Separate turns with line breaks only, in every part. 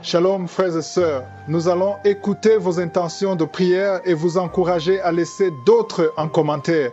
Shalom frères et sœurs, nous allons écouter vos intentions de prière et vous encourager à laisser d'autres en commentaire.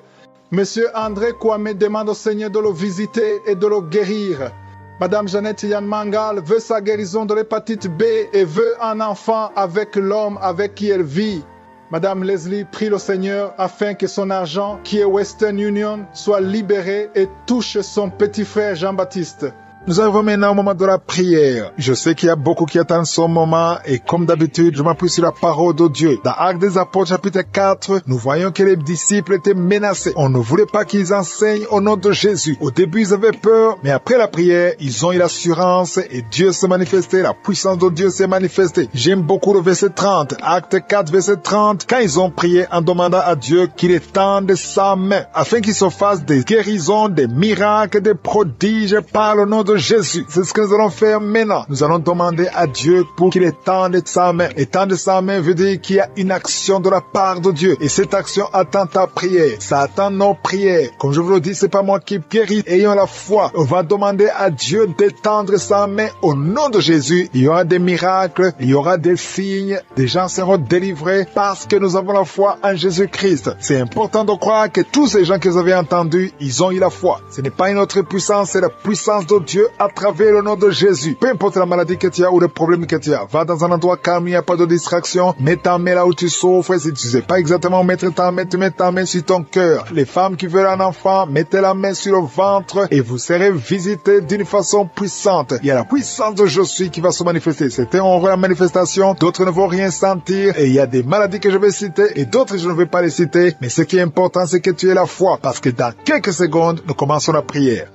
Monsieur André Kwame demande au Seigneur de le visiter et de le guérir. Madame Jeannette Yann Mangal veut sa guérison de l'hépatite B et veut un enfant avec l'homme avec qui elle vit. Madame Leslie prie le Seigneur afin que son argent, qui est Western Union, soit libéré et touche son petit frère Jean-Baptiste.
Nous arrivons maintenant au moment de la prière. Je sais qu'il y a beaucoup qui attendent ce moment et comme d'habitude, je m'appuie sur la parole de Dieu. Dans Actes des Apôtres chapitre 4, nous voyons que les disciples étaient menacés. On ne voulait pas qu'ils enseignent au nom de Jésus. Au début, ils avaient peur, mais après la prière, ils ont eu l'assurance et Dieu s'est manifesté. La puissance de Dieu s'est manifestée. J'aime beaucoup le verset 30. Acte 4, verset 30. Quand ils ont prié en demandant à Dieu qu'il étende sa main afin qu'il se fasse des guérisons, des miracles, des prodiges par le nom de Jésus. C'est ce que nous allons faire maintenant. Nous allons demander à Dieu pour qu'il étende sa main. Étendre sa main veut dire qu'il y a une action de la part de Dieu. Et cette action attend ta prière. Ça attend nos prières. Comme je vous le dis, c'est pas moi qui guéris. Ayons la foi. On va demander à Dieu d'étendre sa main au nom de Jésus. Il y aura des miracles. Il y aura des signes. Des gens seront délivrés parce que nous avons la foi en Jésus-Christ. C'est important de croire que tous ces gens que vous avez entendus, ils ont eu la foi. Ce n'est pas une autre puissance, c'est la puissance de Dieu à travers le nom de Jésus. Peu importe la maladie que tu as ou le problème que tu as, va dans un endroit calme, il n'y a pas de distraction, mets ta main là où tu souffres. Si tu ne sais pas exactement où mettre ta main, tu mets ta main sur ton cœur. Les femmes qui veulent un enfant, mettez la main sur le ventre et vous serez visités d'une façon puissante. Il y a la puissance de Je suis qui va se manifester. Certains auront la manifestation, d'autres ne vont rien sentir et il y a des maladies que je vais citer et d'autres je ne vais pas les citer. Mais ce qui est important, c'est que tu aies la foi parce que dans quelques secondes, nous commençons la prière.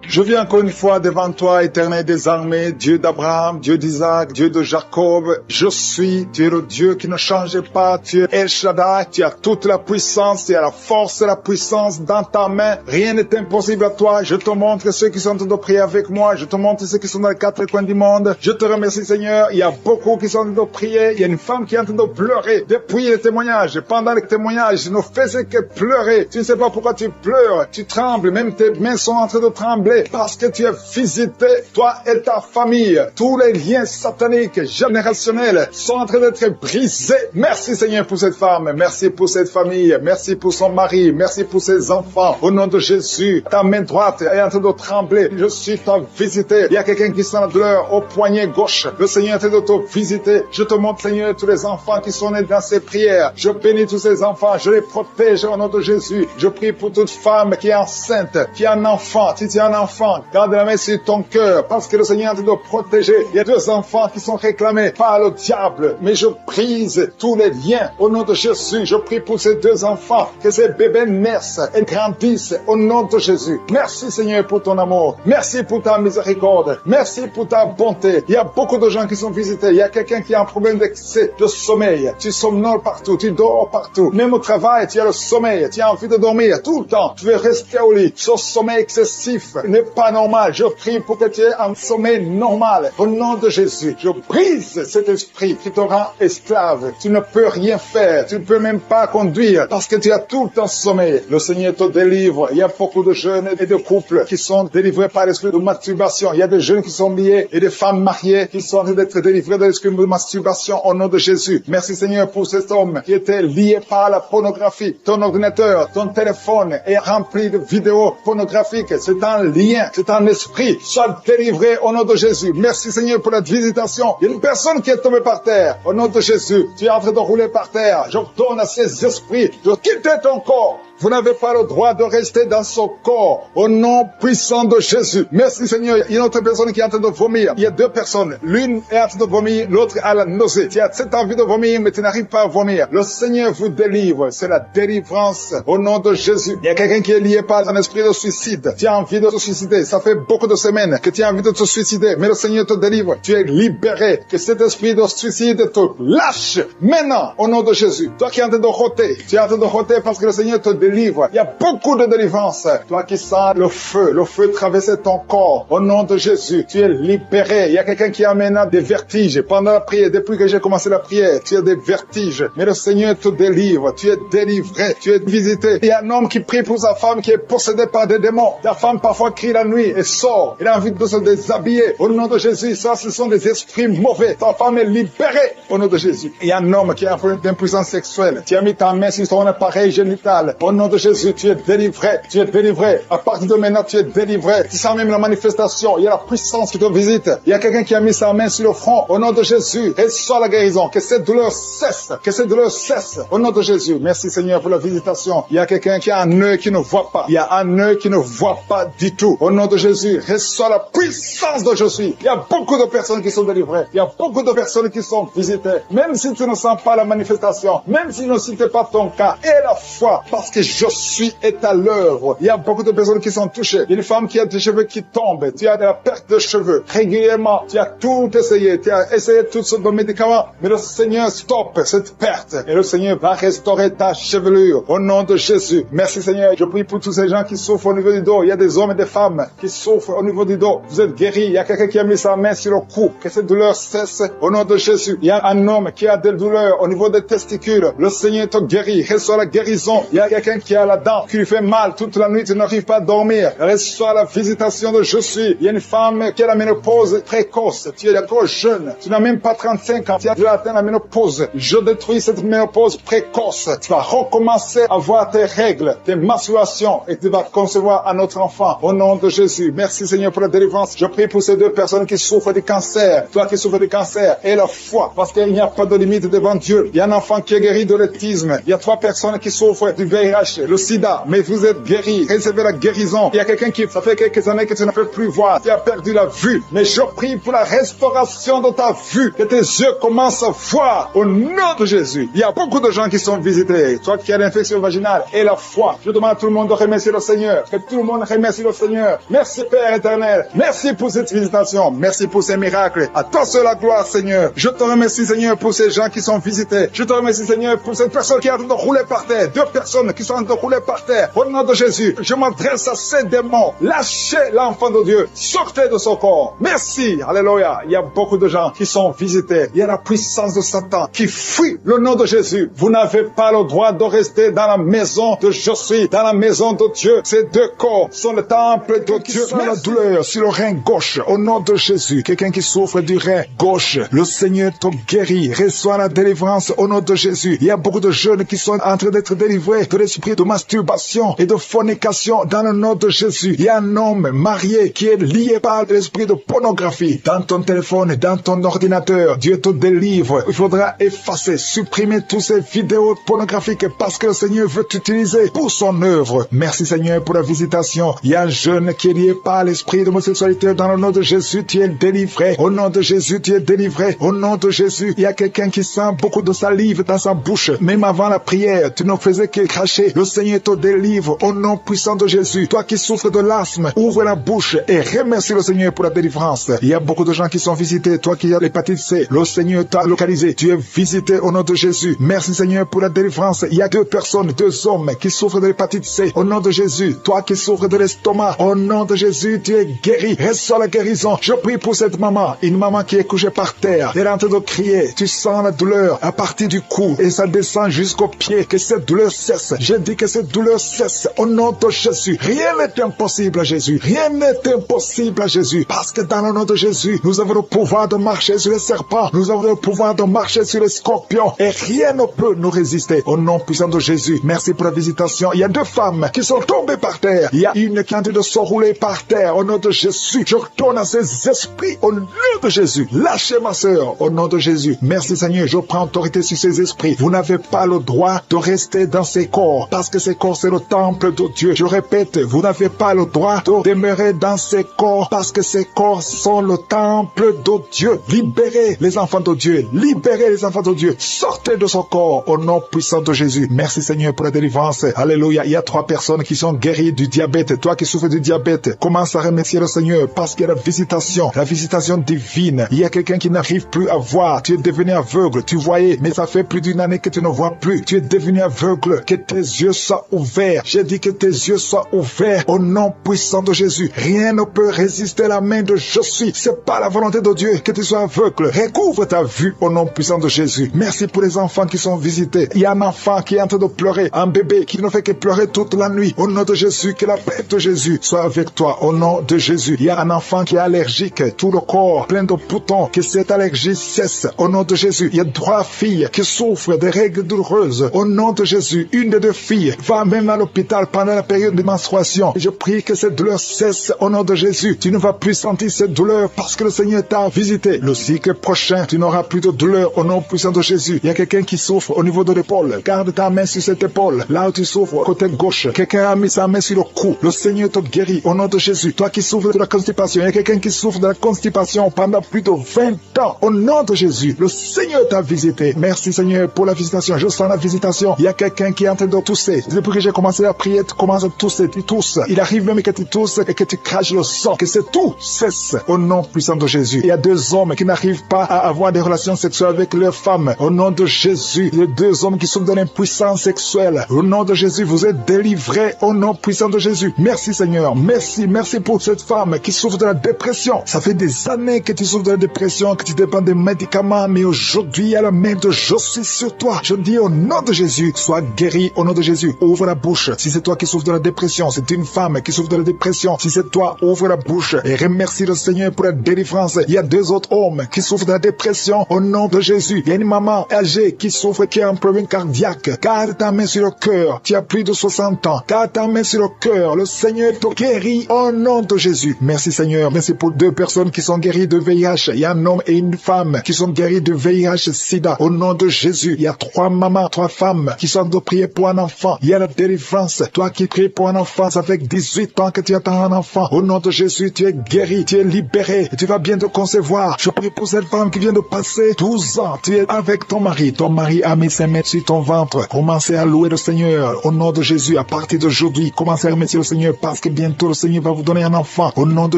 Je viens encore une fois devant toi, éternel des armées, Dieu d'Abraham, Dieu d'Isaac, Dieu de Jacob. Je suis, tu es le Dieu qui ne change pas, tu es El Shaddai, tu as toute la puissance, tu as la force et la puissance dans ta main. Rien n'est impossible à toi. Je te montre ceux qui sont en train de prier avec moi, je te montre ceux qui sont dans les quatre coins du monde. Je te remercie Seigneur, il y a beaucoup qui sont en train de prier, il y a une femme qui est en train de pleurer. Depuis les témoignages, pendant les témoignages, je ne faisais que pleurer. Tu ne sais pas pourquoi tu pleures, tu trembles, même tes mains sont en train de trembler. Parce que tu es visité, toi et ta famille. Tous les liens sataniques, générationnels sont en train d'être brisés. Merci Seigneur pour cette femme. Merci pour cette famille. Merci pour son mari. Merci pour ses enfants. Au nom de Jésus, ta main droite est en train de trembler. Je suis ta visité. Il y a quelqu'un qui sent la douleur au poignet gauche. Le Seigneur est en train de te visiter. Je te montre Seigneur tous les enfants qui sont nés dans ces prières. Je bénis tous ces enfants. Je les protège au nom de Jésus. Je prie pour toute femme qui est enceinte, qui a un enfant. Si tu as un enfant, garde la main sur ton cœur, parce que le Seigneur est en train de protéger. Il y a 2 enfants qui sont réclamés par le diable, mais je brise tous les liens au nom de Jésus. Je prie pour ces 2 enfants, que ces bébés naissent et grandissent au nom de Jésus. Merci Seigneur pour ton amour. Merci pour ta miséricorde. Merci pour ta bonté. Il y a beaucoup de gens qui sont visités. Il y a quelqu'un qui a un problème d'excès de sommeil. Tu somnoles partout, tu dors partout. Même au travail, tu as le sommeil. Tu as envie de dormir tout le temps. Tu veux rester au lit. Ce sommeil excessif n'est pas normal. Je prie pour que tu aies un sommeil normal. Au nom de Jésus, je brise cet esprit qui te rend esclave. Tu ne peux rien faire. Tu ne peux même pas conduire parce que tu as tout le temps sommeil. Le Seigneur te délivre. Il y a beaucoup de jeunes et de couples qui sont délivrés par l'esprit de masturbation. Il y a des jeunes qui sont liés et des femmes mariées qui sont en train d'être délivrées de l'esprit de masturbation au nom de Jésus. Merci Seigneur pour cet homme qui était lié par la pornographie. Ton ordinateur, ton téléphone est rempli de vidéos pornographiques. C'est un lien, c'est un esprit. Sois délivré au nom de Jésus. Merci Seigneur pour la visitation. Il y a une personne qui est tombée par terre. Au nom de Jésus, tu es en train de rouler par terre. J'ordonne à ces esprits de quitter ton corps. Vous n'avez pas le droit de rester dans ce corps. Au nom puissant de Jésus. Merci Seigneur. Il y a une autre personne qui est en train de vomir. Il y a 2 personnes. L'une est en train de vomir, l'autre a la nausée. Tu as cette envie de vomir, mais tu n'arrives pas à vomir. Le Seigneur vous délivre. C'est la délivrance au nom de Jésus. Il y a quelqu'un qui est lié par un esprit de suicide. Tu as envie de te suicider. Ça fait beaucoup de semaines que tu as envie de te suicider, mais le Seigneur te délivre. Tu es libéré. Que cet esprit de suicide te lâche maintenant au nom de Jésus. Toi qui es en train de roter, tu es en train de roter parce que le Seigneur te délivre. délivre. Il y a beaucoup de délivrance. Toi qui sens le feu traverser ton corps. Au nom de Jésus, tu es libéré. Il y a quelqu'un qui a maintenant des vertiges. Pendant la prière, depuis que j'ai commencé la prière, tu as des vertiges. Mais le Seigneur te délivre. Tu es délivré. Tu es visité. Il y a un homme qui prie pour sa femme qui est possédée par des démons. La femme parfois crie la nuit et sort. Il a envie de se déshabiller. Au nom de Jésus, ça, ce sont des esprits mauvais. Ta femme est libérée. Au nom de Jésus. Il y a un homme qui a un problème d'impuissance sexuelle. Tu as mis ta main sur son appareil génital. Au nom de Jésus, tu es délivré. Tu es délivré. À partir de maintenant, tu es délivré. Tu sens même la manifestation. Il y a la puissance qui te visite. Il y a quelqu'un qui a mis sa main sur le front. Au nom de Jésus, reçois la guérison. Que cette douleur cesse. Que cette douleur cesse. Au nom de Jésus. Merci Seigneur pour la visitation. Il y a quelqu'un qui a un œil qui ne voit pas. Il y a un œil qui ne voit pas du tout. Au nom de Jésus, reçois la puissance de je suis. Il y a beaucoup de personnes qui sont délivrées. Il y a beaucoup de personnes qui sont visitées. Même si tu ne sens pas la manifestation, même si tu ne cites pas ton cas, et la foi, parce que je suis est à l'œuvre. Il y a beaucoup de personnes qui sont touchées. Il y a une femme qui a des cheveux qui tombent. Tu as de la perte de cheveux. Régulièrement, tu as tout essayé. Tu as essayé toutes sortes de médicaments. Mais le Seigneur stoppe cette perte. Et le Seigneur va restaurer ta chevelure. Au nom de Jésus. Merci Seigneur. Je prie pour tous ces gens qui souffrent au niveau du dos. Il y a des hommes et des femmes qui souffrent au niveau du dos. Vous êtes guéris. Il y a quelqu'un qui a mis sa main sur le cou. Que cette douleur cesse au nom de Jésus. Il y a un homme qui a des douleurs au niveau des testicules. Le Seigneur te guérit. Reçois la guérison. Il y a quelqu'un qui a la dent qui lui fait mal toute la nuit. Tu n'arrives pas à dormir. Reçois la visitation de je suis. Il y a une femme qui a la ménopause précoce. Tu es encore jeune. Tu n'as même pas 35 ans. Tu as déjà atteint la ménopause. Je détruis cette ménopause précoce. Tu vas recommencer à voir tes règles, tes menstruations et tu vas concevoir un autre enfant. Au nom de Jésus. Merci Seigneur pour la délivrance. Je prie pour ces deux personnes qui souffrent du cancer. Toi qui souffres du cancer et la foi. Parce qu'il n'y a pas de limite devant Dieu. Il y a un enfant qui est guéri de l'autisme. Il y a 3 personnes qui souffrent du VIH, le sida. Mais vous êtes guéris. Recevez la guérison. Il y a quelqu'un qui, ça fait quelques années que tu ne peux plus voir. Tu as perdu la vue. Mais je prie pour la restauration de ta vue. Que tes yeux commencent à voir. Au nom de Jésus. Il y a beaucoup de gens qui sont visités. Toi qui as l'infection vaginale et la foi. Je demande à tout le monde de remercier le Seigneur. Que tout le monde remercie le Seigneur. Merci Père éternel. Merci pour cette visitation. Merci pour ces miracles. À toi seul la gloire Seigneur. Je te remercie Seigneur pour ces gens qui sont visités. Je te remercie Seigneur pour cette personne qui est en train de rouler par terre. 2 personnes qui sont en train de rouler par terre. Au nom de Jésus, je m'adresse à ces démons. Lâchez l'enfant de Dieu. Sortez de son corps. Merci. Alléluia. Il y a beaucoup de gens qui sont visités. Il y a la puissance de Satan qui fuit le nom de Jésus. Vous n'avez pas le droit de rester dans la maison de je suis, dans la maison de Dieu. Ces 2 corps sont le temple de Dieu. Sans la douleur sur le rein gauche, au nom de Jésus. Quelqu'un qui souffre du rein gauche, le Seigneur te guérit. Reçois la délivrance au nom de Jésus. Il y a beaucoup de jeunes qui sont en train d'être délivrés de l'esprit de masturbation et de fornication dans le nom de Jésus. Il y a un homme marié qui est lié par l'esprit de pornographie dans ton téléphone, dans ton ordinateur. Dieu te délivre. Il faudra effacer, supprimer toutes ces vidéos pornographiques parce que le Seigneur veut t'utiliser pour son œuvre. Merci Seigneur pour la visitation. Il y a un jeune qui est lié par l'esprit d'homosexualité dans le nom de Jésus. Tu es délivré. Au nom de Jésus, tu es délivré. Au nom de Jésus, il y a quelqu'un qui sent beaucoup de salive dans sa bouche. Même avant la prière, tu ne faisais que cracher. Le Seigneur te délivre au nom puissant de Jésus. Toi qui souffres de l'asthme, ouvre la bouche et remercie le Seigneur pour la délivrance. Il y a beaucoup de gens qui sont visités. Toi qui as l'hépatite C, le Seigneur t'a localisé. Tu es visité au nom de Jésus. Merci Seigneur pour la délivrance. Il y a 2 personnes, 2 hommes qui souffrent de l'hépatite C. Au nom de Jésus. Toi qui souffres de l'estomac, au nom de Jésus, tu es guéri. Reçois la guérison. Je prie pour cette maman. Une maman qui est couchée par terre. Elle est en train de crier. Tu sens la douleur à partir du cou et ça descend jusqu'au pied. Que cette douleur cesse. Je dis que cette douleur cesse. Au nom de Jésus. Rien n'est impossible à Jésus. Rien n'est impossible à Jésus. Parce que dans le nom de Jésus, nous avons le pouvoir de marcher sur les serpents. Nous avons le pouvoir de marcher sur les scorpions. Et rien ne peut nous résister. Au nom puissant de Jésus. Merci pour la visitation. Il y a 2 femmes qui sont tombées par terre. Il y a une qui est en train de se rouler par terre. Au nom de Jésus. Je retourne à ces esprits. Au nom de Jésus. Lâchez ma sœur. Au nom de Jésus. Merci Seigneur. Je prends autorité sur ces esprits. Vous n'avez pas le droit de rester dans ces corps. Parce que ces corps, c'est le temple de Dieu. Je répète, vous n'avez pas le droit de demeurer dans ces corps. Parce que ces corps sont le temple de Dieu. Libérez les enfants de Dieu. Libérez les enfants de Dieu. Sortez de ce corps. Au nom puissant de Jésus. Merci Seigneur pour la délivrance. Alléluia. Il y a 3 personnes qui sont guéries du diabète. Toi qui souffres du diabète, commence à remercier le Seigneur parce qu'il y a la visitation divine. Il y a quelqu'un qui n'arrive plus à voir. Tu es devenu aveugle. Tu voyais, mais ça fait plus d'1 année que tu ne vois plus. Tu es devenu aveugle. Que tes yeux soient ouverts. J'ai dit que tes yeux soient ouverts au nom puissant de Jésus. Rien ne peut résister à la main de je suis. C'est pas la volonté de Dieu que tu sois aveugle. Recouvre ta vue au nom puissant de Jésus. Merci pour les enfants qui sont visités. Il y a un enfant qui est en train de pleurer, un bébé qui ne fait que pleurer toute la nuit. Au nom de Jésus, que la paix de Jésus soit avec toi. Au nom de Jésus. Il y a un enfant qui est allergique, tout le corps plein de boutons, que cette allergie cesse. Au nom de Jésus. Il y a 3 filles qui souffrent de règles douloureuses. Au nom de Jésus, une des 2 filles va même à l'hôpital pendant la période de menstruation. Et je prie que cette douleur cesse au nom de Jésus. Tu ne vas plus sentir cette douleur parce que le Seigneur t'a visité. Le cycle prochain, tu n'auras plus de douleur au nom puissant de Jésus. Il y a quelqu'un qui souffre au niveau de l'épaule. Garde ta main sur cette épaule. Là où tu souffres, côté gauche. Quelqu'un a mis sa main sur le cou. Le Seigneur te guérit au nom de Jésus. Toi qui souffres de la constipation, il y a quelqu'un qui souffre de la constipation pendant plus de 20 ans. Au nom de Jésus, le Seigneur t'a visité. Merci Seigneur pour la visitation. Je sens la visitation. Il y a quelqu'un qui est en train de tousser. Depuis que j'ai commencé à prier, tu commences à tousser, tu tousses. Il arrive même que tu tousses et que tu craches le sang. Que c'est tout cesse au nom puissant de Jésus. Il y a 2 hommes qui n'arrivent pas à avoir des relations sexuelles avec leurs femmes. Au nom de Jésus, il y a 2 hommes qui souffrent de l'impuissance sexuelle. Au nom de Jésus, vous êtes délivrés au nom puissant de Jésus. Merci Seigneur. Merci pour cette femme qui souffre de la dépression. Ça fait des années que tu souffres de la dépression, que tu dépends des médicaments, mais aujourd'hui, il y a la main de je suis sur toi. Je dis au nom de Jésus, sois guéri au nom de Jésus. Ouvre la bouche. Si c'est toi qui souffres de la dépression, c'est une femme qui souffre de la dépression. Si c'est toi, ouvre la bouche et remercie le Seigneur pour la délivrance. Il y a 2 autres hommes qui souffrent de la dépression au nom de Jésus. Il y a une maman âgée qui souffre, qui a un problème cardiaque. Garde ta main sur le cœur. Tu as plus de 60 ans. Garde ta main sur le cœur. Le Seigneur te guérit au nom de Jésus. Merci Seigneur. Merci pour 2 personnes qui sont guéries de VIH. Il y a un homme et une femme qui sont guéris de VIH sida. Au nom de Jésus. Il y a 3 mamans, 3 femmes qui sont de prier pour un enfant. Il y a la délivrance. Toi qui pries pour un enfant, ça fait 18 ans que tu attends un enfant. Au nom de Jésus, tu es guéri, tu es libéré. Et tu vas bientôt concevoir. Je prie pour cette femme qui vient de passer 12 ans. Tu es avec ton mari. Ton mari a mis ses mains sur ton ventre. Commencez à louer le Seigneur. Au nom de Jésus, à partir d'aujourd'hui, commencez à remercier le Seigneur parce que bientôt le Seigneur va vous donner un enfant. Au nom de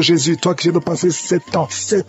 Jésus, toi qui viens de passer 7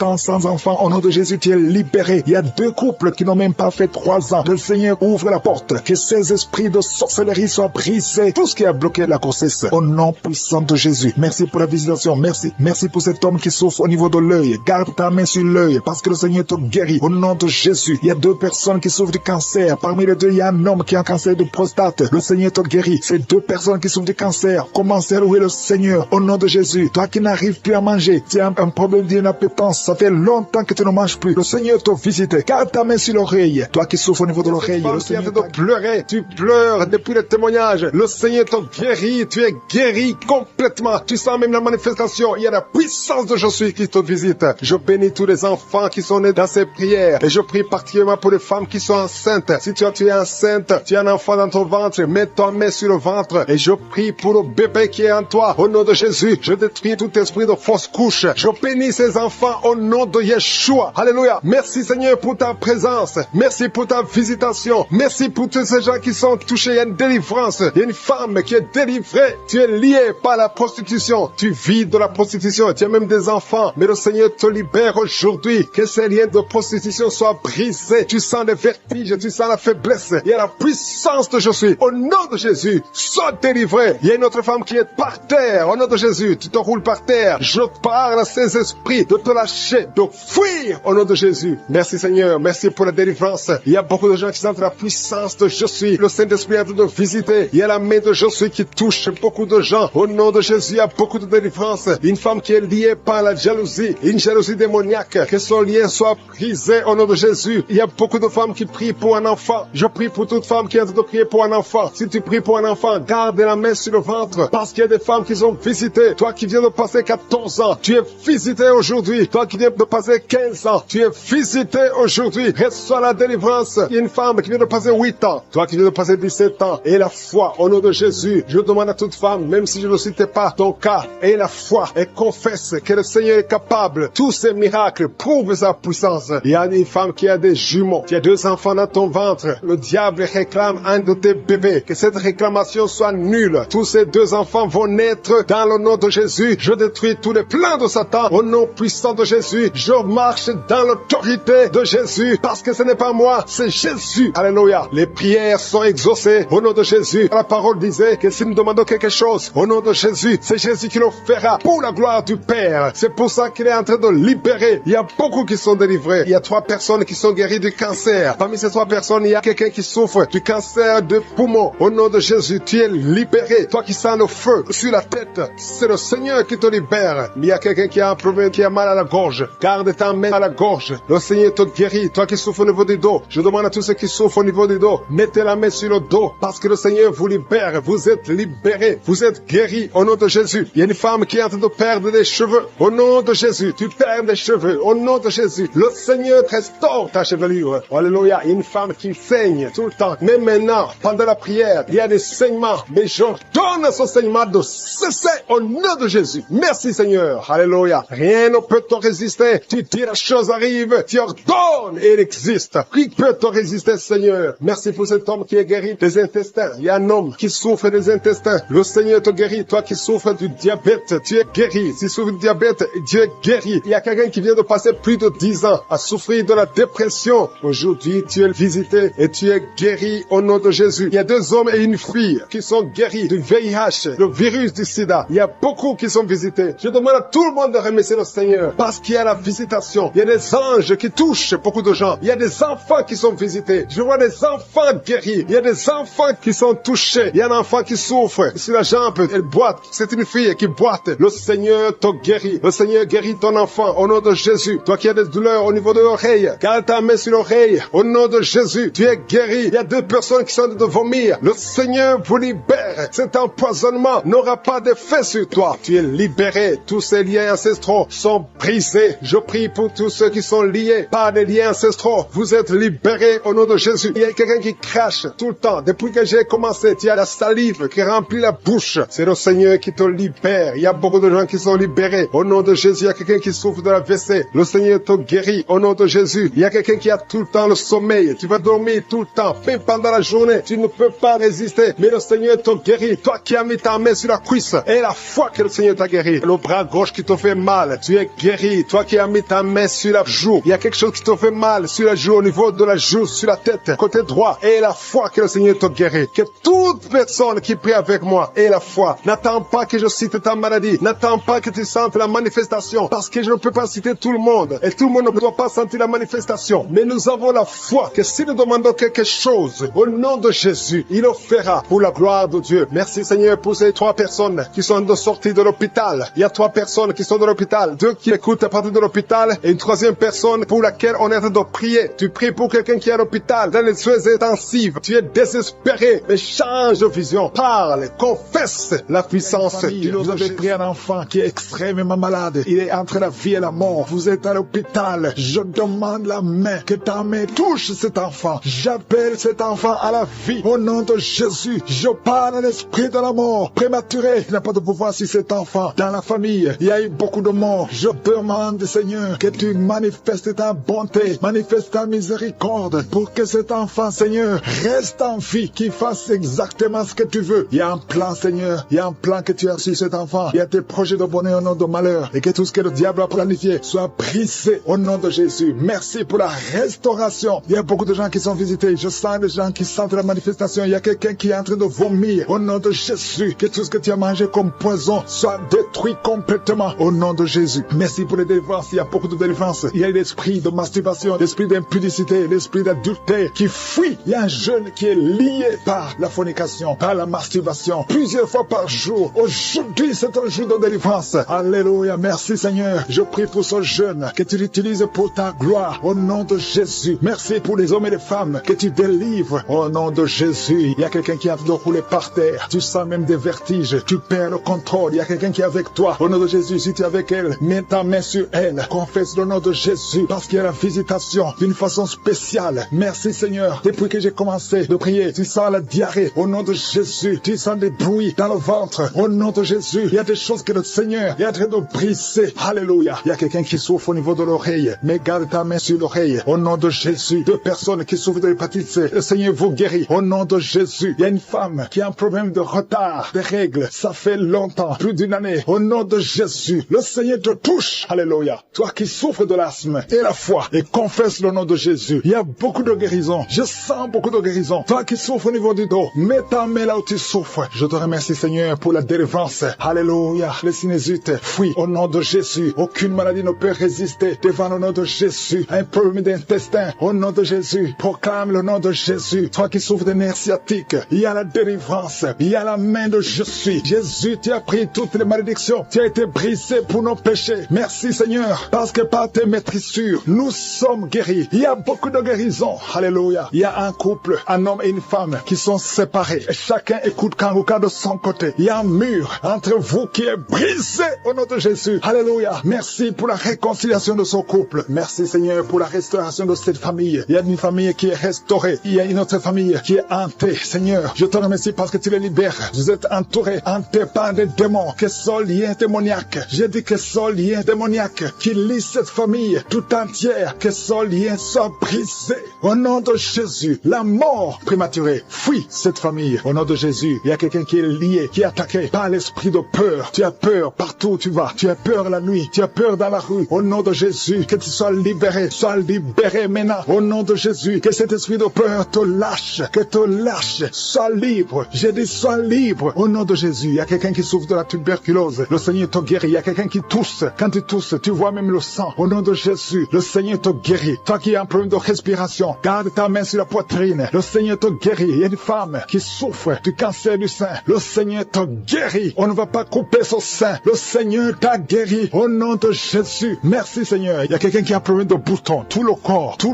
ans sans enfant, au nom de Jésus, tu es libéré. Il y a 2 couples qui n'ont même pas fait 3 ans. Le Seigneur ouvre la porte. Que ces esprits de sorcellerie soient brisés. Tout ce qui a bloqué la grossesse. Au nom puissant de Jésus. Merci pour la visitation. Merci pour cet homme qui souffre au niveau de l'œil. Garde ta main sur l'œil parce que le Seigneur te guérit. Au nom de Jésus. Il y a 2 personnes qui souffrent du cancer. Parmi les 2, il y a un homme qui a un cancer de prostate. Le Seigneur te guérit. Ces 2 personnes qui souffrent du cancer. Commencez à louer le Seigneur. Au nom de Jésus. Toi qui n'arrives plus à manger. Tu as un problème d'inappétence. Ça fait longtemps que tu ne manges plus. Le Seigneur te visite. Garde ta main sur l'oreille. Toi qui souffres au niveau de l'oreille. Le Seigneur te pleurer. Tu pleures depuis le témoignage. Le Seigneur te guérit. Tu es guéri complètement. Tu sens même la manifestation. Il y a la puissance de je suis qui te visite. Je bénis tous les enfants qui sont nés dans ces prières. Et je prie particulièrement pour les femmes qui sont enceintes. Si tu es enceinte, tu as un enfant dans ton ventre, mets ta main sur le ventre. Et je prie pour le bébé qui est en toi. Au nom de Jésus, je détruis tout esprit de fausse couche. Je bénis ces enfants au nom de Yeshua. Alléluia. Merci Seigneur pour ta présence. Merci pour ta visitation. Merci pour tous ces gens qui sont touchés. Il y a une délivrance. Il y a une femme qui est délivrée. Tu es lié par la prostitution. Tu vis de la prostitution. Tu as même des enfants. Mais le Seigneur te libère aujourd'hui. Que ces liens de prostitution soient brisés. Tu sens les vertiges. Tu sens la faiblesse. Il y a la puissance de je suis. Au nom de Jésus, sois délivré. Il y a une autre femme qui est par terre. Au nom de Jésus, tu te roules par terre. Je parle à ces esprits de te lâcher, de fuir au nom de Jésus. Merci Seigneur. Merci pour la délivrance. Il y a beaucoup de gens qui sentent la puissance de je suis. Le Saint-Esprit est en train de visiter. Il y a la main de je suis qui touche beaucoup de gens. Au nom de Jésus, il y a beaucoup de délivrance. Une femme qui est liée par la jalousie, une jalousie démoniaque, que son lien soit brisé au nom de Jésus. Il y a beaucoup de femmes qui prient pour un enfant. Je prie pour toute femme qui est en train de prier pour un enfant. Si tu pries pour un enfant, garde la main sur le ventre, parce qu'il y a des femmes qui sont visitées. Toi qui viens de passer 14 ans, tu es visité aujourd'hui. Toi qui viens de passer 15 ans, tu es visité aujourd'hui. Reçois la délivrance. Il y a une femme qui vient de passer 8 ans. Toi qui viens de passer 17 ans. Et la foi au nom de Jésus. Je demande à toute femme, même si je ne citais pas ton cas, et la foi, et confesse que le Seigneur est capable. Tous ces miracles prouvent sa puissance. Il y a une femme qui a des jumeaux. Tu as 2 enfants dans ton ventre. Le diable réclame un de tes bébés. Que cette réclamation soit nulle. Tous ces 2 enfants vont naître dans le nom de Jésus. Je détruis tous les plans de Satan au nom puissant de Jésus. Je marche dans l'autorité de Jésus parce que ce n'est pas moi, c'est Jésus. Alléluia. Les prières sont exaucées au nom de de Jésus. La parole disait que si nous demandons quelque chose, au nom de Jésus, c'est Jésus qui le fera pour la gloire du Père. C'est pour ça qu'il est en train de libérer. Il y a beaucoup qui sont délivrés. Il y a 3 personnes qui sont guéries du cancer. Parmi ces 3 personnes, il y a quelqu'un qui souffre du cancer de poumon. Au nom de Jésus, tu es libéré. Toi qui sens le feu sur la tête, c'est le Seigneur qui te libère. Il y a quelqu'un qui a un problème, qui a mal à la gorge. Garde ta main à la gorge. Le Seigneur te guérit. Toi qui souffres au niveau du dos, je demande à tous ceux qui souffrent au niveau du dos, mettez la main sur le dos parce que le Seigneur vous libère. Vous êtes libérés. Vous êtes guéris au nom de Jésus. Il y a une femme qui est en train de perdre des cheveux. Au nom de Jésus, tu perds des cheveux. Au nom de Jésus, le Seigneur restaure ta chevelure. Alléluia. Il y a une femme qui saigne tout le temps. Mais maintenant, pendant la prière, il y a des saignements. Mais j'ordonne à ce saignement de cesser au nom de Jésus. Merci Seigneur. Alléluia. Rien ne peut te résister. Tu dis la chose arrive. Tu ordonnes et elle existe. Qui peut te résister Seigneur? Merci pour cet homme qui est guéri des intestins. Il y a un homme qui souffre des intestins. Le Seigneur te guérit. Toi qui souffres du diabète, tu es guéri. Si tu souffres du diabète, Dieu est guéri. Il y a quelqu'un qui vient de passer plus de 10 ans à souffrir de la dépression. Aujourd'hui, tu es visité et tu es guéri au nom de Jésus. Il y a 2 hommes et une fille qui sont guéris du VIH, le virus du sida. Il y a beaucoup qui sont visités. Je demande à tout le monde de remercier le Seigneur parce qu'il y a la visitation. Il y a des anges qui touchent beaucoup de gens. Il y a des enfants qui sont visités. Je vois des enfants guéris. Il y a des enfants qui sont touchés. Il y a un enfant qui souffre. Sur la jambe, elle boite. C'est une fille qui boite. Le Seigneur te guérit. Le Seigneur guérit ton enfant au nom de Jésus. Toi qui as des douleurs au niveau de l'oreille, garde ta main sur l'oreille. Au nom de Jésus, tu es guéri. Il y a 2 personnes qui sont en train de vomir. Le Seigneur vous libère. Cet empoisonnement n'aura pas d'effet sur toi. Tu es libéré. Tous ces liens ancestraux sont brisés. Je prie pour tous ceux qui sont liés par des liens ancestraux. Vous êtes libérés au nom de Jésus. Il y a quelqu'un qui crache tout le temps. Depuis que j'ai commencé, tu as la salive qui remplit la bouche. C'est le Seigneur qui te libère. Il y a beaucoup de gens qui sont libérés. Au nom de Jésus, il y a quelqu'un qui souffre de la WC. Le Seigneur te guérit. Au nom de Jésus, il y a quelqu'un qui a tout le temps le sommeil. Tu vas dormir tout le temps. Même pendant la journée, tu ne peux pas résister. Mais le Seigneur te guérit. Toi qui as mis ta main sur la cuisse et la foi que le Seigneur t'a guéri. Le bras gauche qui te fait mal, tu es guéri. Toi qui as mis ta main sur la joue, il y a quelque chose qui te fait mal sur la joue, au niveau de la joue, sur la tête, côté droit. Et la foi que le Seigneur te guérit. Que toute personne qui prie avec moi ait la foi. N'attends pas que je cite ta maladie. N'attends pas que tu sentes la manifestation. Parce que je ne peux pas citer tout le monde. Et tout le monde ne doit pas sentir la manifestation. Mais nous avons la foi que si nous demandons quelque chose, au nom de Jésus, il le fera pour la gloire de Dieu. Merci Seigneur pour ces 3 personnes qui sont de sortie de l'hôpital. Il y a 3 personnes qui sont de l'hôpital. 2 qui écoutent à partir de l'hôpital. Et une 3e personne pour laquelle on est en train de prier. Tu pries pour quelqu'un qui est à l'hôpital, dans les soins intensifs. Tu es désespéré. Mais change de vision. Parle. Confesse la puissance. Vous avez pris un enfant qui est extrêmement malade. Il est entre la vie et la mort. Vous êtes à l'hôpital. Je demande la main. Que ta main touche cet enfant. J'appelle cet enfant à la vie. Au nom de Jésus, je parle à l'esprit de la mort prématuré. Il n'a pas de pouvoir sur cet enfant. Dans la famille, il y a eu beaucoup de morts. Je demande, Seigneur, que tu manifestes ta bonté, manifestes ta miséricorde pour que cet enfant, Seigneur, reste en vie, qu'il fasse exactement ce que tu veux. Il y a un plan, Seigneur. Il y a un plan que tu as sur cet enfant. Il y a tes projets de bonheur au nom de malheur. Et que tout ce que le diable a planifié soit brisé au nom de Jésus. Merci pour la restauration. Il y a beaucoup de gens qui sont visités. Je sens des gens qui sentent la manifestation. Il y a quelqu'un qui est en train de vomir au nom de Jésus. Que tout ce que tu as mangé comme poison soit détruit complètement au nom de Jésus. Merci pour les délivrances. Il y a beaucoup de délivrances. Il y a l'esprit de masturbation, l'esprit d'impudicité, l'esprit d'adultère qui fuit. Il y a un jeune qui est lié par la fornication, par la masturbation, plusieurs fois par jour. Aujourd'hui, c'est un jour de délivrance. Alléluia. Merci Seigneur. Je prie pour ce jeune que tu l'utilises pour ta gloire au nom de Jésus. Merci pour les hommes et les femmes que tu délivres au nom de Jésus. Il y a quelqu'un qui a de rouler par terre. Tu sens même des vertiges. Tu perds le contrôle. Il y a quelqu'un qui est avec toi. Au nom de Jésus, si tu es avec elle, mets ta main sur elle. Confesse le nom de Jésus parce qu'il y a la visitation d'une façon spéciale. Merci Seigneur. Depuis que j'ai commencé de prier, tu sens la diarrhée. Au nom de Jésus, tu sens des bruits dans le ventre. Au nom de Jésus, il y a des choses que le Seigneur est en train de briser. Alléluia. Il y a quelqu'un qui souffre au niveau de l'oreille. Mais garde ta main sur l'oreille. Au nom de Jésus, 2 personnes qui souffrent de l'hépatite C. Le Seigneur vous guérit. Au nom de Jésus, il y a une femme qui a un problème de retard des règles. Ça fait longtemps, plus d'1 année. Au nom de Jésus, le Seigneur te touche. Alléluia. Toi qui souffres de l'asthme et la foi et confesse le nom de Jésus. Il y a beaucoup de guérison. Je sens beaucoup de guérison. Toi qui souffres au niveau niveau du dos. Mets ta main là où tu souffres. Je te remercie, Seigneur, pour la délivrance. Alléluia. Les sinusite, fuis au nom de Jésus. Aucune maladie ne peut résister devant le nom de Jésus. Un problème d'intestin, au nom de Jésus. Proclame le nom de Jésus. Toi qui souffres de nerfs sciatiques, il y a la délivrance. Il y a la main de je suis. Jésus, tu as pris toutes les malédictions. Tu as été brisé pour nos péchés. Merci, Seigneur, parce que par tes maîtrissures, nous sommes guéris. Il y a beaucoup de guérisons. Alléluia. Il y a un couple, un homme et une femme qui sont séparés. Et chacun écoute Kanguka de son côté. Il y a un mur entre vous qui est brisé au nom de Jésus. Alléluia. Merci pour la réconciliation de ce couple. Merci, Seigneur, pour la restauration de cette famille. Il y a une famille qui est restaurée. Il y a une autre famille qui est hantée. Seigneur, je te remercie parce que tu les libères. Vous êtes entourés, hantés par des démons, que ce lien démoniaque. J'ai dit que ce lien démoniaque qui lie cette famille tout entière, que ce lien soit brisé. Au nom de Jésus, la mort prématurée fuit cette famille. Au nom de Jésus, il y a quelqu'un qui est lié, qui est attaqué par l'esprit de peur. Tu as peur partout où tu vas. Tu as peur la nuit. Tu as peur dans la rue. Au nom de Jésus, que tu sois libéré. Sois libéré maintenant. Au nom de Jésus, que cet esprit de peur te lâche. Que te lâche. Sois libre. J'ai dit sois libre. Au nom de Jésus, il y a quelqu'un qui souffre de la tuberculose. Le Seigneur te guérit. Il y a quelqu'un qui tousse. Quand tu tousses, tu vois même le sang. Au nom de Jésus, le Seigneur te guérit. Toi qui as un problème de respiration, garde ta main sur la poitrine. Le Seigneur te guérit. Il y a une femme qui souffre du cancer du sein. Le Seigneur te guérit. On ne va pas couper son sein. Le Seigneur t'a guéri. Au nom de Jésus. Merci, Seigneur. Il y a quelqu'un qui a un problème de boutons. Tout le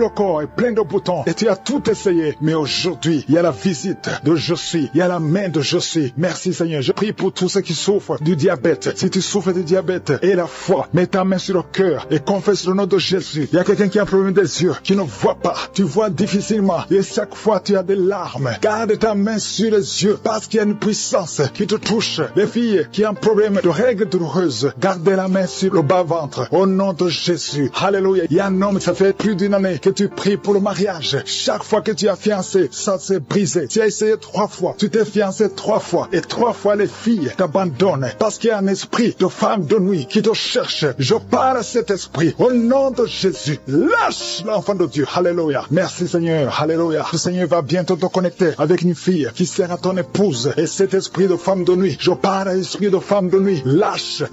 corps est plein de boutons. Et tu as tout essayé. Mais aujourd'hui, il y a la visite de je suis. Il y a la main de je suis. Merci, Seigneur. Je prie pour tous ceux qui souffrent du diabète. Si tu souffres du diabète et la foi, mets ta main sur le cœur et confesse le nom de Jésus. Il y a quelqu'un qui a un problème des yeux, qui ne voit pas. Tu vois difficilement. Et chaque fois, tu as des larmes. Garde ta main sur les yeux parce qu'il y a une puissance qui te touche. Les filles qui ont un problème de règles douloureuses, gardez la main sur le bas-ventre. Au nom de Jésus. Alléluia. Il y a un homme, ça fait plus d'une année que tu pries pour le mariage. Chaque fois que tu as fiancé, ça s'est brisé. Tu as essayé 3 fois. Tu t'es fiancé 3 fois. Et 3 fois, les filles t'abandonnent. Parce qu'il y a un esprit de femme de nuit qui te cherche. Je parle à cet esprit. Au nom de Jésus. Lâche l'enfant de Dieu. Alléluia. Merci, Seigneur. Alléluia. Le Seigneur va bientôt te connecter avec une fille qui sera ton épouse. Et cet esprit de femme de nuit, je parle à l'esprit de femme de nuit. Lâche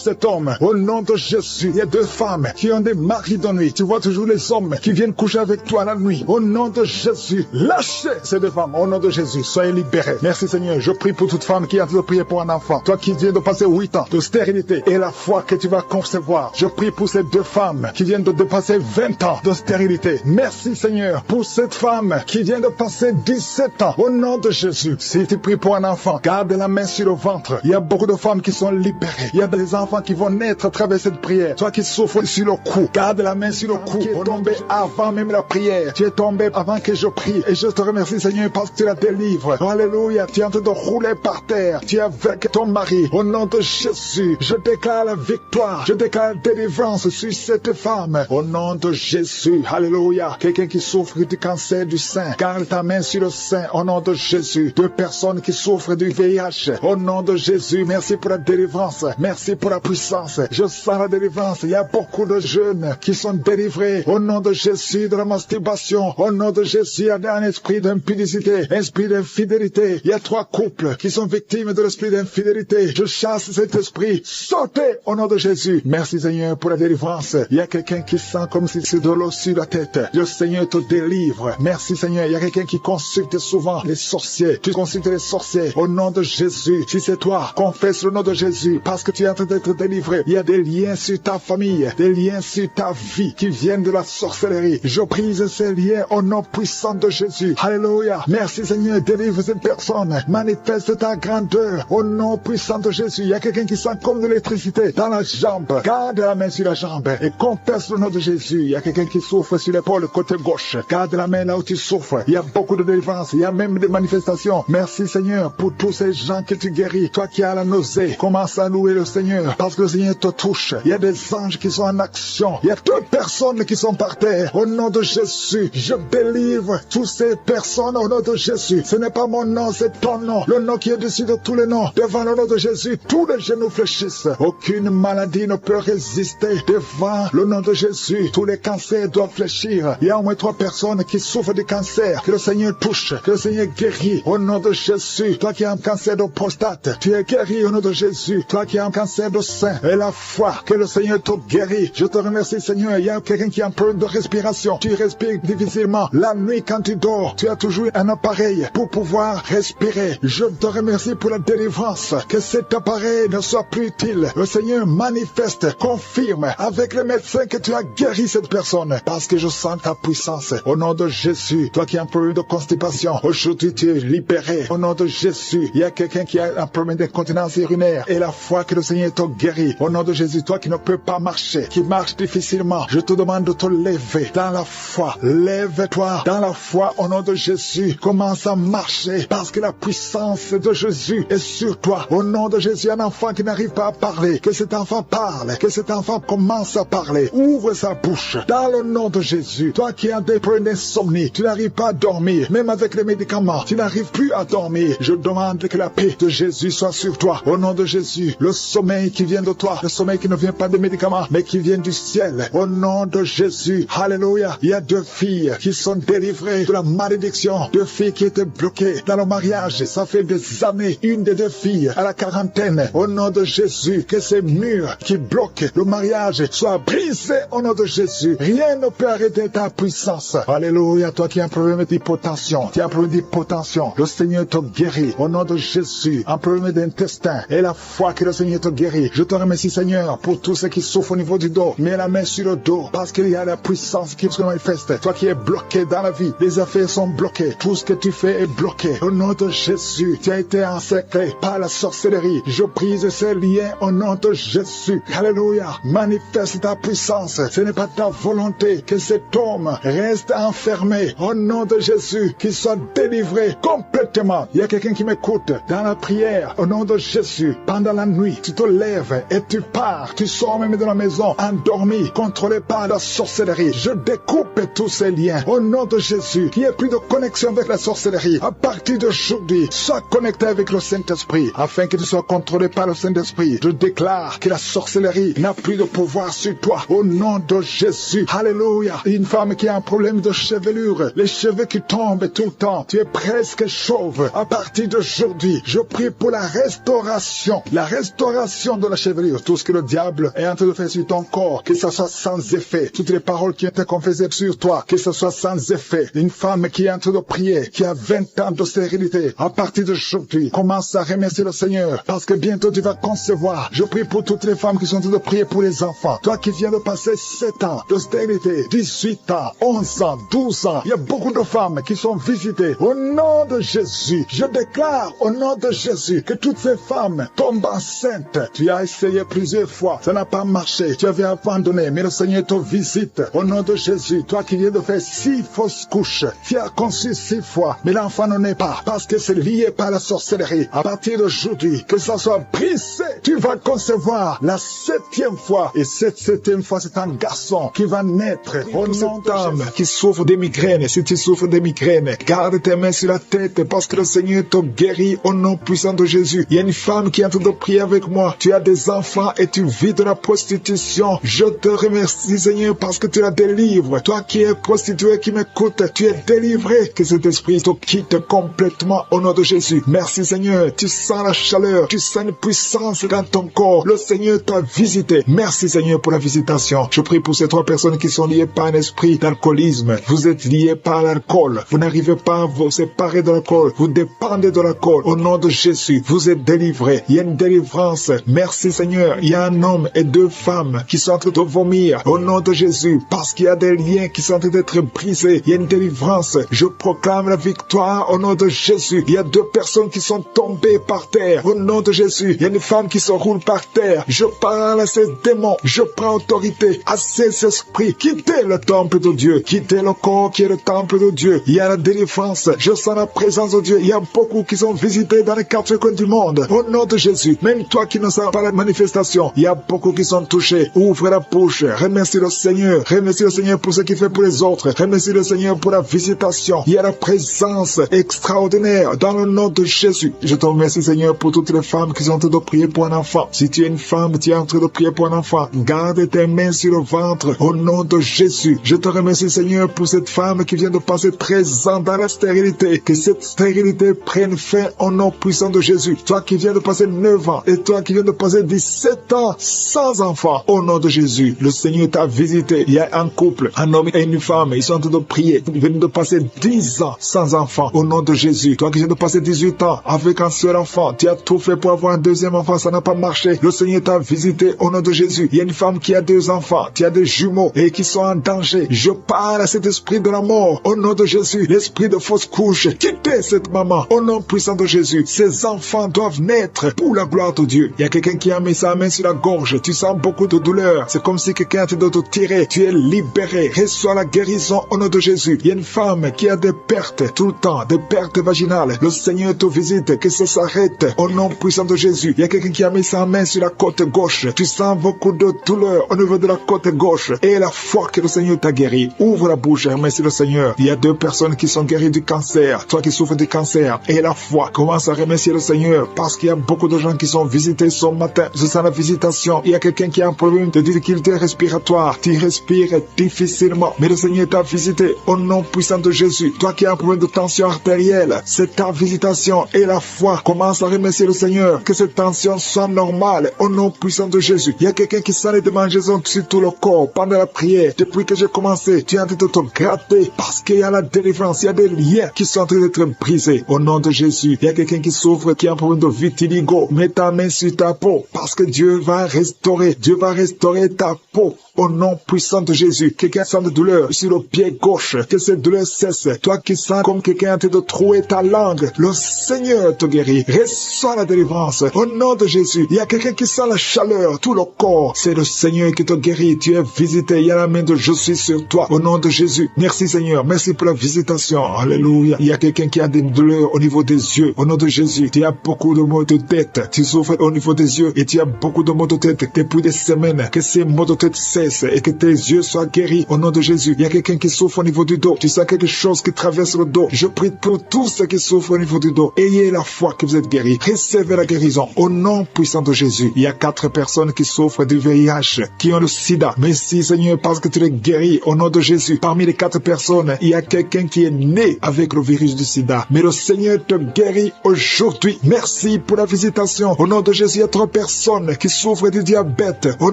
cet homme. Au nom de Jésus. Il y a 2 femmes qui ont des maris de nuit. Tu vois toujours les hommes qui viennent coucher avec toi la nuit. Au nom de Jésus. Lâchez ces 2 femmes. Au nom de Jésus. Soyez libérés. Merci, Seigneur. Je prie pour toute femme qui a prié pour un enfant. Toi qui viens de passer 8 ans de stérilité et la foi que tu vas concevoir. Je prie pour ces 2 femmes qui viennent de dépasser 20 ans de stérilité. Merci, Seigneur, pour cette femme qui vient de passer 17 ans. Au nom de Jésus. Si tu pries pour un enfant, garde la main sur le ventre. Il y a beaucoup de femmes qui sont libérées. Il y a des enfants qui vont naître à travers cette prière. Toi qui souffres sur le cou, garde la main sur le cou. Tu es tombé avant même la prière. Tu es tombé avant que je prie. Et je te remercie, Seigneur, parce que tu la délivres. Alléluia. Tu es en train de rouler par terre. Tu es avec ton mari. Au nom de Jésus, je déclare la victoire. Je déclare la délivrance sur cette femme. Au nom de Jésus. Alléluia. Quelqu'un qui souffre du cancer du sein, garde ta main sur le sein. Au nom de Jésus. 2 personnes qui souffrent du VIH. Au nom de Jésus. Merci pour la délivrance. Merci pour la puissance. Je sens la délivrance. Il y a beaucoup de jeunes qui sont délivrés. Au nom de Jésus, de la masturbation. Au nom de Jésus, il y a un esprit d'impudicité, un esprit d'infidélité. Il y a 3 couples qui sont victimes de l'esprit d'infidélité. Je chasse cet esprit. Sortez au nom de Jésus. Merci, Seigneur, pour la délivrance. Il y a quelqu'un qui sent comme si c'est de l'eau sur la tête. Le Seigneur te délivre. Merci, Seigneur. Il y a quelqu'un qui consulte souvent les sorciers. Tu consultes les sorciers. Au nom de Jésus. Si c'est toi, confesse le nom de Jésus parce que tu es en train d'être délivré. Il y a des liens sur ta famille, des liens sur ta vie qui viennent de la sorcellerie. Je brise ces liens au nom puissant de Jésus. Alléluia. Merci, Seigneur. Délivre cette personne. Manifeste ta grandeur au nom puissant de Jésus. Il y a quelqu'un qui sent comme de l'électricité dans la jambe. Garde la main sur la jambe et confesse le nom de Jésus. Il y a quelqu'un qui souffre sur l'épaule côté gauche. Garde la main là où tu souffres. Il y a beaucoup de délivrance. Il y a même des manifestations. Merci, Seigneur, pour tous ces gens que tu guéris. Toi qui as la nausée, commence à louer le Seigneur parce que le Seigneur te touche. Il y a des anges qui sont en action. Il y a 2 personnes qui sont par terre. Au nom de Jésus, je délivre toutes ces personnes au nom de Jésus. Ce n'est pas mon nom, c'est ton nom. Le nom qui est dessus de tous les noms. Devant le nom de Jésus, tous les genoux fléchissent. Aucune maladie ne peut résister devant le nom de Jésus. Tous les cancers doivent fléchir. Il y a au moins 3 personnes qui souffrent du cancer. Que le Seigneur touche. Que le Seigneur guérit au nom de Jésus. Toi qui as un cancer de prostate, tu es guéri au nom de Jésus. Toi qui as un cancer de sein, et la foi que le Seigneur te guérit. Je te remercie, Seigneur. Il y a quelqu'un qui a un problème de respiration. Tu respires difficilement. La nuit, quand tu dors, tu as toujours un appareil pour pouvoir respirer. Je te remercie pour la délivrance. Que cet appareil ne soit plus utile. Le Seigneur manifeste, confirme avec les médecins que tu as guéri cette personne. Parce que je sens ta puissance. Au nom de Jésus, toi qui as un problème de constipation, aujourd'hui tu es libéré. Au nom de Jésus, il y a quelqu'un qui a un problème d'incontinence urinaire. Et la foi que le Seigneur te guérit. Au nom de Jésus, toi qui ne peux pas marcher, qui marche difficilement, je te demande de te lever dans la foi. Lève-toi dans la foi au nom de Jésus. Commence à marcher parce que la puissance de Jésus est sur toi. Au nom de Jésus, un enfant qui n'arrive pas à parler, que cet enfant parle, que cet enfant commence à parler. Ouvre sa bouche dans le nom de Jésus. Toi qui as des problèmes d'insomnie, tu n'arrives pas à dormir, même avec les médicaments, tu n'arrives plus à dormir. Je demande que la paix de Jésus soit sur toi. Au nom de Jésus, le sommeil qui vient de toi, le sommeil qui ne vient pas des médicaments, mais qui vient du ciel. Au nom de Jésus, alléluia. Il y a 2 filles qui sont délivrées de la malédiction. 2 filles qui étaient bloquées dans le mariage. Ça fait des années. Une des 2 filles à la quarantaine. Au nom de Jésus, que ces murs qui bloquent le mariage soient brisés au nom de Jésus. Rien ne peut arrêter ta puissance. Alléluia. Toi qui as un problème d'hypotension, tu as un problème d'hypotension, le Seigneur te guérit. Au nom de Jésus, un problème d'intestin et la foi que le Seigneur te guérit. Je te remercie, Seigneur, pour tous ceux qui souffrent au niveau du dos. Mets la main sur le dos parce qu'il y a la puissance qui se manifeste. Toi qui es bloqué dans la vie, les affaires sont bloquées. Tout ce que tu fais est bloqué. Au nom de Jésus, tu as été encerclé par la sorcellerie. Je brise ces liens au nom de Jésus. Alléluia. Manifeste ta puissance. Ce n'est pas ta volonté que cet homme reste enfermé. Au nom de Jésus, qu'il soit délivré complètement. Il y a quelqu'un qui m'écoute dans la prière. Au nom de Jésus, pendant la nuit, tu te lèves et tu pars. Tu sors même de la maison endormi, contrôlé par la sorcellerie. Je découpe tous ces liens. Au nom de Jésus, qu'il n'y ait plus de connexion avec la sorcellerie. À partir d'aujourd'hui, sois connecté avec le Saint-Esprit afin que tu sois contrôlé par le Saint-Esprit. Je déclare que la sorcellerie n'a plus de pouvoir sur toi. Au nom de Jésus. Alléluia. Une femme qui a un problème de chevelure, les cheveux qui tombent tout le temps, tu es presque chauve. À partir d'aujourd'hui, je prie pour la restauration de la chevelure. Tout ce que le diable est en train de faire sur ton corps, que ça soit sans effet. Toutes les paroles qui ont été confessées sur toi, que ça soit sans effet. Une femme qui est en train de prier, qui a 20 ans de stérilité, à partir d'aujourd'hui, commence à remercier le Seigneur, parce que bientôt tu vas concevoir. Je prie pour toutes les femmes qui sont en train de prier pour les enfants. Toi qui viens de passer 7 ans de stérilité, 18 ans, 11 ans, 12 ans, il y a beaucoup de femmes qui sont visitées. Au nom de Jésus, je déclare au nom de Jésus que toutes ces femmes tombent enceintes. Tu as essayé plusieurs fois, ça n'a pas marché, tu avais abandonné, mais le Seigneur te visite. Au nom de Jésus, toi qui viens de faire 6 fausses couches, tu as conçu 6 fois, mais l'enfant ne naît pas, parce que c'est lié par la sorcellerie. À partir d'aujourd'hui, que ça soit brisé, tu vas concevoir la 7e fois, et cette 7e fois, c'est un garçon qui va naître. Au nom d'âme qui souffre des migraines, si tu souffres des migraines, garde tes mains sur la tête, parce que le Seigneur te guérit au nom puissant de Jésus. Il y a une femme qui est en train de prier avec moi. Tu as des enfants et tu vis de la prostitution. Je te remercie, Seigneur, parce que tu la délivres. Toi qui es prostituée, qui m'écoute, tu es délivré. Que cet esprit te quitte complètement au nom de Jésus. Merci, Seigneur. Tu sens la chaleur, tu sens une puissance dans ton corps. Le Seigneur t'a visité. Merci, Seigneur, pour la visitation. Je prie pour ces 3 personnes qui sont liées par un esprit d'alcoolisme. Vous êtes liés par l'alcool. Vous n'arrivez pas à vous séparer de l'alcool. Vous dépendez de l'alcool. Au nom de Jésus, vous êtes délivrés. Il y a une délivrance. Merci, Seigneur. Il y a un homme et 2 femmes qui sont en train de vomir. Au nom de Jésus, parce qu'il y a des liens qui sont en train d'être brisés. Il y a une délivrance. Je proclame la victoire au nom de Jésus. Il y a 2 personnes qui sont tombées par terre. Au nom de Jésus, il y a une femme qui se roule par terre. Je parle à ces démons. Je prends autorité à ces esprits. Quittez le temple de Dieu. Quittez le corps qui est le temple de Dieu. Il y a la délivrance. Je sens la présence de Dieu. Il y a beaucoup qui sont visités dans les 4 coins du monde. Au nom de Jésus, même toi qui ne sens pas la manifestation, il y a beaucoup qui sont touchés. Ouvre la bouche. Remercie le Seigneur. Remercie le Seigneur pour ce qu'il fait pour les autres. Remercie le Seigneur pour la visitation. Il y a la présence extraordinaire dans le nom de Jésus. Je te remercie, Seigneur, pour toutes les femmes qui sont en train de prier pour un enfant. Si tu es une femme, tu es en train de prier pour un enfant, garde tes mains sur le ventre au nom de Jésus. Je te remercie, Seigneur, pour cette femme qui vient de passer 13 ans dans la stérilité, que cette stérilité prenne fin au nom puissant de Jésus. Toi qui viens de passer 9 ans et toi qui viens de passer 17 ans sans enfant, au nom de Jésus, le Seigneur t'a visité. Il y a un couple, un homme et une femme, ils sont en train de prier. Ils viennent de passer 10 ans sans enfant, au nom de Jésus. Toi qui viens de passer 18 ans avec un seul enfant, tu as tout fait pour avoir un deuxième enfant, ça n'a pas marché. Le Seigneur t'a visité au nom de Jésus. Il y a une femme qui a 2 enfants, tu as des jumeaux et qui sont en danger. Je parle à cet esprit de la mort au nom de Jésus. L'esprit de fausse couche, quittez cette maman au nom puissant de Jésus. Ces enfants doivent naître pour la gloire de Dieu. Il y a quelqu'un qui a mis sa main sur la gorge, tu sens beaucoup de douleur. C'est comme si quelqu'un te doit te tirer. Tu es libéré. Reçois la guérison au nom de Jésus. Il y a une femme qui a des pertes tout le temps, des pertes vaginales. Le Seigneur te visite, que ça s'arrête au nom puissant de Jésus. Il y a quelqu'un qui a mis sa main sur la côte gauche. Tu sens beaucoup de douleur au niveau de la côte gauche. Et la foi que le Seigneur t'a guéri. Ouvre la bouche et remercie le Seigneur. Il y a 2 personnes qui sont guéries du cancer. Toi qui souffres du cancer. Et la foi. Commence à remercier le Seigneur parce qu'il y a beaucoup de gens qui sont visités ce matin. Je sens la visitation. Il y a quelqu'un qui a un problème de difficulté respiratoire. Tu respires difficilement. Mais le Seigneur t'a visité au nom puissant de Jésus. Toi qui as un problème de tension artérielle, c'est ta visitation et la foi. Commence à remercier le Seigneur. Que cette tension soit normale au nom puissant de Jésus. Il y a quelqu'un qui sent les démangeaisons sur tout le corps pendant la prière. Depuis que j'ai commencé, tu es en train de te gratter parce qu'il y a la délivrance. Il y a des liens qui sont en train d'être brisés au nom de Jésus. Il y a quelqu'un qui souffre, qui a un problème de vitiligo. Mets ta main sur ta peau parce que Dieu va restaurer. Dieu va restaurer ta peau. Au nom puissant de Jésus, quelqu'un sent de douleur sur le pied gauche, que cette douleur cesse. Toi qui sens comme quelqu'un en train de trouer ta langue, le Seigneur te guérit. Reçois la délivrance. Au nom de Jésus, il y a quelqu'un qui sent la chaleur, tout le corps. C'est le Seigneur qui te guérit. Tu es visité. Il y a la main de je suis sur toi. Au nom de Jésus. Merci Seigneur. Merci pour la visitation. Alléluia. Il y a quelqu'un qui a des douleurs au niveau des yeux. Au nom de Jésus, tu as beaucoup de maux de tête. Tu souffres au niveau des yeux et tu as beaucoup de maux de tête depuis des semaines. Que ces maux de tête cessent et que tes yeux soient guéris au nom de Jésus. Il y a quelqu'un qui souffre au niveau du dos. Tu sens quelque chose qui traverse le dos. Je prie pour tous ceux qui souffrent au niveau du dos. Ayez la foi que vous êtes guéris. Recevez la guérison au nom puissant de Jésus. Il y a 4 personnes qui souffrent du VIH, qui ont le sida. Merci Seigneur parce que tu les guéris au nom de Jésus. Parmi les 4 personnes, il y a quelqu'un qui est né avec le virus du sida. Mais le Seigneur te guérit aujourd'hui. Merci pour la visitation. Au nom de Jésus, il y a 3 personnes qui souffrent du diabète. Au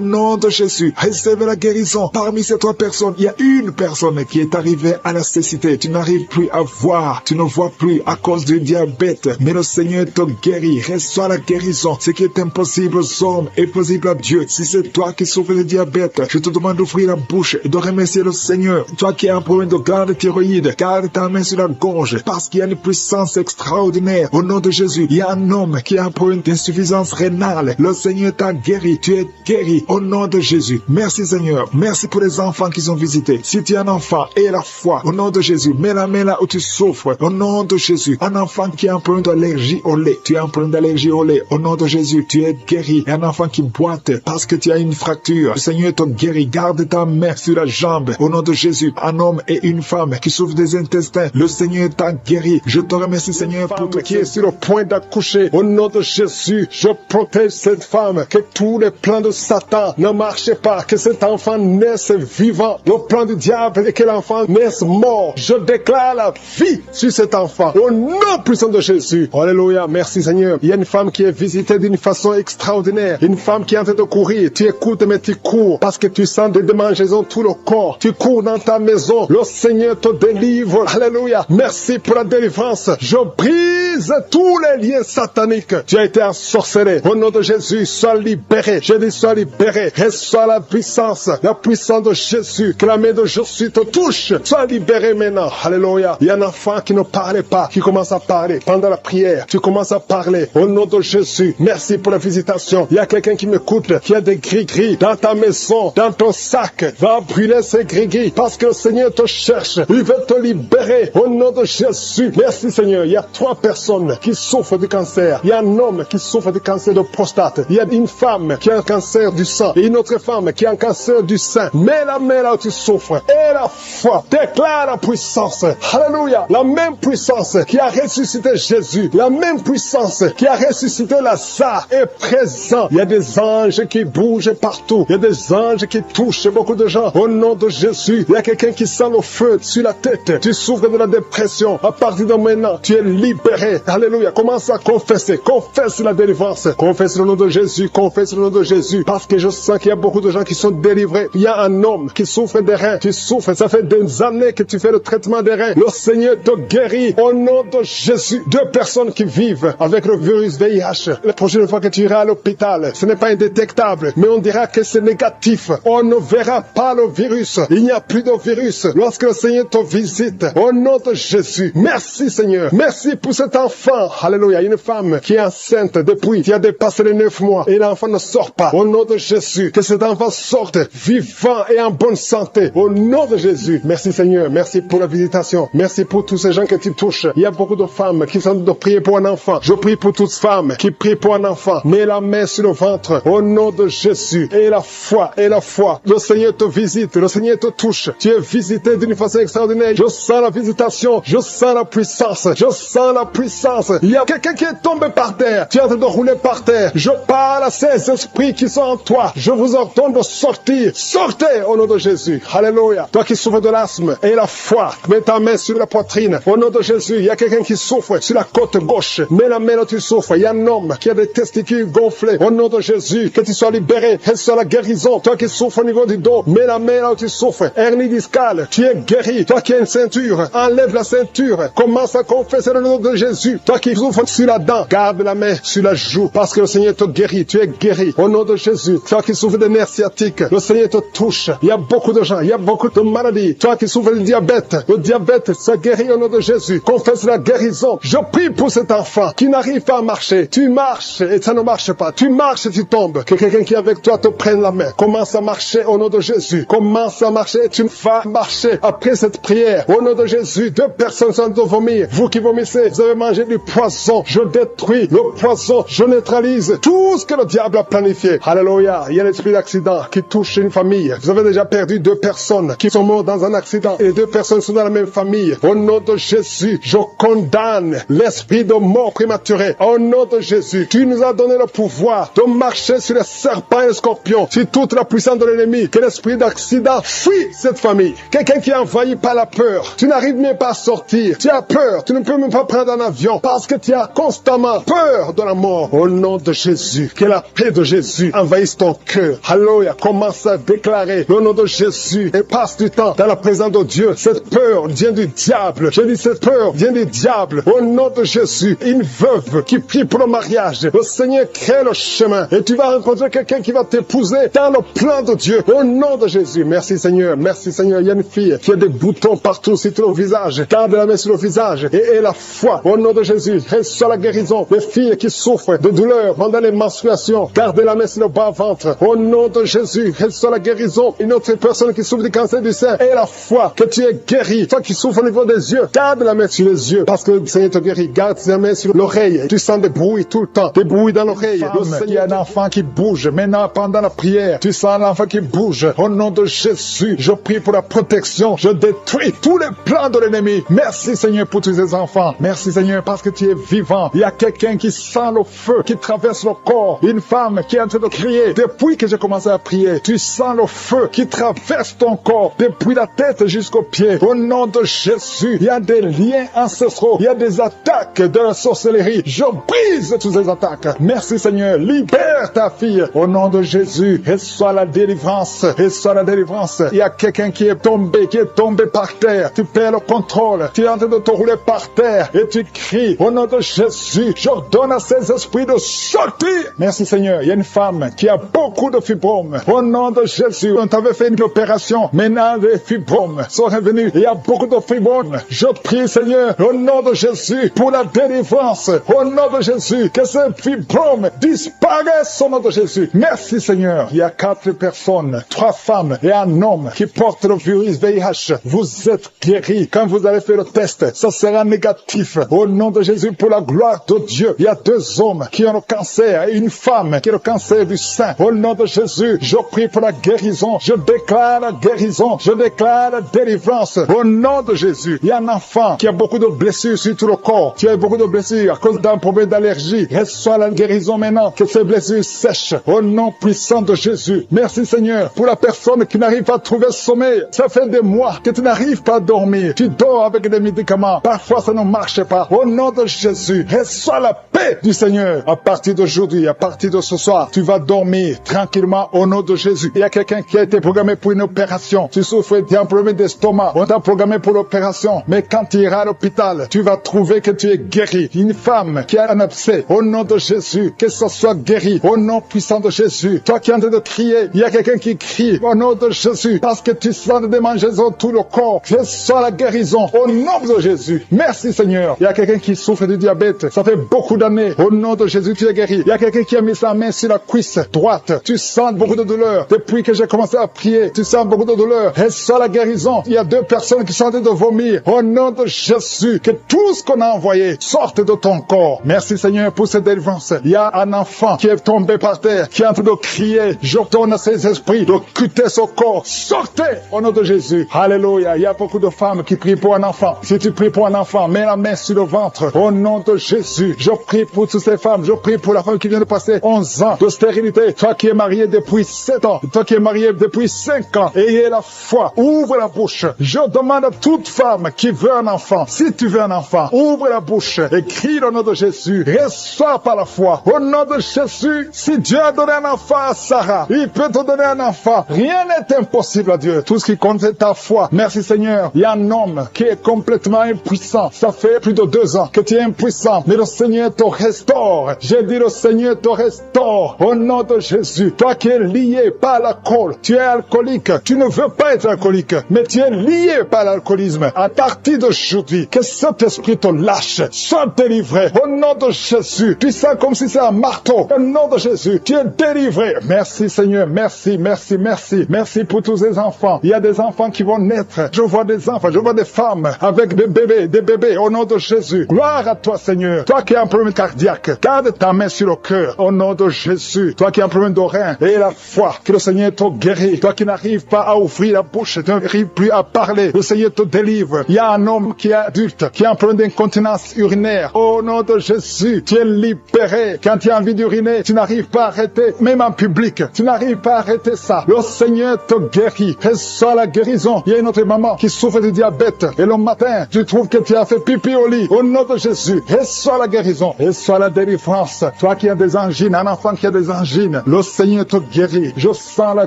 nom de Jésus, recevez la guérison. Parmi ces 3 personnes, il y a une personne qui est arrivée à la cécité. Tu n'arrives plus à voir, tu ne vois plus à cause du diabète. Mais le Seigneur te guérit. Reçois la guérison. Ce qui est impossible aux hommes est possible à Dieu. Si c'est toi qui souffres de diabète, je te demande d'ouvrir la bouche et de remercier le Seigneur. Toi qui as un problème de glande thyroïde, garde ta main sur la gorge parce qu'il y a une puissance extraordinaire. Au nom de Jésus, il y a un homme qui a un problème d'insuffisance rénale. Le Seigneur t'a guéri. Tu es guéri au nom de Jésus. Merci Seigneur. Merci pour les enfants qui sont visités. Si tu es un enfant, aie la foi. Au nom de Jésus, mets la main là où tu souffres. Au nom de Jésus. Un enfant qui a un problème d'allergie au lait. Tu as un problème d'allergie au lait. Au nom de Jésus, tu es guéri. Et un enfant qui boite parce que tu as une fracture. Le Seigneur te guérit. Garde ta main sur la jambe. Au nom de Jésus. Un homme et une femme qui souffrent des intestins. Le Seigneur t'a guéri. Je te remercie Seigneur pour toi qui est sur le point d'accoucher. Au nom de Jésus, je protège cette femme. Que tous les plans de Satan ne marchent pas. Que cet enfant naisse vivant. Le plan du diable est que l'enfant naisse mort. Je déclare la vie sur cet enfant. Au nom puissant de Jésus. Alléluia. Merci Seigneur. Il y a une femme qui est visitée d'une façon extraordinaire. Une femme qui est en train de courir. Tu écoutes mais tu cours parce que tu sens des démangeaisons tout le corps. Tu cours dans ta maison. Le Seigneur te délivre. Alléluia. Merci pour la délivrance. Je brise tous les liens sataniques. Tu as été ensorcelé. Au nom de Jésus, sois libéré. Je dis sois libéré. Reçois la puissance de Jésus. Que la main de Jésus te touche. Sois libéré maintenant. Alléluia. Il y a un enfant qui ne parlait pas, qui commence à parler. Pendant la prière, tu commences à parler. Au nom de Jésus, merci pour la visitation. Il y a quelqu'un qui m'écoute, qui a des gris-gris dans ta maison, dans ton sac. Va brûler ces gris-gris parce que le Seigneur te cherche. Il veut te libérer. Au nom de Jésus. Merci Seigneur. Il y a 3 personnes
personnes qui souffrent du cancer. Il y a un homme qui souffre du cancer de prostate. Il y a une femme qui a un cancer du sang et une autre femme qui a un cancer du sein. Mets la main là où tu souffres et la foi. Déclare la puissance. Alléluia. La même puissance qui a ressuscité Jésus, la même puissance qui a ressuscité Lazare est présent. Il y a des anges qui bougent partout. Il y a des anges qui touchent beaucoup de gens. Au nom de Jésus, il y a quelqu'un qui sent le feu sur la tête. Tu souffres de la dépression. À partir de maintenant, tu es libéré. Alléluia. Commence à confesser. Confesse la délivrance. Confesse le nom de Jésus. Confesse le nom de Jésus. Parce que je sens qu'il y a beaucoup de gens qui sont délivrés. Il y a un homme qui souffre des reins. Tu souffres. Ça fait des années que tu fais le traitement des reins. Le Seigneur te guérit. Au nom de Jésus. 2 personnes qui vivent avec le virus VIH. La prochaine fois que tu iras à l'hôpital, ce n'est pas indétectable, mais on dira que c'est négatif. On ne verra pas le virus. Il n'y a plus de virus lorsque le Seigneur te visite. Au nom de Jésus. Merci Seigneur. Merci pour cet enfant. Alléluia. Une femme qui est enceinte depuis qui a dépassé les 9 mois et l'enfant ne sort pas. Au nom de Jésus. Que cet enfant sorte vivant et en bonne santé. Au nom de Jésus. Merci Seigneur. Merci pour la visitation. Merci pour tous ces gens que tu touches. Il y a beaucoup de femmes qui sont de prier pour un enfant. Je prie pour toutes femmes qui prient pour un enfant. Mets la main sur le ventre. Au nom de Jésus. Et la foi. Et la foi. Le Seigneur te visite. Le Seigneur te touche. Tu es visité d'une façon extraordinaire. Je sens la visitation. Je sens la puissance. Je sens la puissance. Il y a quelqu'un qui est tombé par terre. Tu es en train de rouler par terre. Je parle à ces esprits qui sont en toi. Je vous ordonne de sortir. Sortez au nom de Jésus. Alléluia. Toi qui souffres de l'asthme et la foi, mets ta main sur la poitrine. Au nom de Jésus, il y a quelqu'un qui souffre sur la côte gauche. Mets la main là où tu souffres. Il y a un homme qui a des testicules gonflés. Au nom de Jésus, que tu sois libéré. Que ce soit la guérison. Toi qui souffres au niveau du dos, mets la main là où tu souffres. Hernie discale, tu es guéri. Toi qui as une ceinture, enlève la ceinture. Commence à confesser le nom de Jésus. Toi qui souffres sur la dent, garde la main sur la joue parce que le Seigneur te guérit. Tu es guéri. Au nom de Jésus. Toi qui souffres de nerfs sciatiques, le Seigneur te touche. Il y a beaucoup de gens, il y a beaucoup de maladies. Toi qui souffres de diabète, le diabète, ça guérit au nom de Jésus. Confesse la guérison. Je prie pour cet enfant qui n'arrive pas à marcher. Tu marches et ça ne marche pas. Tu marches et tu tombes. Que quelqu'un qui est avec toi te prenne la main. Commence à marcher au nom de Jésus. Commence à marcher. Tu vas marcher après cette prière. Au nom de Jésus, 2 personnes sont de vomir. Vous qui vomissez, vous avez mangé du poison. Je détruis le poison. Je neutralise tout ce que le diable a planifié. Alléluia. Il y a l'esprit d'accident qui touche une famille. Vous avez déjà perdu 2 personnes qui sont mortes dans un accident. Et les 2 personnes sont dans la même famille. Au nom de Jésus, je condamne l'esprit de mort prématurée. Au nom de Jésus, tu nous as donné le pouvoir de marcher sur les serpents et les scorpions, sur toute la puissance de l'ennemi. Que l'esprit d'accident fuit cette famille. Quelqu'un qui est envahi par la peur. Tu n'arrives même pas à sortir. Tu as peur. Tu ne peux même pas prendre un avion parce que tu as constamment peur de la mort. Au nom de Jésus, que la paix de Jésus envahisse ton cœur. Alléluia. Commence à déclarer le nom de Jésus et passe du temps dans la présence de Dieu. Cette peur vient du diable. Je dis cette peur vient du diable. Au nom de Jésus, une veuve qui prie pour le mariage. Le Seigneur crée le chemin et tu vas rencontrer quelqu'un qui va t'épouser dans le plan de Dieu. Au nom de Jésus. Merci Seigneur. Merci Seigneur. Il y a une fille qui a des boutons partout sur tout le visage. Garde la main sur le visage et la foi. Au nom de Jésus, reçois la guérison. Les filles qui souffrent de douleur pendant les menstruations, gardez la main sur le bas-ventre. Au nom de Jésus, reçois la guérison. Une autre personne qui souffre du cancer du sein et la foi que tu es guéri. Toi qui souffres au niveau des yeux, garde la main sur les yeux parce que le Seigneur te guérit. Garde la main sur l'oreille. Tu sens des bruits tout le temps. Des bruits dans l'oreille.
Il y a un enfant qui bouge. Maintenant, pendant la prière, tu sens l'enfant qui bouge. Au nom de Jésus, je prie pour la protection. Je détruis tous les plans de l'ennemi. Merci Seigneur pour tous ces enfants. Merci Seigneur parce que tu es vivant. Il y a quelqu'un qui sent le feu, qui traverse le corps. Une femme qui est en train de crier. Depuis que j'ai commencé à prier, tu sens le feu qui traverse ton corps. Depuis la tête jusqu'aux pieds. Au nom de Jésus, il y a des liens ancestraux. Il y a des attaques de la sorcellerie. Je brise toutes ces attaques. Merci Seigneur. Libère ta fille. Au nom de Jésus, reçois la délivrance. Reçois la délivrance. Il y a quelqu'un qui est tombé par terre. Tu perds le contrôle. Tu es en train de te rouler par terre. Et tu cries. Au nom de Jésus, j'ordonne à ces esprits de sortir. Merci Seigneur. Il y a une femme qui a beaucoup de fibromes. Au nom de Jésus, on t'avait fait une opération. Maintenant, les fibromes sont revenus. Il y a beaucoup de fibromes. Je prie Seigneur, au nom de Jésus, pour la délivrance. Au nom de Jésus, que ces fibromes disparaissent au nom de Jésus. Merci Seigneur. Il y a 4 personnes, 3 femmes et un homme qui portent le virus VIH. Vous êtes guéris. Quand vous allez faire le test, ça sera négatif. Au
Au nom de Jésus, pour la gloire de Dieu, il y a 2 hommes qui ont le cancer et une femme qui a le cancer du sein. Au nom de Jésus, je prie pour la guérison. Je déclare la guérison. Je déclare la délivrance. Au nom de Jésus, il y a un enfant qui a beaucoup de blessures sur tout le corps. Tu as beaucoup de blessures à cause d'un problème d'allergie. Reçois la guérison maintenant. Que ces blessures sèchent. Au nom puissant de Jésus. Merci Seigneur pour la personne qui n'arrive pas à trouver le sommeil. Ça fait des mois que tu n'arrives pas à dormir. Tu dors avec des médicaments. Parfois ça ne marche pas. Au nom de Jésus, reçois la paix du Seigneur. À partir d'aujourd'hui, à partir de ce soir, tu vas dormir tranquillement au nom de Jésus. Il y a quelqu'un qui a été programmé pour une opération. Tu souffres d'un problème d'estomac. On t'a programmé pour l'opération. Mais quand tu iras à l'hôpital, tu vas trouver que tu es guéri. Une femme qui a un abcès, au nom de Jésus, que ce soit guéri. Au nom puissant de Jésus. Toi qui es en train de crier, il y a quelqu'un qui crie au nom de Jésus. Parce que tu sens des mangeaisons tout le corps. Reçois la guérison au nom de Jésus. Merci Seigneur. Il y a quelqu'un qui souffre du diabète. Ça fait beaucoup d'années. Au nom de Jésus, tu es guéri. Il y a quelqu'un qui a mis sa main sur la cuisse droite. Tu sens beaucoup de douleur. Depuis que j'ai commencé à prier, tu sens beaucoup de douleur. Reçois la guérison. Il y a 2 personnes qui sont en train de vomir. Au nom de Jésus, que tout ce qu'on a envoyé sorte de ton corps. Merci Seigneur pour cette délivrance. Il y a un enfant qui est tombé par terre, qui est en train de crier. J'ordonne à ces esprits de quitter son corps. Sortez au nom de Jésus. Alléluia. Il y a beaucoup de femmes qui prient pour un enfant. Si tu pries pour un enfant, mets la main sur le ventre. Au nom de Jésus, je prie pour toutes ces femmes. Je prie pour la femme qui vient de passer 11 ans de stérilité. Toi qui es marié depuis 7 ans. Toi qui es marié depuis 5 ans. Ayez la foi. Ouvre la bouche. Je demande à toute femme qui veut un enfant. Si tu veux un enfant, ouvre la bouche et crie au nom de Jésus. Reçois par la foi. Au nom de Jésus, si Dieu a donné un enfant à Sarah, il peut te donner un enfant. Rien n'est impossible à Dieu. Tout ce qui compte, c'est ta foi. Merci Seigneur. Il y a un homme qui est complètement impuissant. Ça fait plus de 2 ans que tu es impuissant. Mais le Seigneur te restaure. J'ai dit le Seigneur te restaure. Au nom de Jésus. Toi qui es lié par l'alcool. Tu es alcoolique. Tu ne veux pas être alcoolique. Mais tu es lié par l'alcoolisme. À partir d'aujourd'hui, que cet esprit te lâche. Sois délivré. Au nom de Jésus. Tu sens comme si c'est un marteau. Au nom de Jésus. Tu es délivré. Merci Seigneur. Merci, merci, merci. Merci pour tous ces enfants. Il y a des enfants qui vont naître. Je vois des enfants. Je vois des femmes avec des bébés. Au nom de Jésus. Gloire à toi Seigneur. Toi qui as un problème cardiaque. Garde ta main sur le cœur. Au nom de Jésus. Toi qui as un problème de rein. Et la foi. Que le Seigneur te guérit. Toi qui n'arrives pas à ouvrir la bouche. Tu n'arrives plus à parler. Le Seigneur te délivre. Il y a un homme qui est adulte. Qui a un problème d'incontinence urinaire. Au nom de Jésus. Tu es libéré. Quand tu as envie d'uriner, tu n'arrives pas à arrêter. Même en public. Tu n'arrives pas à arrêter ça. Le Seigneur te guérit. Reçois la guérison. Il y a une autre maman qui souffre du diabète. Et le matin, tu trouves que tu as fait pipi au lit. Au nom de Jésus. Reçois la guérison. Reçois la délivrance. Toi qui as des angines, un enfant qui a des angines, le Seigneur te guérit. Je sens la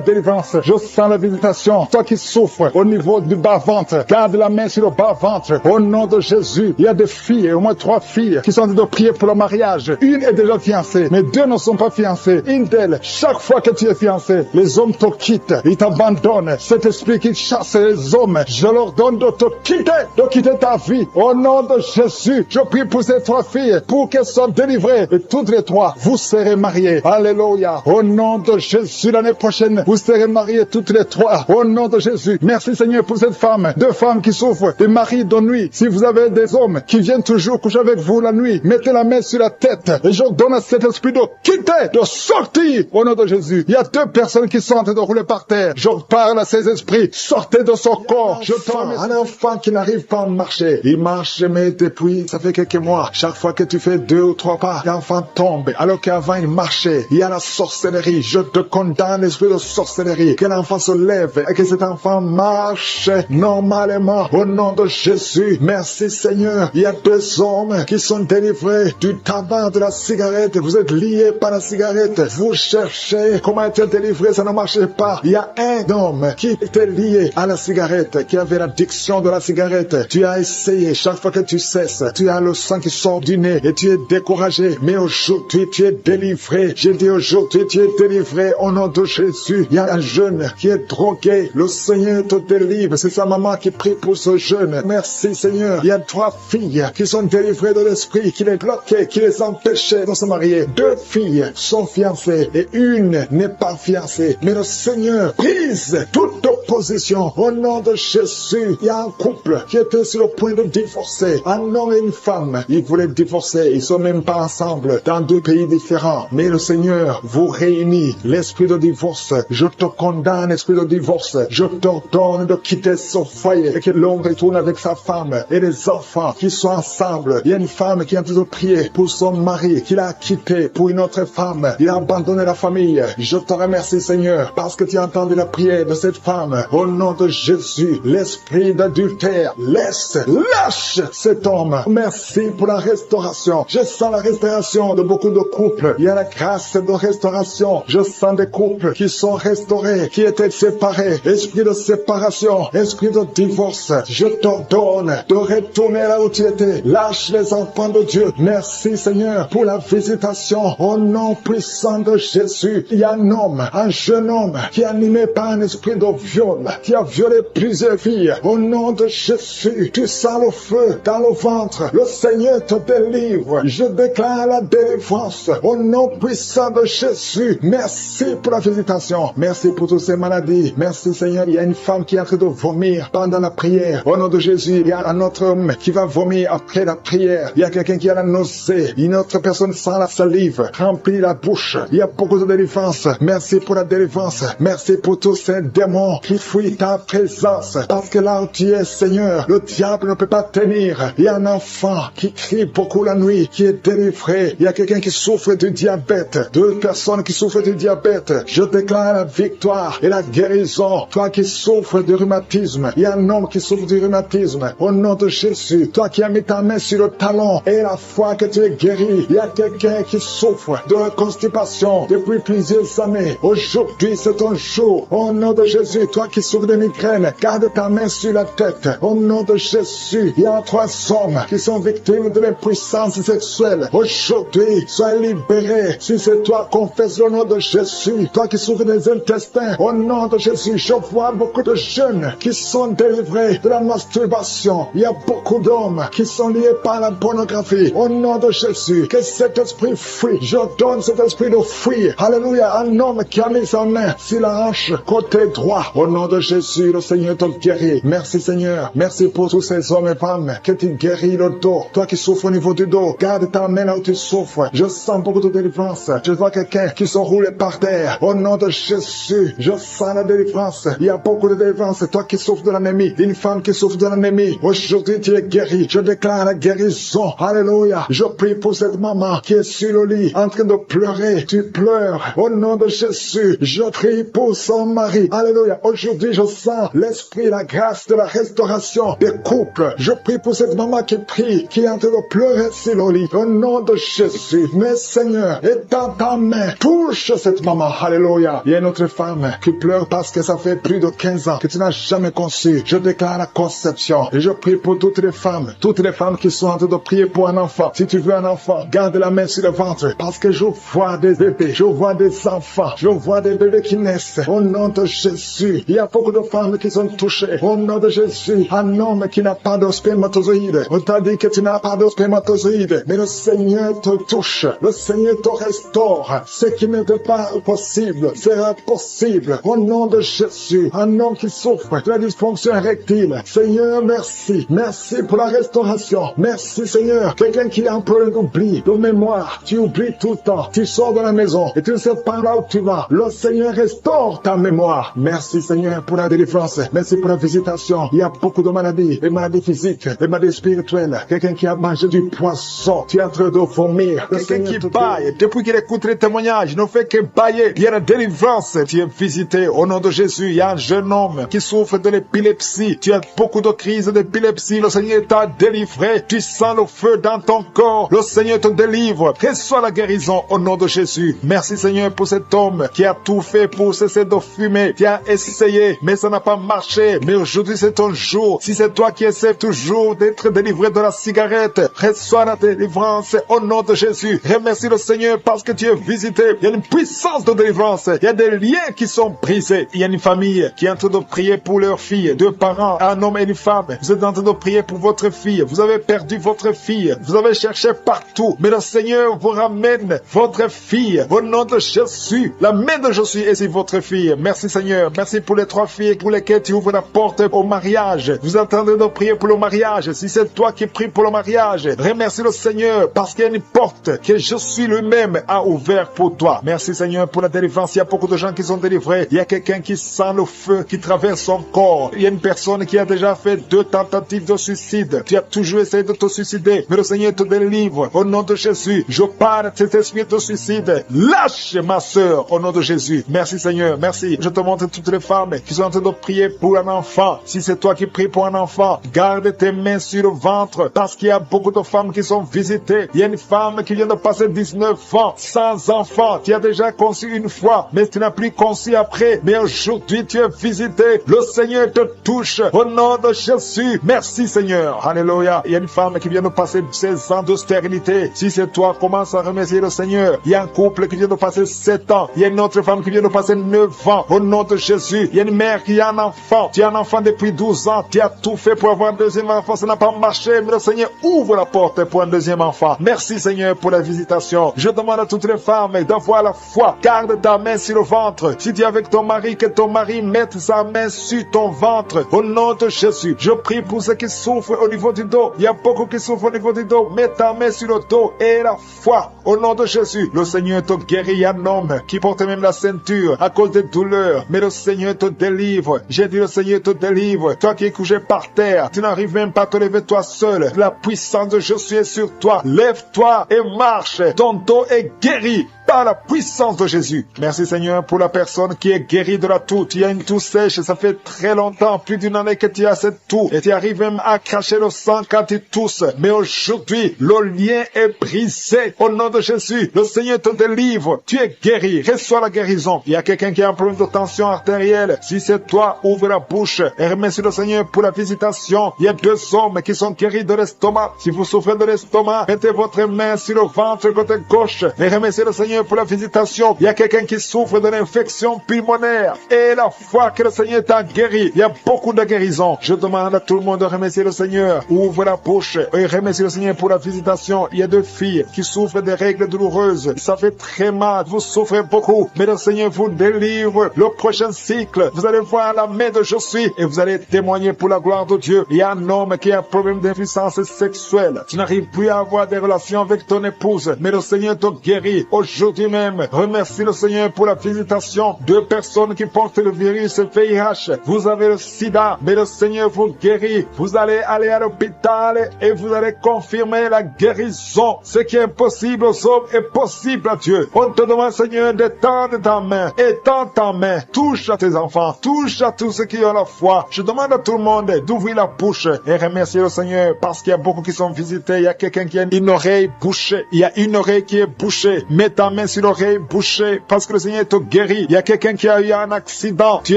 délivrance. Je sens la visitation. Toi qui souffres au niveau du bas-ventre, garde la main sur le bas-ventre. Au nom de Jésus. Il y a des filles, au moins 3 filles, qui sont en train de prier pour le mariage. Une est déjà fiancée, mais 2 ne sont pas fiancées. Une d'elles, chaque fois que tu es fiancé, les hommes te quittent. Ils t'abandonnent. Cet esprit qui chasse les hommes, je leur donne de te quitter ta vie. Au nom de Jésus, je prie pour ces 3 filles, pour qu'elles soient délivrées. Et toutes les 3, vous serez mariées. Alléluia. Au nom de Jésus, l'année prochaine, vous serez mariées toutes les 3. Au nom de Jésus. Merci Seigneur pour cette femme. 2 femmes qui souffrent des maris de nuit. Si vous avez des hommes qui viennent toujours coucher avec vous la nuit, mettez la main sur la tête. Et je donne à cet esprit de quitter, de sortir. Au nom de Jésus. Il y a 2 personnes qui sont en train de rouler par terre. Je parle à ces esprits. Sortez de son corps. Je tombe. Un enfant qui n'arrive pas à marcher. Il marche, mais depuis, ça fait quelques mois. Chaque fois que tu fais 2 ou 3 pas, l'enfant tombe. Alors qu'avant, il marchait. Il y a la sorcellerie. Je te condamne l'esprit de sorcellerie. Que l'enfant se lève et que cet enfant marche normalement. Au nom de Jésus. Merci Seigneur. Il y a 2 hommes qui sont délivrés du tabac, de la cigarette. Vous êtes liés par la cigarette. Vous cherchez comment être délivré, ça ne marchait pas. Il y a un homme qui était lié à la cigarette, qui avait l'addiction de la cigarette. Tu as essayé, chaque fois que tu cesses, tu as le sang qui sort du nez et tu es découragé. Mais aujourd'hui, tu es délivré. J'ai dit aujourd'hui, tu es délivré au nom de Jésus. Il y a un jeune qui est drogué. Le Seigneur te délivre. C'est sa maman qui prie pour ce jeune. Merci Seigneur. Il y a 3 filles qui sont délivrées de l'esprit, qui les bloquait, qui les empêchait de se marier. 2 filles sont fiancées et une n'est pas fiancée. Mais le Seigneur brise toute position. Au nom de Jésus, il y a un couple qui était sur le point de divorcer. Un homme et une femme, ils voulaient divorcer. Ils sont même pas ensemble dans deux pays différents. Mais le Seigneur vous réunit. L'esprit de divorce, je te condamne, esprit de divorce. Je t'ordonne de quitter ce foyer et que l'homme retourne avec sa femme et les enfants qui sont ensemble. Il y a une femme qui est en train de prier pour son mari qu'il a quitté pour une autre femme. Il a abandonné la famille. Je te remercie, Seigneur, parce que tu as entendu la prière de cette femme. Au nom de Jésus, l'esprit d'adultère, lâche cet homme. Merci pour la restauration. Je sens la restauration de beaucoup de couples. Il y a la grâce de restauration. Je sens des couples qui sont restaurés, qui étaient séparés. Esprit de séparation, esprit de divorce. Je t'ordonne de retourner là où tu étais. Lâche les enfants de Dieu. Merci, Seigneur, pour la visitation. Au nom puissant de Jésus, il y a un jeune homme qui est animé par un esprit de viol, qui a violé plusieurs filles. Au nom de Jésus, tu sens le feu dans le ventre. Le Seigneur te délivre. Je déclare la délivrance. Au nom puissant de Jésus, merci pour la visitation. Merci pour toutes ces maladies. Merci, Seigneur. Il y a une femme qui est en train de vomir pendant la prière. Au nom de Jésus, il y a un autre homme qui va vomir après la prière. Il y a quelqu'un qui a la nausée. Une autre personne sent la salive, remplit la bouche. Il y a beaucoup de délivrance. Merci pour la délivrance. Merci pour tous ces démons qui fuient ta présence. Parce que là où tu es, Seigneur, le diable ne peut pas tenir. Il y a un enfant qui crie beaucoup la nuit, qui est délivré. Il y a quelqu'un qui souffre du diabète. 2 personnes qui souffrent du diabète. Je déclare la victoire et la guérison. Toi qui souffres du rhumatisme, il y a un homme qui souffre du rhumatisme. Au nom de Jésus, toi qui as mis ta main sur le talon et la foi que tu es guéri, il y a quelqu'un qui souffre de la constipation depuis plusieurs années. Aujourd'hui, c'est ton jour. Au nom de Jésus, toi qui souffres de migraine, garde ta main sur la tête. Au nom de Jésus, il y a 3 hommes qui sont victimes de l'impuissance sexuelle. Aujourd'hui, sois libéré. Si c'est toi, confesse le nom de Jésus. Toi qui souffres des intestins, au nom de Jésus, je vois beaucoup de jeunes qui sont délivrés de la masturbation. Il y a beaucoup d'hommes qui sont liés par la pornographie. Au nom de Jésus, que cet esprit fuit. Je donne cet esprit de fuir. Alléluia. Un homme qui a mis sa main sur la hanche côté droit. Au nom de Jésus, le Seigneur te guérit. Merci, Seigneur. Merci pour tous ces hommes et femmes que tu guéris le dos. Toi qui souffres au niveau du dos, garde ta main là où tu souffres. Je sens beaucoup de délivrance. Je vois quelqu'un qui se roule par terre. Au nom de Jésus, je sens la délivrance. Il y a beaucoup de délivrance. Toi qui souffres de l'anémie, une femme qui souffre de l'anémie, aujourd'hui tu es guéri. Je déclare la guérison. Alléluia. Je prie pour cette maman qui est sur le lit, en train de pleurer. Tu pleures. Au nom de Jésus, je prie pour son mari. Alléluia. Aujourd'hui, je sens l'esprit, la grâce de la restauration des couples. Je prie pour cette maman qui prie, qui est en train de pleurer sur le lit. Au nom de Jésus, mais Seigneur, étends ta main, touche cette maman. Alléluia. Il y a une autre femme qui pleure parce que ça fait plus de 15 ans que tu n'as jamais conçu. Je déclare la conception et je prie pour toutes les femmes qui sont en train de prier pour un enfant. Si tu veux un enfant, garde la main sur le ventre parce que je vois des bébés, je vois des enfants, je vois des bébés qui naissent. Au nom de Jésus, il y a beaucoup de femmes qui sont touchées. Au nom de Jésus, un homme qui n'a pas de spermatozoïde. On t'a dit que tu n'as pas de spermatozoïde, mais le Seigneur te touche, le Seigneur te restaure. Ce qui n'était pas possible sera possible. Au nom de Jésus, un homme qui souffre de la dysfonction érectile. Seigneur, merci. Merci pour la restauration. Merci, Seigneur. Quelqu'un qui a un problème d'oubli, de mémoire. Tu oublies tout le temps. Tu sors de la maison et tu ne sais pas là où tu vas. Le Seigneur restaure ta mémoire. Merci, Seigneur, pour la délivrance. Merci pour la visitation. Il y a beaucoup de maladies, des maladies physiques, des maladies spirituelles. Quelqu'un qui a mangé du poisson. Tu es en train de vomir. Quelqu'un qui baille. Depuis qu'il écoute les témoignages, il ne fait que bailler. Il y a la délivrance. Tu es visité. Au nom de Jésus, il y a un jeune homme qui souffre de l'épilepsie. Tu as beaucoup de crises d'épilepsie. Le Seigneur t'a délivré. Tu sens le feu dans ton corps. Le Seigneur te délivre. Reçois la guérison au nom de Jésus. Merci, Seigneur, pour cet homme qui a tout fait pour cesser de fumer. Tu as essayé, mais ça n'a pas marché. Mais aujourd'hui, c'est ton jour. Si c'est toi qui essaies toujours d'être délivré de la cigarette, reçois la délivrance au nom de Jésus. Remercie le Seigneur parce que tu es visité. Il y a une puissance de délivrance. Il y a des liens qui sont brisés. Il y a une famille qui est en train de prier pour leur fille. 2 parents, un homme et une femme. Vous êtes en train de prier pour votre fille. Vous avez perdu votre fille. Vous avez cherché partout. Mais le Seigneur vous ramène votre fille. Au nom de Jésus. La main de Jésus est sur votre fille. Merci, Seigneur. Merci pour pour les 3 filles pour lesquelles tu ouvres la porte au mariage. Vous attendez de prier pour le mariage. Si c'est toi qui pries pour le mariage, remercie le Seigneur parce qu'il y a une porte que je suis lui-même a ouvert pour toi. Merci Seigneur pour la délivrance. Il y a beaucoup de gens qui sont délivrés. Il y a quelqu'un qui sent le feu qui traverse son corps. Il y a une personne qui a déjà fait 2 tentatives de suicide. Tu as toujours essayé de te suicider, mais le Seigneur te délivre. Au nom de Jésus, je parle de cet esprit de suicide. Lâche ma sœur au nom de Jésus. Merci Seigneur, merci. Je te montre toutes les femmes qui sont en train de prier pour un enfant. Si c'est toi qui pries pour un enfant, garde tes mains sur le ventre parce qu'il y a beaucoup de femmes qui sont visitées. Il y a une femme qui vient de passer 19 ans sans enfant. Tu as déjà conçu une fois, mais tu n'as plus conçu après. Mais aujourd'hui, tu es visité. Le Seigneur te touche au nom de Jésus. Merci Seigneur. Alléluia. Il y a une femme qui vient de passer 16 ans de stérilité. Si c'est toi, commence à remercier le Seigneur. Il y a un couple qui vient de passer 7 ans. Il y a une autre femme qui vient de passer 9 ans. Au nom de Jésus. Il y a une mère qui a un enfant. Tu as un enfant depuis 12 ans. Tu as tout fait pour avoir un deuxième enfant. Ça n'a pas marché. Mais le Seigneur ouvre la porte pour un deuxième enfant. Merci Seigneur pour la visitation. Je demande à toutes les femmes d'avoir la foi. Garde ta main sur le ventre. Si tu es avec ton mari, que ton mari mette sa main sur ton ventre. Au nom de Jésus. Je prie pour ceux qui souffrent au niveau du dos. Il y a beaucoup qui souffrent au niveau du dos. Mets ta main sur le dos et la foi. Au nom de Jésus. Le Seigneur te guérit. Il y a un homme qui porte même la ceinture à cause des douleurs. Mais le Seigneur te délivre. J'ai dit le Seigneur te délivre. Toi qui es couché par terre. Tu n'arrives même pas à te lever toi seul. La puissance de Jésus est sur toi. Lève-toi et marche. Ton dos est guéri par la puissance de Jésus. Merci Seigneur pour la personne qui est guérie de la toux. Tu as une toux sèche, ça fait très longtemps, plus d'une année que tu as cette toux. Et tu arrives même à cracher le sang quand tu tousses. Mais aujourd'hui, le lien est brisé. Au nom de Jésus, le Seigneur te délivre. Tu es guéri. Reçois la guérison. Il y a quelqu'un qui a un problème de tension artérielle. Si c'est toi, ouvre la bouche et remercie le Seigneur pour la visitation. Il y a 2 hommes qui sont guéris de l'estomac. Si vous souffrez de l'estomac, mettez votre main sur le ventre côté gauche et remerciez le Seigneur pour la visitation. Il y a quelqu'un qui souffre de l'infection pulmonaire et la foi que le Seigneur t'a guéri. Il y a beaucoup de guérisons. Je demande à tout le monde de remercier le Seigneur. Ouvre la bouche et remercie le Seigneur pour la visitation. Il y a 2 filles qui souffrent des règles douloureuses. Ça fait très mal. Vous souffrez beaucoup. Mais le Seigneur vous délivre. Le prochain cycle, vous allez voir la main de Jésus et vous allez témoigner pour la gloire de Dieu. Il y a un homme qui a un problème d'impuissance sexuelle. Tu n'arrives plus à avoir des relations avec ton épouse. Mais le Seigneur te guérit. Aujourd'hui même, remercie le Seigneur pour la visitation. 2 personnes qui portent le virus VIH. Vous avez le sida, mais le Seigneur vous guérit. Vous allez aller à l'hôpital et vous allez confirmer la guérison. Ce qui est impossible aux hommes est possible à Dieu. On te demande, Seigneur, d'étendre ta main. Étends ta main. Touche à tes enfants. Touche à tous ceux qui ont la foi. Je demande à tout le monde d'ouvrir la bouche et remercier le Seigneur parce qu'il y a beaucoup qui sont visités. Il y a quelqu'un qui a une oreille bouchée. Il y a une oreille qui est bouchée. Mets ta main sur l'oreille bouchée parce que le Seigneur te guérit. Il y a quelqu'un qui a eu un accident. Tu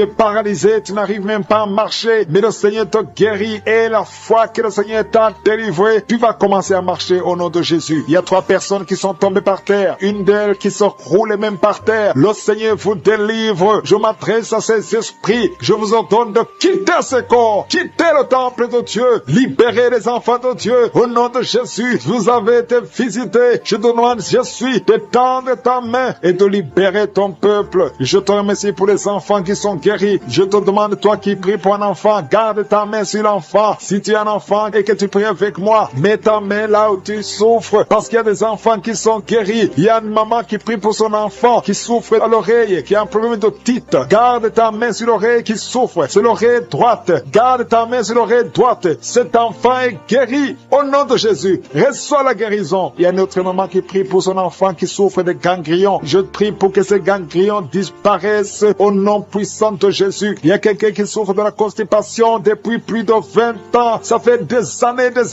es paralysé. Tu n'arrives même pas à marcher. Mais le Seigneur te guérit et la foi que le Seigneur t'a délivré, tu vas commencer à marcher au nom de Jésus. Il y a 3 personnes qui sont tombées par terre. Une d'elles qui se roule même par terre. Le Seigneur vous délivre. Je m'adresse à ces esprits. Je vous ordonne de quitter ce corps. Quitter le temple de Dieu. Libérez les enfants de Dieu. Au nom de Jésus, vous avez été visités. Je te demande, Jésus, d'étendre ta main et de libérer ton peuple. Je te remercie pour les enfants qui sont guéris. Je te demande, toi qui pries pour un enfant, garde ta main sur l'enfant. Si tu es un enfant et que tu pries avec moi, mets ta main là où tu souffres, parce qu'il y a des enfants qui sont guéris. Il y a une maman qui prie pour son enfant qui souffre à l'oreille, qui a un problème d'otite. Garde ta main sur l'oreille qui souffre. C'est l'oreille droite. Garde ta main sur l'oreille droite. Cet enfant est guéri au nom de Jésus. Reçois la guérison. Il y a une autre maman qui prie pour son enfant qui souffre de ganglions. Je prie pour que ces ganglions disparaissent au nom puissant de Jésus. Il y a quelqu'un qui souffre de la constipation depuis plus de 20 ans. Ça fait des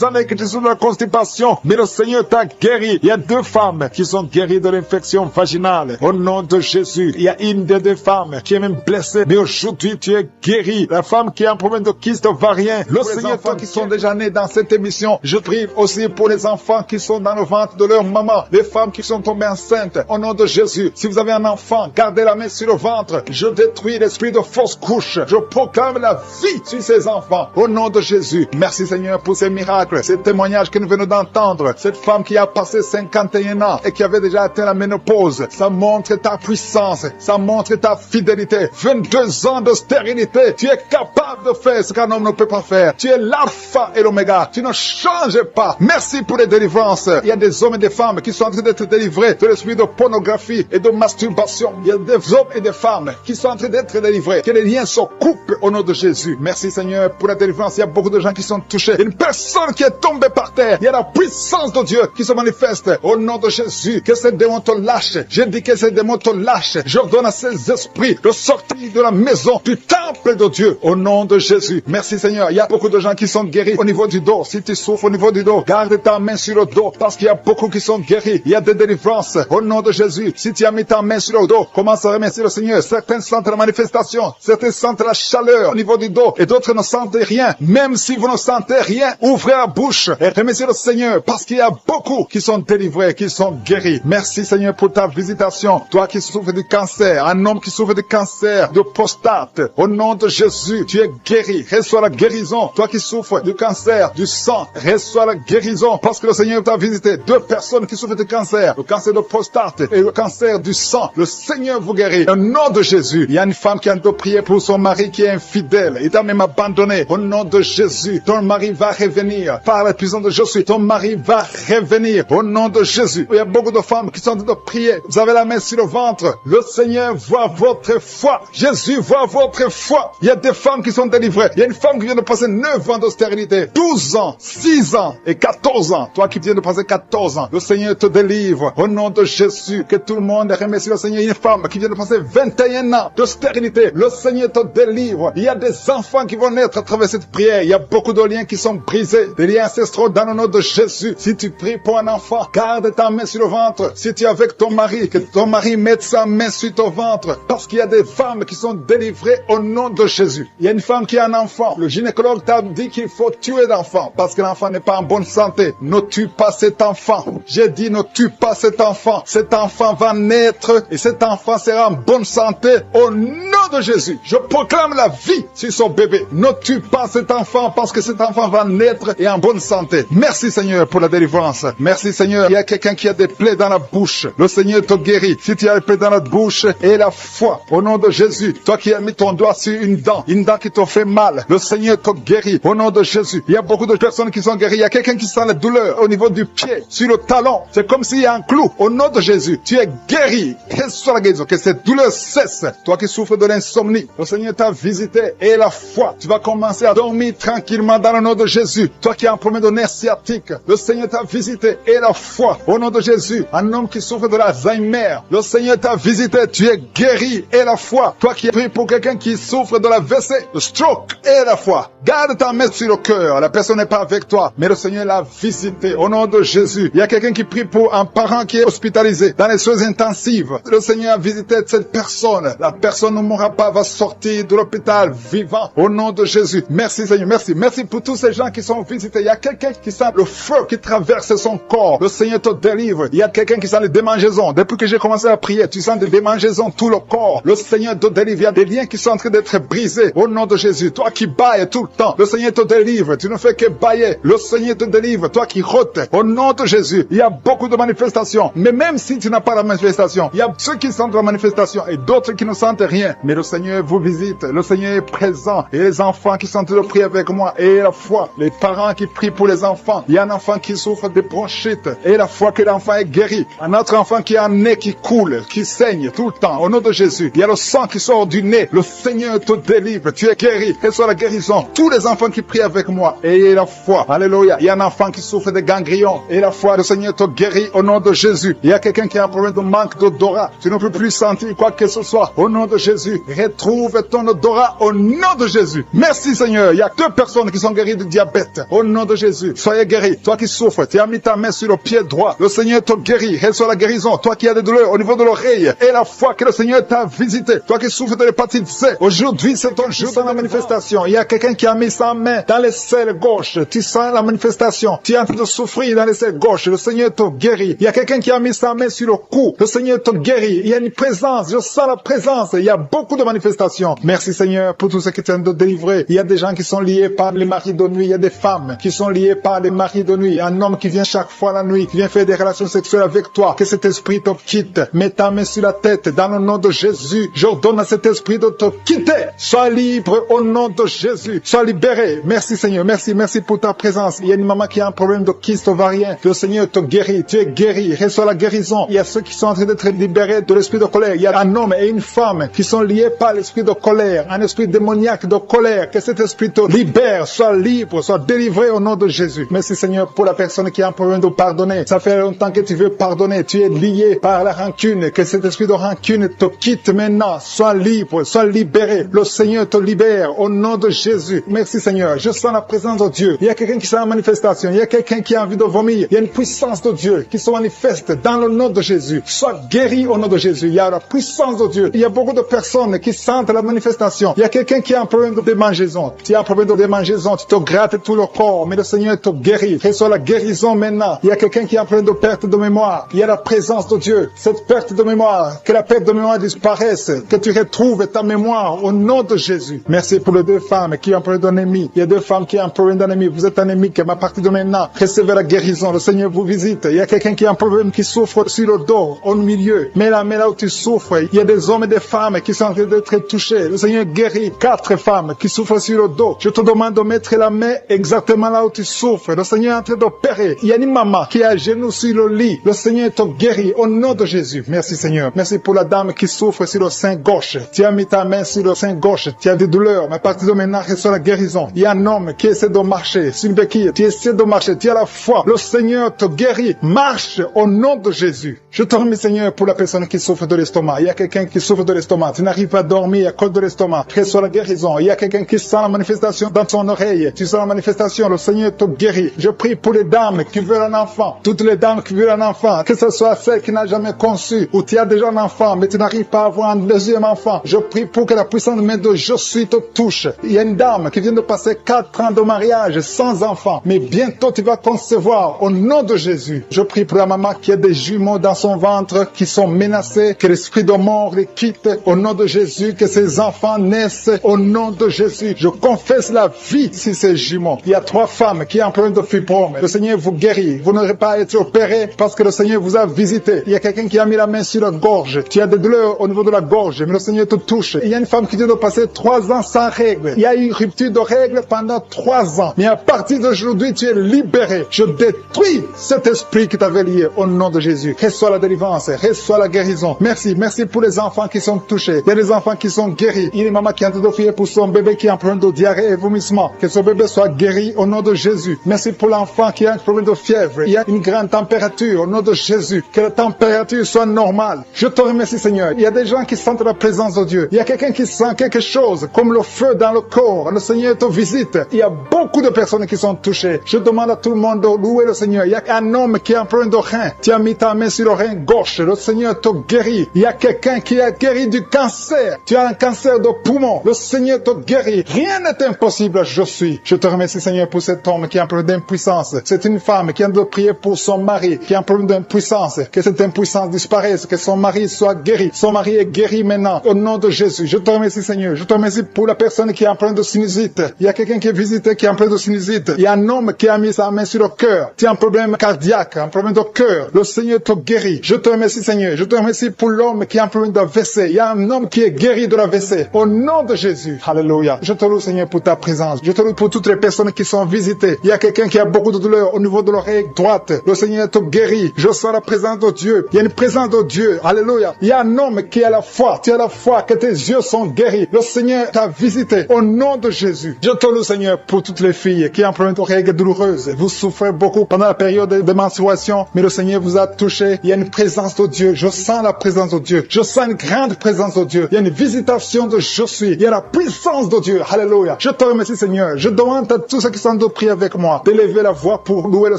années que tu souffres de la constipation. Mais le Seigneur t'a guéri. Il y a 2 femmes qui sont guéries de l'infection vaginale. Au nom de Jésus. Il y a une des 2 femmes qui est même blessée. Mais aujourd'hui, tu es guéri. La femme qui a un problème de kyste ovarien. Le Seigneur, toi qui sont déjà nés dans cette émission, je prie aussi pour les enfants qui sont dans le ventre de leur maman. Les femmes qui sont tombées enceintes. enceinte. Au nom de Jésus, si vous avez un enfant, gardez la main sur le ventre. Je détruis l'esprit de fausse couche. Je proclame la vie sur ces enfants. Au nom de Jésus. Merci Seigneur pour ces miracles, ces témoignages que nous venons d'entendre. Cette femme qui a passé 51 ans et qui avait déjà atteint la ménopause. Ça montre ta puissance. Ça montre ta fidélité. 22 ans de stérilité. Tu es capable de faire ce qu'un homme ne peut pas faire. Tu es l'alpha et l'oméga. Tu ne changes pas. Merci pour les délivrances. Il y a des hommes et des femmes qui sont en train d'être délivrés de l'esprit de pornographie et de masturbation. Il y a des hommes et des femmes qui sont en train d'être délivrés. Que les liens se coupent au nom de Jésus. Merci Seigneur pour la délivrance. Il y a beaucoup de gens qui sont touchés. Une personne qui est tombée par terre. Il y a la puissance de Dieu qui se manifeste au nom de Jésus. Que ces démons te lâchent. Je dis que ces démons te lâchent. J'ordonne à ces esprits de sortir de la maison, du temple de Dieu au nom de Jésus. Merci Seigneur. Il y a beaucoup de gens qui sont guéris au niveau du dos. Si tu souffres au niveau du dos, garde ta main sur le dos parce qu'il y a beaucoup qui sont guéris. Il y a des délivrances au nom de Jésus. Si tu as mis ta main sur le dos, commence à remercier le Seigneur. Certains sentent la manifestation, certains sentent la chaleur au niveau du dos et d'autres ne sentent rien. Même si vous ne sentez rien, ouvrez la bouche et remerciez le Seigneur parce qu'il y a beaucoup qui sont délivrés, qui sont guéris. Merci Seigneur pour ta visitation. Toi qui souffres du cancer, un homme qui souffre du cancer de prostate, au nom de Jésus, tu es guéri. Reçois la guérison. Toi qui souffres du cancer du sang, reçois la guérison parce que le Seigneur t'a visité. 2 personnes qui souffrent du cancer, le cancer de prostate et le cancer du sang. Le Seigneur vous guérit. Au nom de Jésus, il y a une femme qui a de prier pour son mari qui est infidèle. Il t'a même abandonné. Au nom de Jésus, ton mari va revenir. Par la puissance de Jésus, ton mari va revenir. Au nom de Jésus. Il y a beaucoup de femmes qui sont en train de prier. Vous avez la main sur le ventre. Le Seigneur voit votre foi. Jésus voit votre foi. Il y a des femmes qui sont délivrées. Il y a une femme qui vient de passer 9 ans de stérilité, 12 ans, 6 ans et 14 ans. Toi qui viens de passer 14 ans, le Seigneur te délivre. Au nom de Jésus, que tout le monde remercie le Seigneur. Une femme qui vient de passer 21 ans de stérilité, le Seigneur te délivre. Il y a des enfants qui vont naître à travers cette prière. Il y a beaucoup de liens qui sont brisés, des liens ancestraux dans le nom de Jésus. Si tu pries pour un enfant, garde ta main sur le ventre. Si tu es avec ton mari, que ton mari mette sa main sur ton ventre. Parce qu'il y a des femmes qui sont délivrées au nom de Jésus. Il y a une femme qui a un enfant. Le gynécologue t'a dit qu'il faut tuer l'enfant parce que l'enfant n'est pas en bonne santé. Ne tue pas cet enfant. J'ai dit ne tue pas cet enfant. Cet enfant va naître et cet enfant sera en bonne santé au nom de Jésus. Je proclame la vie sur son bébé. Ne tue pas cet enfant parce que cet enfant va naître et en bonne santé. Merci Seigneur pour la délivrance. Merci Seigneur. Il y a quelqu'un qui a des plaies dans la bouche. Le Seigneur te guérit. Si tu as des plaies dans la bouche et la foi au nom de Jésus. Toi qui as mis ton doigt sur une dent qui te fait mal. Le Seigneur te guérit au nom de Jésus. Il y a beaucoup de personnes qui sont guéries. Il y a quelqu'un qui sent la douleur au niveau du pied, sur le talon. C'est comme s'il y a un clou. Au nom de Jésus, tu es guéri. Reçois la guérison. Que cette douleur cesse. Toi qui souffres de l'insomnie, le Seigneur t'a visité et la foi. Tu vas commencer à dormir tranquillement dans le nom de Jésus. Toi qui as un problème de nerf sciatique, le Seigneur t'a visité et la foi. Au nom de Jésus, un homme qui souffre de l'Alzheimer, le Seigneur t'a visité. Tu es guéri et la foi. Toi qui pries pour quelqu'un qui souffre de la WC, le stroke et la foi. Garde ta main sur le cœur. La personne n'est pas avec toi, mais le Seigneur l'a visité. Au nom de Jésus, il y a quelqu'un qui prie pour un parent qui est hospitalisé dans les soins intensifs. Le Seigneur a visité cette personne. La personne ne mourra pas, va sortir de l'hôpital vivant. Au nom de Jésus. Merci Seigneur, merci. Merci pour tous ces gens qui sont visités. Il y a quelqu'un qui sent le feu qui traverse son corps. Le Seigneur te délivre. Il y a quelqu'un qui sent les démangeaisons. Depuis que j'ai commencé à prier, tu sens des démangeaisons tout le corps. Le Seigneur te délivre. Il y a des liens qui sont en train d'être brisés. Au nom de Jésus. Toi qui bailles tout le temps, le Seigneur te délivre. Tu ne fais que bailler. Le Seigneur te délivre. Toi qui rotes. Au nom de Jésus. Il y a beaucoup de manifestations. Mais même si tu n'as pas la manifestation, il y a ceux qui sentent la manifestation et d'autres qui ne sentent rien. Mais le Seigneur vous visite. Le Seigneur est présent. Et les enfants qui sont en train de prier avec moi. Et la foi. Les parents qui prient pour les enfants. Il y a un enfant qui souffre de bronchite. Et la foi que l'enfant est guéri. Un autre enfant qui a un nez qui coule, qui saigne tout le temps. Au nom de Jésus. Il y a le sang qui sort du nez. Le Seigneur te délivre. Tu es guéri. Reçois la guérison. Tous les enfants qui prient avec moi. Et la foi. Alléluia. Il y a un enfant qui souffre de ganglions. Et la foi, le Seigneur te guérit au nom de Jésus. Il y a quelqu'un qui a un problème de manque d'odorat. Tu ne peux plus sentir quoi que ce soit. Au nom de Jésus. Retrouve ton odorat au nom de Jésus. Merci Seigneur. Il y a 2 personnes qui sont guéries du diabète. Au nom de Jésus. Soyez guéris. Toi qui souffres, tu as mis ta main sur le pied droit. Le Seigneur te guérit. Reçois la guérison. Toi qui as des douleurs au niveau de l'oreille. Et la foi que le Seigneur t'a visité. Toi qui souffres de l'hépatite C. Aujourd'hui, c'est ton jour de la manifestation. Il y a quelqu'un qui a mis sa main dans les selles gauches. Tu sens la manifestation. Tu es en train de souffrir dans les selles gauches. Le Seigneur te guérit. Il y a quelqu'un qui a mis sa main sur le cou. Le Seigneur te guérit. Il y a une présence. Je sens la présence. Il y a beaucoup de manifestations. Merci Seigneur pour tout ce que tu viens de délivrer. Il y a des gens qui sont liés par les maris de nuit. Il y a des femmes qui sont liées par les maris de nuit. Un homme qui vient chaque fois la nuit, qui vient faire des relations sexuelles avec toi. Que cet esprit te quitte. Mets ta main sur la tête. Dans le nom de Jésus, j'ordonne à cet esprit de te quitter. Sois libre au nom de Jésus. Sois libéré. Merci Seigneur. Merci pour ta présence. Il y a une maman qui a un problème de kyste ovarien. Le Seigneur te guérit. Tu es guéri. Reçois la guérison. Il y a ceux qui sont en train d'être libérés de l'esprit de colère. Il y a un homme et une femme qui sont liés par l'esprit de colère. Un esprit démoniaque de colère. Que cet esprit te libère. Sois libre. Sois délivré au nom de Jésus. Merci Seigneur pour la personne qui a un problème de pardonner. Ça fait longtemps que tu veux pardonner. Tu es lié par la rancune. Que cet esprit de rancune te quitte maintenant. Sois libre. Sois libéré. Le Seigneur te libère au nom de Jésus. Merci Seigneur. Je sens la présence de Dieu. Il y a quelqu'un qui sent la manifestation. Il y a quelqu'un qui a envie de vomir. Il y a une puissance de Dieu qui se manifeste dans le nom de Jésus. Sois guéri au nom de Jésus. Il y a la puissance de Dieu. Il y a beaucoup de personnes qui sentent la manifestation. Il y a quelqu'un qui a un problème de démangeaison. Tu as un problème de démangeaison. Tu te grattes tout le corps. Mais le Seigneur te guérit. Reçois la guérison maintenant. Il y a quelqu'un qui a un problème de perte de mémoire. Il y a la présence de Dieu. Cette perte de mémoire. Que la perte de mémoire disparaisse. Que tu retrouves ta mémoire au nom de Jésus. Merci pour les deux femmes qui ont un problème d'ennemi. Il y a deux femmes qui ont un problème d'ennemi. Vous êtes anémique. Mais à partir de maintenant, recevez la guérison. Le Seigneur vous visite. Il y a quelqu'un qui a un problème qui souffre sur le dos, au milieu. Mais là où tu souffres, il y a des hommes et des femmes qui sont en train d'être touchés. Le Seigneur guérit 4 femmes qui souffrent sur le dos. Je te demande de mettre la main exactement là où tu souffres. Le Seigneur est en train d'opérer. Il y a une maman qui a genou sur le lit. Le Seigneur te guérit au nom de Jésus. Merci Seigneur. Merci pour la dame qui souffre sur le sein gauche. Tu as mis ta main sur le sein gauche. Tu as des douleurs. Mais à partir de maintenant, reçois la guérison. Il y a un homme qui essaie de marcher sur une béquille. Tu essaies de marcher. Tu as la foi. Le Seigneur te guérit. Marche au nom de Jésus. Je te remercie Seigneur pour la personne qui souffre de l'estomac. Il y a quelqu'un qui souffre de l'estomac. Tu n'arrives pas à dormir à cause de l'estomac. Reçois la guérison. Il y a quelqu'un qui sent la manifestation dans son oreille. Tu sens la manifestation. Le Seigneur te guérit. Je prie pour les dames qui veulent un enfant. Toutes les dames qui veulent un enfant. Que ce soit celle qui n'a jamais conçu ou tu as déjà un enfant mais tu n'arrives pas à avoir un deuxième enfant. Je prie pour que la puissante main de Je suis te touche. Il y a une dame qui vient de passer 4 ans de mariage sans enfant. Mais bientôt tu vas concevoir au nom de Jésus. Je prie pour la maman qui a des jumeaux dans son ventre qui sont menacés. Que l'esprit de mort les quitte au nom de Jésus. Que ces enfants naissent au nom de Jésus. Je confesse la vie sur ces jumeaux. Il y a 3 femmes qui ont un problème de fibrome. Le Seigneur vous guérit. Vous n'aurez pas à être opéré parce que le Seigneur vous a visité. Il y a quelqu'un qui a mis la main sur la gorge. Tu as des douleurs au niveau de la gorge, mais le Seigneur te touche. Il y a une femme qui vient de passer 3 ans sans règles. Il y a eu une rupture de règles pendant 3 ans. Mais à partir d'aujourd'hui, tu es libéré. Je détruis cet esprit qui t'avait lié au nom de Jésus. Reçois la délivrance, reçois la guérison. Merci pour les enfants qui sont touchés. Il y a des enfants qui sont guéris. Il y a une maman qui est en train de prier pour son bébé qui a un problème de diarrhée et vomissement. Que son bébé soit guéri au nom de Jésus. Merci pour l'enfant qui a un problème de fièvre. Il y a une grande température au nom de Jésus. Que la température soit normale. Je te remercie Seigneur. Il y a des gens qui sentent la présence de Dieu. Il y a quelqu'un qui sent quelque chose comme le feu dans le corps. Le Seigneur te visite. Il y a beaucoup de personnes qui sont touchées. Je demande à tout le monde de louer le Seigneur. Il y a un homme qui a un problème de rein. Tu as mis ta main sur le rein gauche. Le Seigneur te guérit. Il y a quelqu'un qui a guéri du cancer. Tu as un cancer de poumon. Le Seigneur te guérit. Rien n'est impossible. Je suis. Je te remercie Seigneur pour cet homme qui a un problème d'impuissance. C'est une femme qui a de prier pour son mari qui a un problème d'impuissance. Que cette impuissance disparaisse. Que son mari soit guéri. Son mari est guéri maintenant. Au nom de Jésus. Je te remercie Seigneur. Je te remercie pour la personne qui a un problème de sinusite. Il y a quelqu'un qui est visité qui a un problème de sinusite. Il y a un homme qui a mis sa main sur le cœur. Tu as un problème cardiaque, un problème de cœur. Le Seigneur te guérit. Je te remercie Seigneur. Je te remercie pour l'homme qui a un problème d'AVC. Il y a un homme qui est guéri de l'AVC. Au nom de Jésus. Alléluia. Je te loue Seigneur pour ta présence. Je te loue pour toutes les personnes qui sont visitées. Il y a quelqu'un qui a beaucoup de douleur au niveau de l'oreille droite. Le Seigneur te guérit. Je sens la présence de Dieu. Il y a une présence de Dieu. Alléluia. Il y a un homme qui a la foi. Tu as la foi que tes yeux sont guéris. Le Seigneur t'a visité. Au nom de Jésus. Je te loue Seigneur pour toutes les filles qui ont un problème de règles douloureuses. Vous souffrez beaucoup pendant la période de menstruation, mais le Seigneur vous a touché. Il y a une présence de Dieu. Je sens la présence de Dieu. Je sens une grande présence de Dieu. Il y a une visitation de Je suis. Il y a la puissance de Dieu. Alléluia. Je te remercie Seigneur. Je demande à tous ceux qui sont de prier avec moi d'élever la voix pour louer le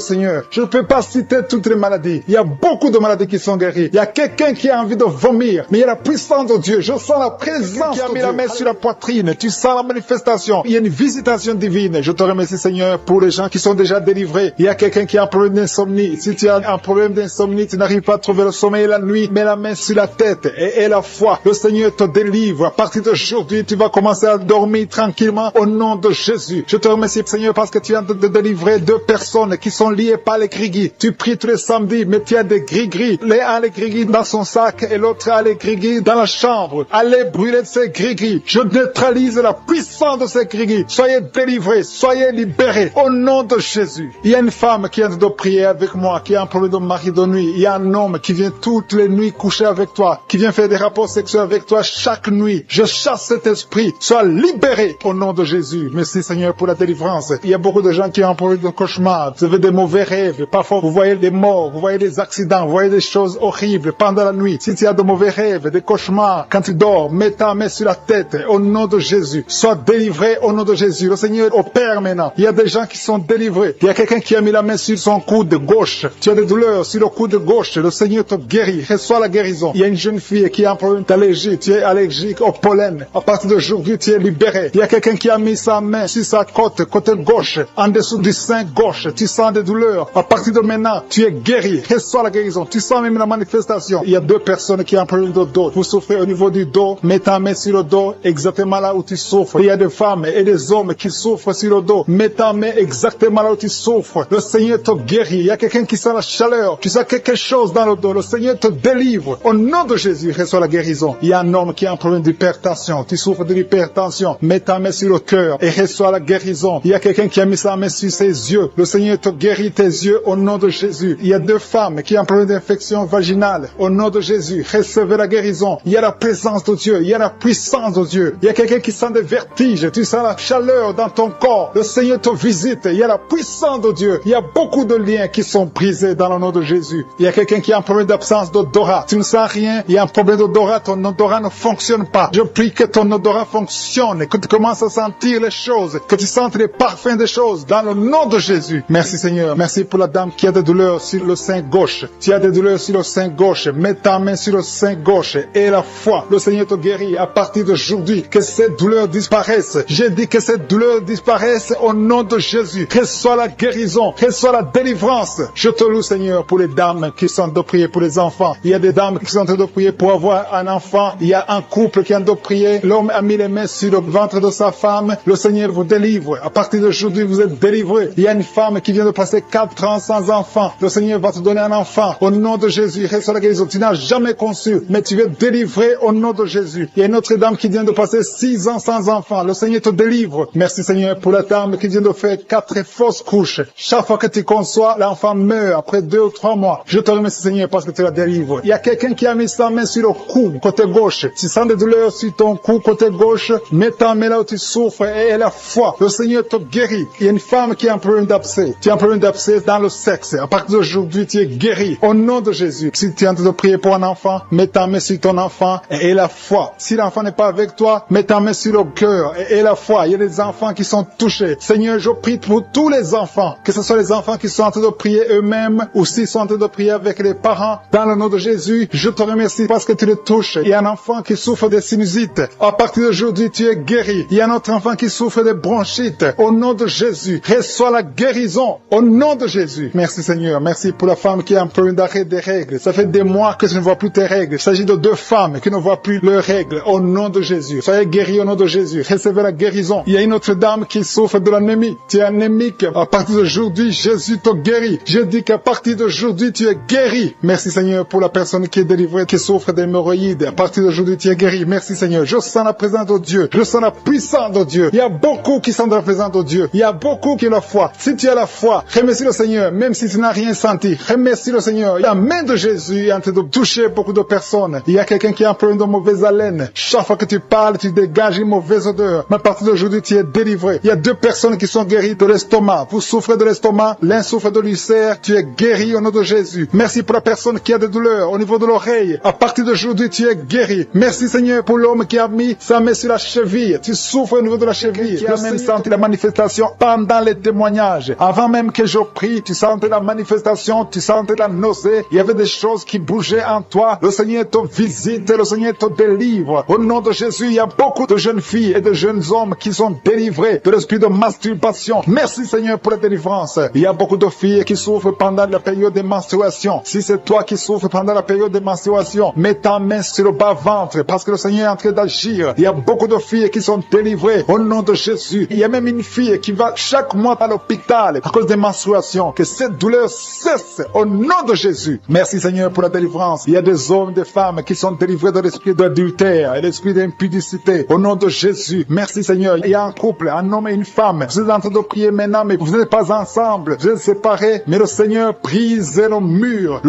Seigneur. Je ne peux pas citer toutes les maladies. Il y a beaucoup de maladies qui sont guéries. Il y a quelqu'un qui a envie de vomir, mais il y a la puissance de Dieu. Je sens la présence qui a mis la main sur la poitrine. Tu sens la manifestation. Il y a une visitation divine. Je te remercie Seigneur pour les gens qui sont déjà délivrés. Il y a quelqu'un qui a un problème d'insomnie. Si tu as un problème d'insomnie, tu n'arrives pas à trouver le sommeil la nuit, mets la main sur la tête et la foi. Le Seigneur te délivre. À partir d'aujourd'hui, tu vas commencer à dormir tranquillement au nom de Jésus. Je te remercie, Seigneur, parce que tu viens de délivrer 2 personnes qui sont liées par les grigris. Tu pries tous les samedis, mais tu as des grigris. L'un a les grigris dans son sac et l'autre a les grigris dans la chambre. Allez brûler ces grigris. Je neutralise la puissance de ces grigris. Soyez délivrés, soyez libérés au nom de Jésus. Il y a une femme qui vient de prier avec moi, qui a un problème de mari de nuit. Il y a un homme qui vient toutes les nuits coucher avec toi, qui vient faire des rapports sexuels avec toi chaque nuit. Je chasse cet esprit. Sois libéré au nom de Jésus. Merci Seigneur pour la délivrance. Il y a beaucoup de gens qui ont un problème de cauchemar. Vous avez des mauvais rêves. Parfois vous voyez des morts, vous voyez des accidents, vous voyez des choses horribles pendant la nuit. Si tu as de mauvais rêves, des cauchemars, quand tu dors, mets ta main sur la tête au nom de Jésus. Sois délivré au nom de Jésus. Le Seigneur opère maintenant. Il y a des gens qui sont délivrés. Il y a quelqu'un qui a mis la main sur son coude gauche. Tu as des douleurs sur le coude gauche. Le Seigneur te guérit. Reçois la guérison. Il y a une jeune fille qui a un problème d'allergie. Tu es allergique au pollen. À partir d'aujourd'hui, tu es libéré. Il y a quelqu'un qui a mis sa main sur sa côte, côté gauche, en dessous du sein gauche. Tu sens des douleurs. À partir de maintenant, tu es guéri. Reçois la guérison. Tu sens même la manifestation. Il y a 2 personnes qui ont un problème de dos. Vous souffrez au niveau du dos. Mets ta main sur le dos, exactement là où tu souffres. Il y a des femmes et des hommes qui souffrent sur le dos. Mets ta main exactement là où tu souffres. Le Seigneur te guérit. Il y a quelqu'un qui sent la chaleur. Tu sens quelque chose dans le dos. Le Seigneur te délivre. Au nom de Jésus, reçois la guérison. Il y a un homme qui a un problème d'hypertension. Tu souffres de l'hypertension. Mets ta main sur le cœur et reçois la guérison. Il y a quelqu'un qui a mis sa main sur ses yeux. Le Seigneur te guérit tes yeux au nom de Jésus. Il y a 2 femmes qui ont un problème d'infection vaginale. Au nom de Jésus, recevez la guérison. Il y a la présence de Dieu. Il y a la puissance de Dieu. Il y a quelqu'un qui sent des vertiges. Tu sens la chaleur dans ton corps. Le Seigneur te visite. Il y a la puissance de Dieu. Il y a beaucoup de liens qui sont brisés dans le nom de Jésus. Il y a quelqu'un qui a un problème d'absence d'odorat. Tu ne sens rien. Il y a un problème d'odorat. Ton odorat ne fonctionne pas. Je prie que ton odorat fonctionne. Que tu commences à sentir les choses. Que tu sentes les parfums des choses dans le nom de Jésus. Merci Seigneur. Merci pour la dame qui a des douleurs sur le sein gauche. Tu as des douleurs sur le sein gauche. Mets ta main sur le sein gauche et la foi. Le Seigneur te guérit à partir d'aujourd'hui. Que ces douleurs disparaissent. J'ai dit que ces douleurs disparaissent au nom de Jésus. Reçois la guérison. Reçois la délivrance. Je te loue Seigneur pour les dames qui sont de prier pour les enfants. Il y a des dames qui sont en train de prier pour avoir un enfant. Il y a un couple qui est en train de prier. L'homme a mis les mains sur le ventre de sa femme. Le Seigneur vous délivre. À partir d'aujourd'hui, vous êtes délivrés. Il y a une femme qui vient de passer 4 ans sans enfant. Le Seigneur va te donner un enfant. Au nom de Jésus, reçois la guérison. Tu n'as jamais conçu, mais tu es délivré au nom de Jésus. Il y a une autre dame qui vient de passer 6 ans sans enfant. Le Seigneur te délivre. Merci Seigneur pour la dame qui vient de faire 4 fausses couches. Chaque fois que tu conçois, l'enfant meurt après 2 ou 3 mois. Je te remercie Seigneur parce que tu la délivres. Il y a quelqu'un qui a mis sa main sur le cou, côté gauche. Tu sens des douleurs sur ton cou, côté gauche. Mets ta main là où tu souffres et la foi. Le Seigneur te guérit. Il y a une femme qui a un problème d'abcès. Tu as un problème d'abcès dans le sexe. À partir d'aujourd'hui, tu es guéri. Au nom de Jésus. Si tu es en train de prier pour un enfant, mets ta main sur ton enfant et la foi. Si l'enfant n'est pas avec toi, mets ta main sur le cœur et la foi. Il y a des enfants qui sont touchés. Seigneur, je prie pour tous les enfants. Que ce soit les enfants qui sont en train de prier eux-mêmes ou s'ils sont en train de prier avec les parents. Dans le nom de Jésus, je te remercie parce que tu les touches. Il y a un enfant qui souffre de sinusite. À partir d'aujourd'hui, tu es guéri. Il y a un autre enfant qui souffre de bronchite. Au nom de Jésus, reçois la guérison. Au nom de Jésus. Merci Seigneur. Merci pour la femme qui a un problème d'arrêt des règles. Ça fait des mois que tu ne vois plus tes règles. Il s'agit de 2 femmes qui ne voient plus leurs règles. Au nom de Jésus. Soyez guéris au nom de Jésus. Recevez la guérison. Il y a une autre dame qui souffre de l'anémie. Tu es anémique. À partir d'aujourd'hui, Jésus te guérit. Je dis qu'à partir d'aujourd'hui, tu es guéri. Merci Seigneur pour la personne qui est délivrée, qui souffre d'hémorroïdes. À partir d'aujourd'hui, tu es guéri. Merci Seigneur. Je sens la présence de Dieu. Je sens la puissance de Dieu. Il y a beaucoup qui sont dans la présence de Dieu. Il y a beaucoup qui ont la foi. Si tu as la foi, remercie le Seigneur, même si tu n'as rien senti. Remercie le Seigneur. La main de Jésus est en train de toucher beaucoup de personnes. Il y a quelqu'un qui a un problème de mauvaise haleine. Chaque fois que tu parles, tu dégages une mauvaise odeur. Mais à partir d'aujourd'hui, tu es délivré. Il y a 2 personnes qui sont guéries de l'estomac. Vous souffrez de l'estomac, l'un souffre de l'ulcère. Tu es guéri au nom de Jésus. Merci pour la personne qui a des douleurs au niveau de l'oreille. À partir d'aujourd'hui, tu es guéri. Merci Seigneur pour l'homme qui a mis sa main sur la cheville. Tu souffres au niveau de la cheville. Tu as même senti la manifestation pendant les témoignages. Avant même que je prie, tu sentais la manifestation, tu sentais la nausée. Il y avait des choses qui bougeaient en toi. Le Seigneur te visite, le Seigneur te délivre. Au nom de Jésus, il y a beaucoup de jeunes filles et de jeunes hommes qui sont délivrés de l'esprit de masturbation. Merci Seigneur pour la délivrance. Il y a beaucoup de filles qui souffrent pendant la période de menstruation. menstruation. Si c'est toi qui souffres pendant la période de menstruation, mets ta main sur le bas-ventre parce que le Seigneur est en train d'agir. Il y a beaucoup de filles qui sont délivrées au nom de Jésus. Il y a même une fille qui va chaque mois à l'hôpital à cause des menstruations. Que cette douleur cesse au nom de Jésus. Merci Seigneur pour la délivrance. Il y a des hommes, des femmes qui sont délivrés de l'esprit d'adultère et l'esprit d'impudicité au nom de Jésus. Merci Seigneur. Il y a un couple, un homme et une femme. Vous êtes en train de prier maintenant, mais vous n'êtes pas ensemble. Vous êtes séparés, mais le Seigneur brise le mur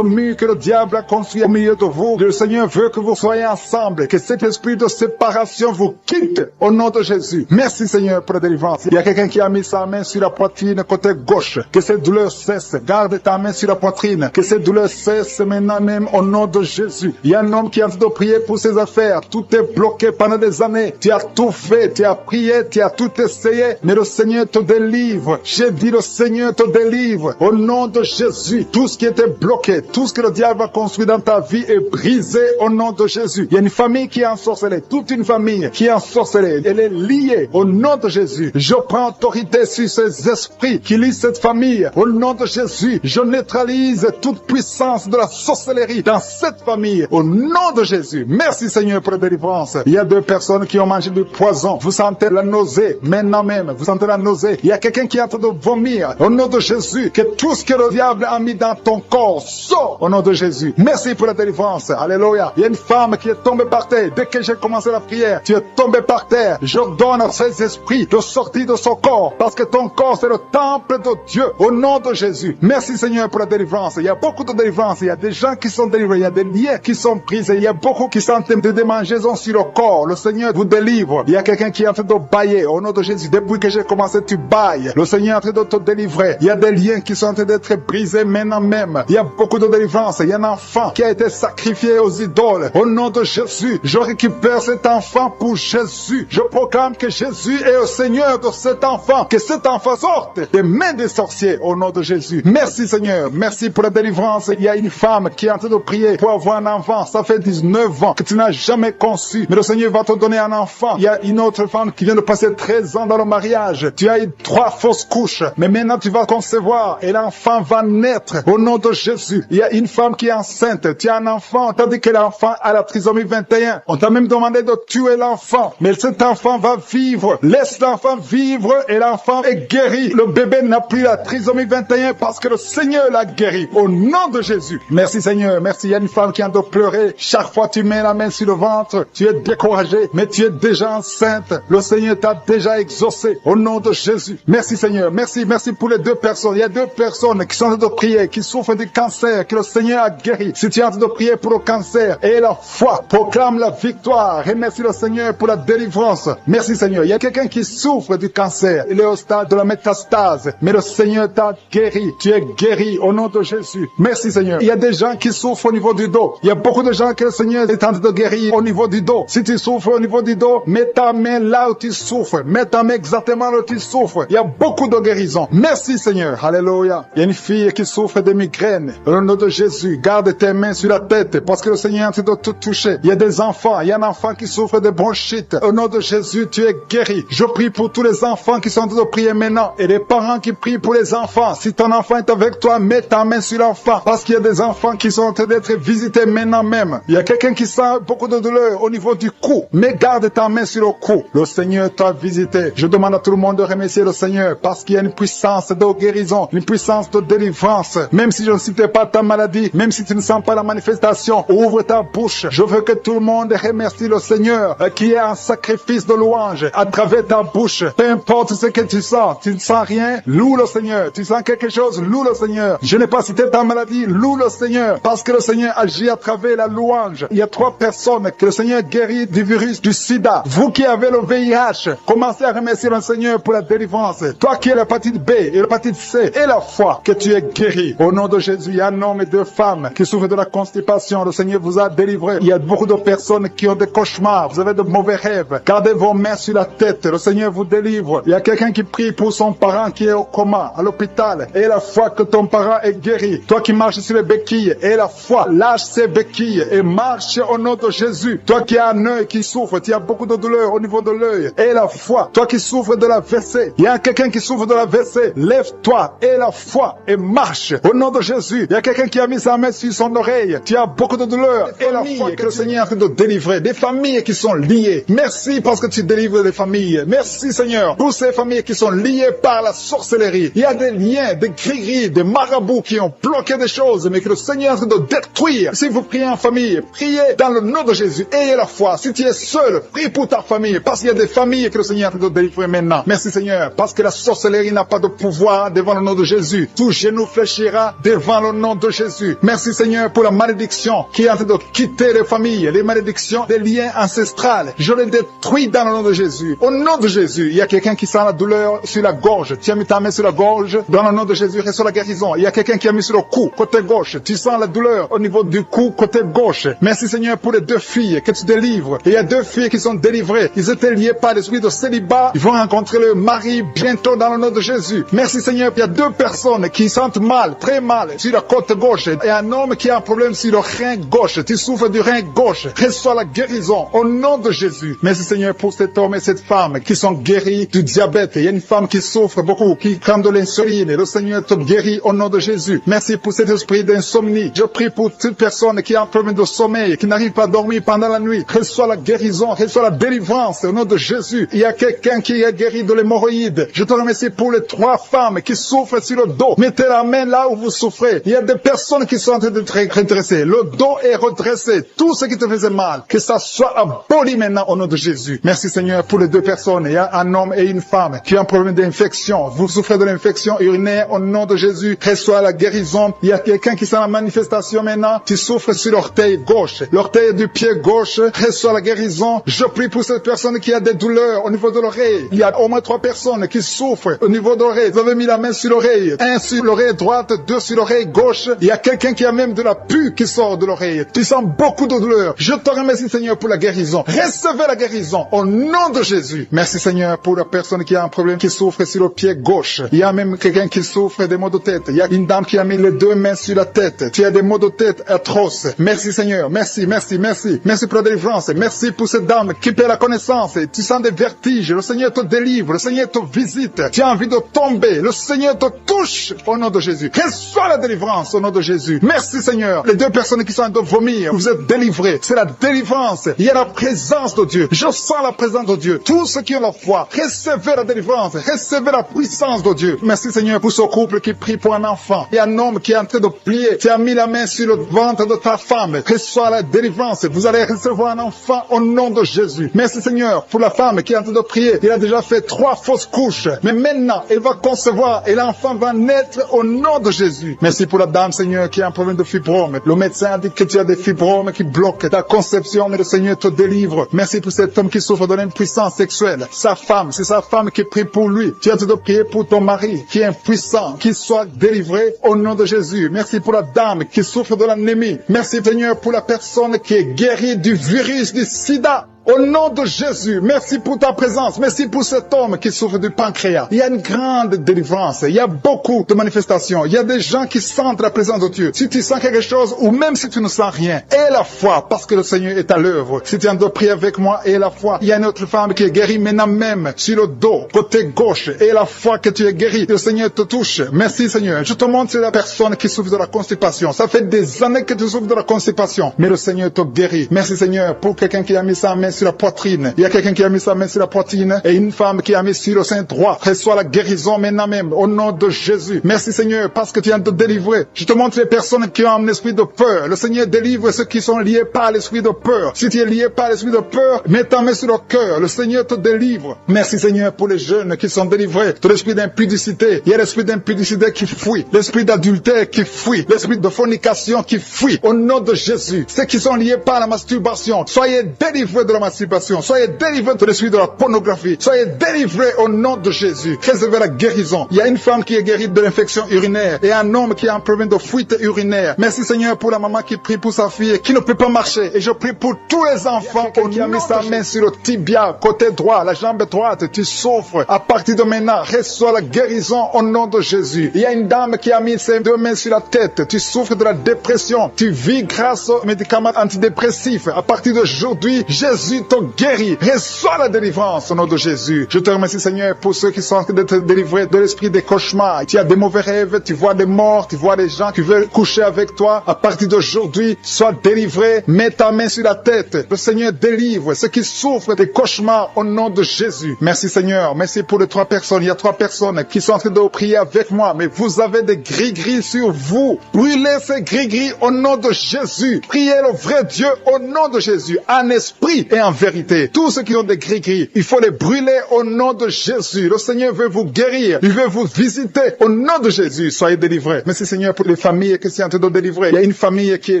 que le diable a construit au milieu de vous. Le Seigneur veut que vous soyez ensemble, que cet esprit de séparation vous quitte au nom de Jésus. Merci Seigneur pour la délivrance. Il y a quelqu'un qui a mis sa main sur la poitrine côté gauche. Que cette douleur cesse. Garde ta main sur la poitrine. Que cette douleur cesse maintenant même au nom de Jésus. Il y a un homme qui est en train de prier pour ses affaires. Tout est bloqué pendant des années. Tu as tout fait, tu as prié, tu as tout essayé, mais le Seigneur te délivre. J'ai dit le Seigneur te délivre. Au nom de Jésus, tout ce qui était bloqué, tout ce que le diable a construit dans ta vie est brisé au nom de Jésus. Il y a une famille qui est ensorcelée, toute une famille qui est ensorcelée. Elle est liée au nom de Jésus. Je prends autorité sur ces esprits qui lient cette famille. Au nom de Jésus, je neutralise toute puissance de la sorcellerie dans cette famille. Au nom de Jésus. Merci Seigneur pour la délivrance. Il y a deux personnes qui ont mangé du poison. Vous sentez la nausée maintenant même. Vous sentez la nausée. Il y a quelqu'un qui est en train de vomir. Au nom de Jésus, que tout ce que le diable a mis dans ton corps sort au nom de Jésus. Merci pour la délivrance. Alléluia. Il y a une femme qui est tombée par terre. Dès que j'ai commencé la prière, tu es tombé par terre. J'ordonne à ces esprits de sortir de son corps parce que ton corps c'est le temple de Dieu au nom de Jésus. Merci Seigneur pour la délivrance. Il y a beaucoup de délivrance. Il y a des gens qui sont délivrés. Il y a des liens qui sont brisés. Il y a beaucoup qui sont de démangeaisons sur le corps. Le Seigneur vous délivre. Il y a quelqu'un qui est en train de bailler au nom de Jésus. Depuis que j'ai commencé, tu bailles. Le Seigneur est en train de te délivrer. Il y a des liens qui sont en train d'être brisés maintenant même. Il y a beaucoup de délivrance. Il y a un enfant qui a été sacrifié aux idoles. Au nom de Jésus, je récupère cet enfant pour Jésus. Je proclame que Jésus est le Seigneur de cet enfant. Que cet enfant sorte des mains des sorciers au nom de Jésus. Merci Seigneur. Merci pour la délivrance. Il y a une femme qui est en train de prier pour avoir un enfant. Ça fait 19 ans que tu n'as jamais conçu. Mais le Seigneur va te donner un enfant. Il y a une autre femme qui vient de passer 13 ans dans le mariage. Tu as eu 3 fausses couches. Mais maintenant tu vas concevoir et l'enfant va naître au nom de Jésus. Il y a une femme qui est enceinte. Tu as un enfant. On t'a dit que l'enfant a la trisomie 21. On t'a même demandé de tuer l'enfant. Mais cet enfant va vivre. Laisse l'enfant vivre et l'enfant est guéri. Le bébé n'a plus la trisomie 21 parce que le Seigneur l'a guéri. Au nom de Jésus. Merci Seigneur. Merci. Il y a une femme qui a de pleurer. Chaque fois tu mets la main sur le ventre, tu es découragé, mais tu es déjà enceinte. Le Seigneur t'a déjà exaucé. Au nom de Jésus. Merci Seigneur. Merci pour les 2 personnes. Il y a 2 personnes qui sont en train de prier, qui souffrent du cancer, que le Seigneur a guéri. Si tu es en train de prier pour le cancer, et la foi proclame la victoire. Remercie le Seigneur pour la délivrance. Merci Seigneur. Il y a quelqu'un qui souffre du cancer. Il est au stade de la métastase, mais le Seigneur t'a guéri. Tu es guéri au nom de Jésus. Merci Seigneur. Il y a des gens qui souffrent au niveau du dos. Il y a beaucoup de gens que le Seigneur est en train de guérir au niveau du dos. Si tu souffres au niveau du dos, mets ta main là où tu souffres. Mets ta main exactement là où tu souffres. Il y a beaucoup de guérison. Merci Seigneur. Alléluia. Il y a une fille qui souffre de migraines. Au nom de Jésus, garde tes mains sur la tête parce que le Seigneur est en train de te toucher. Il y a des enfants. Il y a un enfant qui souffre de bronchite. Au nom de Jésus, tu es guéri. Je prie pour tous les enfants qui sont en train de prier maintenant et les parents qui prient pour les enfants. Si ton enfant est avec toi, mets ta main sur l'enfant parce qu'il y a des enfants qui sont en train d'être visités maintenant même. Il y a quelqu'un qui sent beaucoup de douleur au niveau du cou, mais garde ta main sur le cou. Le Seigneur t'a visité. Je demande à tout le monde de remercier le Seigneur parce qu'il y a une puissance de guérison, une puissance de délivrance. Même si je ne citais pas ta maladie, même si tu ne sens pas la manifestation, ouvre ta bouche. Je veux que tout le monde remercie le Seigneur qui est un sacrifice de louange à travers ta bouche. Peu importe ce que tu ne sens rien, loue le Seigneur. Tu sens quelque chose, loue le Seigneur. Je n'ai pas cité ta maladie, loue le Seigneur parce que le Seigneur agit à travers la louange. Il y a 3 personnes que le Seigneur guérit du virus du sida. Vous qui avez le VIH, commencez à remercier le Seigneur pour la délivrance. Toi qui as l'hépatite B et l'hépatite C et la foi, que tu es guéri. Au nom de Jésus, il y a un homme et 2 femmes qui souffrent de la constipation. Le Seigneur vous a délivré. Il y a beaucoup de personnes qui ont des cauchemars. Vous avez de mauvais rêves. Gardez vos mains sur la tête. Le Seigneur vous délivre. Il y a quelqu'un qui prie pour son parent qui est au coma, à l'hôpital. Et la foi que ton parent est guéri. Toi qui marches sur les béquilles, et la foi, lâche ces béquilles et marche au nom de Jésus. Toi qui as un œil qui souffre, tu as beaucoup de douleur au niveau de l'œil. Et la foi, toi qui souffres de la WC, il y a quelqu'un qui souffre de la WC. Lève-toi et la foi et marche. Au nom de Jésus, Jésus. Il y a quelqu'un qui a mis sa main sur son oreille. Tu as beaucoup de douleur. Et la foi que le Seigneur est en train de délivrer. Des familles qui sont liées. Merci parce que tu délivres les familles. Merci Seigneur pour ces familles qui sont liées par la sorcellerie. Il y a des liens, des gris-gris, des marabouts qui ont bloqué des choses, mais que le Seigneur est en train de détruire. Si vous priez en famille, priez dans le nom de Jésus. Ayez la foi. Si tu es seul, prie pour ta famille, parce qu'il y a des familles que le Seigneur est en train de délivrer maintenant. Merci Seigneur, parce que la sorcellerie n'a pas de pouvoir devant le nom de Jésus. Tout genou fléchira devant le nom de Jésus. Merci Seigneur pour la malédiction qui est en train de quitter les familles, les malédictions des liens ancestrales. Je les détruis dans le nom de Jésus. Au nom de Jésus, il y a quelqu'un qui sent la douleur sur la gorge. Tu as mis ta main sur la gorge. Dans le nom de Jésus, reçois la guérison. Il y a quelqu'un qui a mis sur le cou, côté gauche. Tu sens la douleur au niveau du cou, côté gauche. Merci Seigneur pour les 2 filles que tu délivres. Il y a 2 filles qui sont délivrées. Ils étaient liés par l'esprit de célibat. Ils vont rencontrer le mari bientôt dans le nom de Jésus. Merci Seigneur. Il y a 2 personnes qui sentent mal, très mal, sur la côte gauche. Et un homme qui a un problème sur le rein gauche. Tu souffres du rein gauche. Reçois la guérison au nom de Jésus. Merci Seigneur pour cet homme et cette femme qui sont guéris du diabète. Il y a une femme qui souffre beaucoup, qui prend de l'insuline. Le Seigneur te guérit au nom de Jésus. Merci pour cet esprit d'insomnie. Je prie pour toute personne qui a un problème de sommeil, qui n'arrive pas à dormir pendant la nuit. Reçois la guérison, reçois la délivrance au nom de Jésus. Il y a quelqu'un qui est guéri de l'hémorroïde. Je te remercie pour les 3 femmes qui souffrent sur le dos. Mettez la main là où vous souffrez. Il y a des personnes qui sont en train de être redressées. Le dos est redressé. Tout ce qui te faisait mal, que ça soit aboli maintenant au nom de Jésus. Merci Seigneur pour les 2 personnes. Il y a un homme et une femme qui ont un problème d'infection. Vous souffrez de l'infection urinaire au nom de Jésus. Reçois la guérison. Il y a quelqu'un qui sent la manifestation maintenant. Tu souffres sur l'orteil gauche. L'orteil du pied gauche. Reçois la guérison. Je prie pour cette personne qui a des douleurs au niveau de l'oreille. Il y a au moins 3 personnes qui souffrent au niveau de l'oreille. Vous avez mis la main sur l'oreille. 1 sur l'oreille droite, 2 sur l'oreille gauche. Il y a quelqu'un qui a même de la pus qui sort de l'oreille. Tu sens beaucoup de douleur. Je te remercie Seigneur pour la guérison. Recevez la guérison au nom de Jésus. Merci Seigneur pour la personne qui a un problème, qui souffre sur le pied gauche. Il y a même quelqu'un qui souffre des maux de tête. Il y a une dame qui a mis les 2 mains sur la tête. Tu as des maux de tête atroces. Merci Seigneur. Merci, merci, merci. Merci pour la délivrance. Merci pour cette dame qui perd la connaissance. Tu sens des vertiges. Le Seigneur te délivre. Le Seigneur te visite. Tu as envie de tomber. Le Seigneur te touche au nom de Jésus. Reçois la délivrance au nom de Jésus. Merci Seigneur. Les 2 personnes qui sont en train de vomir, vous êtes délivrés. C'est la délivrance. Il y a la présence de Dieu. Je sens la présence de Dieu. Tous ceux qui ont la foi, recevez la délivrance. Recevez la puissance de Dieu. Merci Seigneur pour ce couple qui prie pour un enfant. Il y a un homme qui est en train de prier. Tu as mis la main sur le ventre de ta femme. Reçois la délivrance. Vous allez recevoir un enfant au nom de Jésus. Merci Seigneur pour la femme qui est en train de prier. Il a déjà fait 3 fausses couches. Mais maintenant, elle va concevoir et l'enfant va naître au nom de Jésus. Merci pour la dame Seigneur qui a un problème de fibrome. Le médecin a dit que tu as des fibromes qui bloquent ta conception, mais le Seigneur te délivre. Merci pour cet homme qui souffre de l'impuissance sexuelle. Sa femme, c'est sa femme qui prie pour lui. Tu as de prier pour ton mari qui est impuissant, qu'il soit délivré au nom de Jésus. Merci pour la dame qui souffre de l'anémie. Merci Seigneur pour la personne qui est guérie du virus du sida. Au nom de Jésus, merci pour ta présence. Merci pour cet homme qui souffre du pancréas. Il y a une grande délivrance. Il y a beaucoup de manifestations. Il y a des gens qui sentent la présence de Dieu. Si tu sens quelque chose ou même si tu ne sens rien, aie la foi parce que le Seigneur est à l'œuvre. Si tu es en train de prier avec moi, aie la foi. Il y a une autre femme qui est guérie maintenant même sur le dos, côté gauche. Aie la foi que tu es guérie. Le Seigneur te touche. Merci Seigneur. Je te montre la personne qui souffre de la constipation. Ça fait des années que tu souffres de la constipation. Mais le Seigneur te guérit. Merci Seigneur pour quelqu'un qui a mis sa main sur la poitrine. Il y a quelqu'un qui a mis sa main sur la poitrine et une femme qui a mis sur le sein droit. Reçois la guérison maintenant même au nom de Jésus. Merci Seigneur parce que tu viens de te délivrer. Je te montre les personnes qui ont un esprit de peur. Le Seigneur délivre ceux qui sont liés par l'esprit de peur. Si tu es lié par l'esprit de peur, mets ta main sur le cœur. Le Seigneur te délivre. Merci Seigneur pour les jeunes qui sont délivrés de l'esprit d'impudicité. Il y a l'esprit d'impudicité qui fuit. L'esprit d'adultère qui fuit. L'esprit de fornication qui fuit. Au nom de Jésus. Ceux qui sont liés par la masturbation, soyez délivrés de la masturbation. Soyez délivrés de l'esprit de la pornographie. Soyez délivrés au nom de Jésus. Recevez la guérison. Il y a une femme qui est guérie de l'infection urinaire et un homme qui a un problème de fuite urinaire. Merci Seigneur pour la maman qui prie pour sa fille qui ne peut pas marcher. Et je prie pour tous les enfants qui a mis sa main sur le tibia, côté droit, la jambe droite. Tu souffres. À partir de maintenant, reçois la guérison au nom de Jésus. Il y a une dame qui a mis ses 2 mains sur la tête. Tu souffres de la dépression. Tu vis grâce aux médicaments antidépressifs. À partir d'aujourd'hui, Jésus Jésus te guérit. Reçois la délivrance au nom de Jésus. Je te remercie, Seigneur, pour ceux qui sont en train d'être délivrés de l'esprit des cauchemars. Tu as des mauvais rêves, tu vois des morts, tu vois des gens qui veulent coucher avec toi. À partir d'aujourd'hui, sois délivré. Mets ta main sur la tête. Le Seigneur délivre ceux qui souffrent des cauchemars au nom de Jésus. Merci, Seigneur. Merci pour les 3 personnes. Il y a 3 personnes qui sont en train de prier avec moi, mais vous avez des gris-gris sur vous. Brûlez ces gris-gris au nom de Jésus. Priez le vrai Dieu au nom de Jésus, en esprit et en vérité. Tous ceux qui ont des gris-gris, il faut les brûler au nom de Jésus. Le Seigneur veut vous guérir. Il veut vous visiter au nom de Jésus. Soyez délivrés. Merci, Seigneur, pour les familles qui sont en train de délivrer. Il y a une famille qui est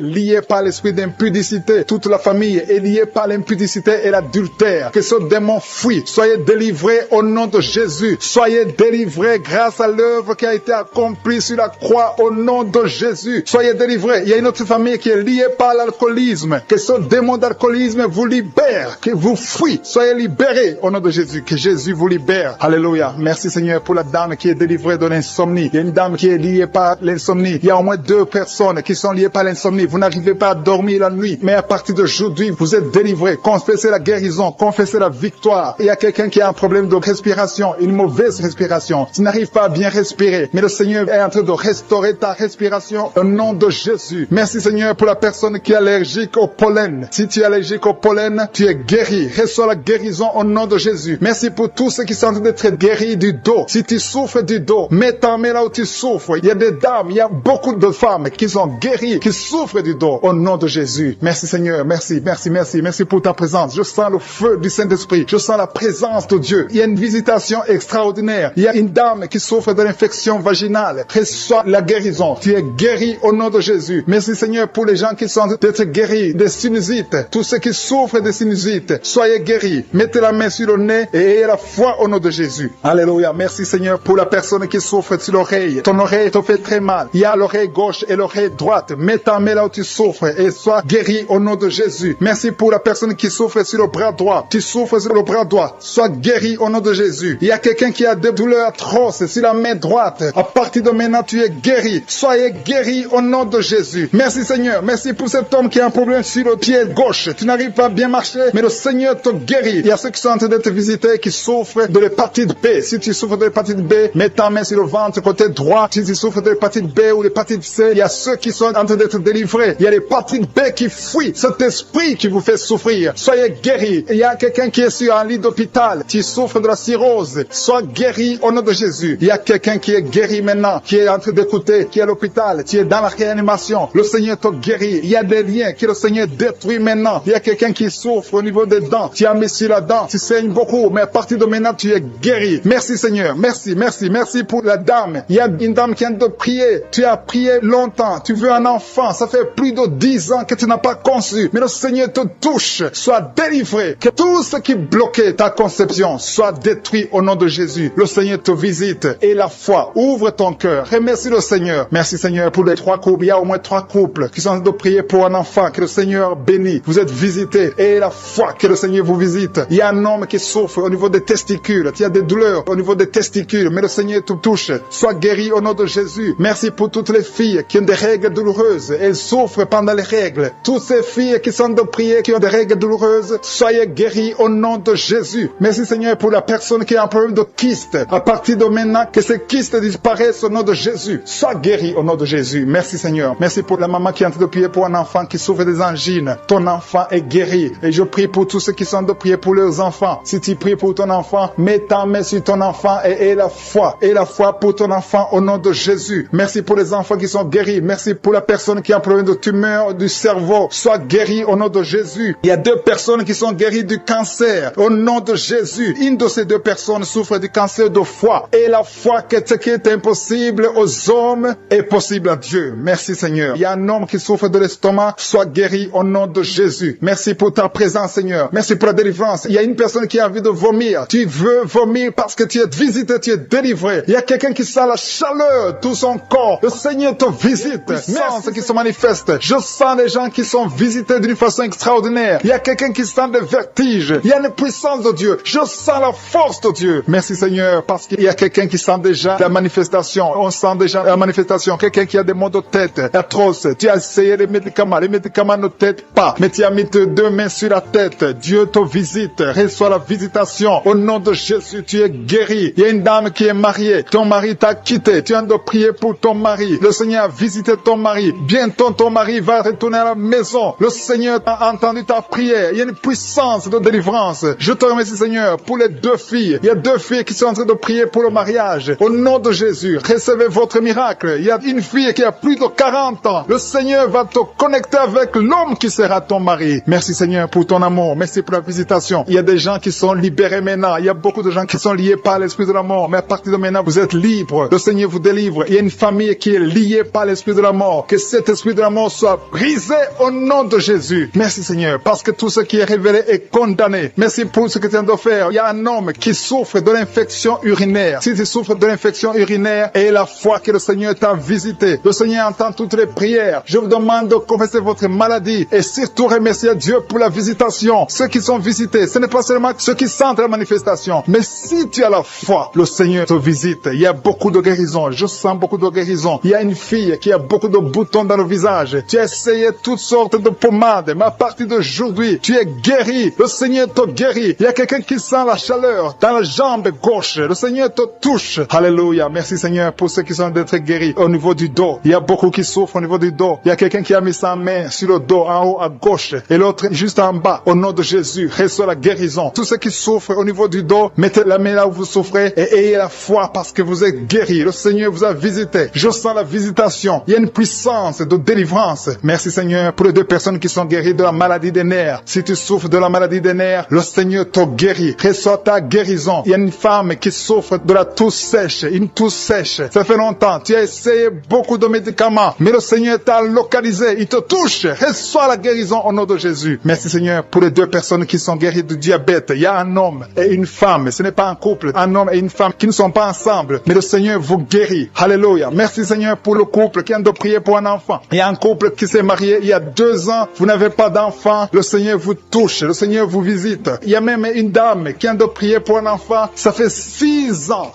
liée par l'esprit d'impudicité. Toute la famille est liée par l'impudicité et l'adultère. Que ce démon fuit. Soyez délivrés au nom de Jésus. Soyez délivrés grâce à l'œuvre qui a été accomplie sur la croix au nom de Jésus. Soyez délivrés. Il y a une autre famille qui est liée par l'alcoolisme. Que ce démon d'alcoolisme vous libère, que vous fuit. Soyez libérés au nom de Jésus. Que Jésus vous libère. Alléluia. Merci, Seigneur, pour la dame qui est délivrée de l'insomnie. Il y a une dame qui est liée par l'insomnie. Il y a au moins 2 personnes qui sont liées par l'insomnie. Vous n'arrivez pas à dormir la nuit, mais à partir d'aujourd'hui, vous êtes délivrés. Confessez la guérison, confessez la victoire. Il y a quelqu'un qui a un problème de respiration, une mauvaise respiration. Tu n'arrives pas à bien respirer, mais le Seigneur est en train de restaurer ta respiration au nom de Jésus. Merci, Seigneur, pour la personne qui est allergique au pollen. Si tu es allergique au pollen, tu es guéri. Reçois la guérison au nom de Jésus. Merci pour tous ceux qui sont en train d'être guéris du dos. Si tu souffres du dos, mets ta main là où tu souffres. Il y a des dames, il y a beaucoup de femmes qui sont guéries, qui souffrent du dos au nom de Jésus. Merci, Seigneur. Merci, merci, merci. Merci pour ta présence. Je sens le feu du Saint-Esprit. Je sens la présence de Dieu. Il y a une visitation extraordinaire. Il y a une dame qui souffre de l'infection vaginale. Reçois la guérison. Tu es guéri au nom de Jésus. Merci, Seigneur, pour les gens qui sont d'être guéris des sinusites. Tous ceux qui souffrent des sinusites, soyez guéris. Mettez la main sur le nez et ayez la foi au nom de Jésus. Alléluia. Merci, Seigneur, pour la personne qui souffre sur l'oreille. Ton oreille te fait très mal. Il y a l'oreille gauche et l'oreille droite. Mets ta main là où tu souffres et sois guéri au nom de Jésus. Merci pour la personne qui souffre sur le bras droit. Tu souffres sur le bras droit. Sois guéri au nom de Jésus. Il y a quelqu'un qui a des douleurs atroces sur la main droite. À partir de maintenant, tu es guéri. Soyez guéri au nom de Jésus. Merci, Seigneur. Merci pour cet homme qui a un problème sur le pied gauche. Tu n'arrives pas à bien marcher, mais le Seigneur te guérit. Il y a ceux qui sont en train de te visiter qui souffrent de l'hépatite B. Si tu souffres de l'hépatite B, mets ta main sur le ventre côté droit. Si tu souffres de l'hépatite B ou l'hépatite C, il y a ceux qui sont en train d'être délivrés. Il y a l'hépatite B qui fuit. Cet esprit qui vous fait souffrir. Soyez guéris. Il y a quelqu'un qui est sur un lit d'hôpital. Tu souffres de la cirrhose. Sois guéri au nom de Jésus. Il y a quelqu'un qui est guéri maintenant, qui est en train d'écouter, qui est à l'hôpital. Tu es dans la réanimation. Le Seigneur te guérit. Il y a des liens que le Seigneur détruit maintenant. Il y a quelqu'un qui souffre au niveau des dents. Tu as mis sur la dent. Tu saignes beaucoup, mais à partir de maintenant, tu es guéri. Merci, Seigneur. Merci, merci, merci pour la dame. Il y a une dame qui vient de prier. Tu as prié longtemps. Tu veux un enfant. Ça fait plus de 10 ans que tu n'as pas conçu. Mais le Seigneur te touche. Sois délivré. Que tout ce qui bloquait ta conception soit détruit au nom de Jésus. Le Seigneur te visite. Et la foi. Ouvre ton cœur. Remercie le Seigneur. Merci, Seigneur, pour les 3 couples. Il y a au moins 3 couples qui sont en train de prier pour un enfant. Que le Seigneur bénisse. Vous êtes visités. Et la foi que le Seigneur vous visite. Il y a un homme qui souffre au niveau des testicules. Il y a des douleurs au niveau des testicules. Mais le Seigneur te touche. Sois guéri au nom de Jésus. Merci pour toutes les filles qui ont des règles douloureuses. Elles souffrent pendant les règles. Toutes ces filles qui sont de prier, qui ont des règles douloureuses, soyez guéris au nom de Jésus. Merci, Seigneur, pour la personne qui a un problème de kyste. À partir de maintenant, que ces kystes disparaissent au nom de Jésus. Sois guéri au nom de Jésus. Merci, Seigneur. Merci pour la maman qui est en train de prier pour un enfant qui souffre des angines. Ton enfant est guéri. Et je prie pour tous ceux qui sont de prier pour leurs enfants. Si tu pries pour ton enfant, mets ta main sur ton enfant et aie la foi. Aie la foi pour ton enfant au nom de Jésus. Merci pour les enfants qui sont guéris. Merci pour la personne qui a un problème de tumeur du cerveau. Sois guéri au nom de Jésus. Il y a 2 personnes qui sont guéries du cancer au nom de Jésus. Une de ces 2 personnes souffre du cancer de foie. Et la foi que ce qui est impossible aux hommes est possible à Dieu. Merci, Seigneur. Il y a un homme qui souffre de l'estomac. Sois guéri au nom de Jésus. Merci pour ta présence, Seigneur. Merci pour la délivrance. Il y a une personne qui a envie de vomir. Tu veux vomir parce que tu es visité, tu es délivré. Il y a quelqu'un qui sent la chaleur de tout son corps. Le Seigneur te visite. Merci qui se manifeste. Je sens les gens qui sont visités d'une façon extraordinaire. Il y a quelqu'un qui sent le vertige. Il y a une puissance de Dieu. Je sens la force de Dieu. Merci, Seigneur, parce qu'il y a quelqu'un qui sent déjà la manifestation. On sent déjà la manifestation. Quelqu'un qui a des maux de tête atroces. Tu as essayé les médicaments. Les médicaments ne t'aident pas. Mais tu as mis tes 2 mains sur la tête. Dieu te visite. Reçois la visitation. Au nom de Jésus, tu es guéri. Il y a une dame qui est mariée. Ton mari t'a quitté. Tu as de prier pour ton mari. Le Seigneur a visité ton mari. Bientôt, ton mari va retourner à la maison. Le Seigneur a entendu ta prière. Il y a une puissance de délivrance. Je te remercie, Seigneur, pour les 2 filles. Il y a 2 filles qui sont en train de prier pour le mariage. Au nom de Jésus, recevez votre miracle. Il y a une fille qui a plus de 40 ans. Le Seigneur va te connecter avec l'homme qui sera ton mari. Merci, Seigneur, pour ton amour. Merci pour la visitation. Il y a des gens qui sont libérés maintenant. Il y a beaucoup de gens qui sont liés par l'esprit de la mort. Mais à partir de maintenant, vous êtes libres. Le Seigneur vous délivre. Il y a une famille qui est liée par l'esprit de la mort. Que cet esprit de la mort soit brisé au nom de Jésus. Merci, Seigneur, parce que tout ce qui est révélé est condamné. Merci pour ce que tu viens de faire. Il y a un homme qui souffre de l'infection urinaire. Si tu souffres de l'infection urinaire, et la foi que le Seigneur t'a visité. Le Seigneur entend toutes les prières. Je vous demande de confesser votre maladie et surtout remercier Dieu pour la visitation. Ceux qui sont visités, ce n'est pas seulement ceux qui sentent la manifestation, mais si tu as la foi, le Seigneur te visite. Il y a beaucoup de guérisons. Je sens beaucoup de guérisons. Il y a une fille qui a beaucoup de boutons dans le visage. Tu as essayé toutes sortes de pommades, mais à partir d'aujourd'hui, tu es guéri. Le Seigneur te guérit. Il y a quelqu'un qui sent la chaleur dans la jambe gauche. Le Seigneur te touche. Alléluia. Merci, Seigneur, pour ceux qui sont d'être guéris au niveau du dos. Il y a beaucoup qui souffrent au niveau du dos. Il y a quelqu'un qui a mis sa main sur le dos, en haut à gauche, et l'autre juste en bas. Au nom de Jésus, reçois la guérison. Tous ceux qui souffrent au niveau du dos, mettez la main là où vous souffrez et ayez la foi parce que vous êtes guéris. Le Seigneur vous a visité. Je sens la visitation. Il y a une puissance de délivrance. Merci, Seigneur, pour les 2 personnes qui sont guéries de la maladie des nerfs. Si tu souffres de la maladie des nerfs, le Seigneur te guérit. Reçois ta guérison. Il y a une femme qui souffre de la toux sèche, une toux sèche. Ça fait longtemps. Tu as essayé beaucoup de médicaments, mais le Seigneur t'a localisé. Il te touche. Reçois la guérison au nom de Jésus. Merci, Seigneur, pour les 2 personnes qui sont guéries du diabète. Il y a un homme et une femme. Ce n'est pas un couple. Un homme et une femme qui ne sont pas ensemble, mais le Seigneur vous guérit. Alléluia. Merci, Seigneur, pour le couple qui vient de prier pour un enfant. Il y a un couple qui s'est marié il y a 2 ans. Vous n'avez pas d'enfant. Le Seigneur vous touche. Le Seigneur vous visite. Il y a même une dame qui vient de prier pour un enfant. Ça fait 6 ans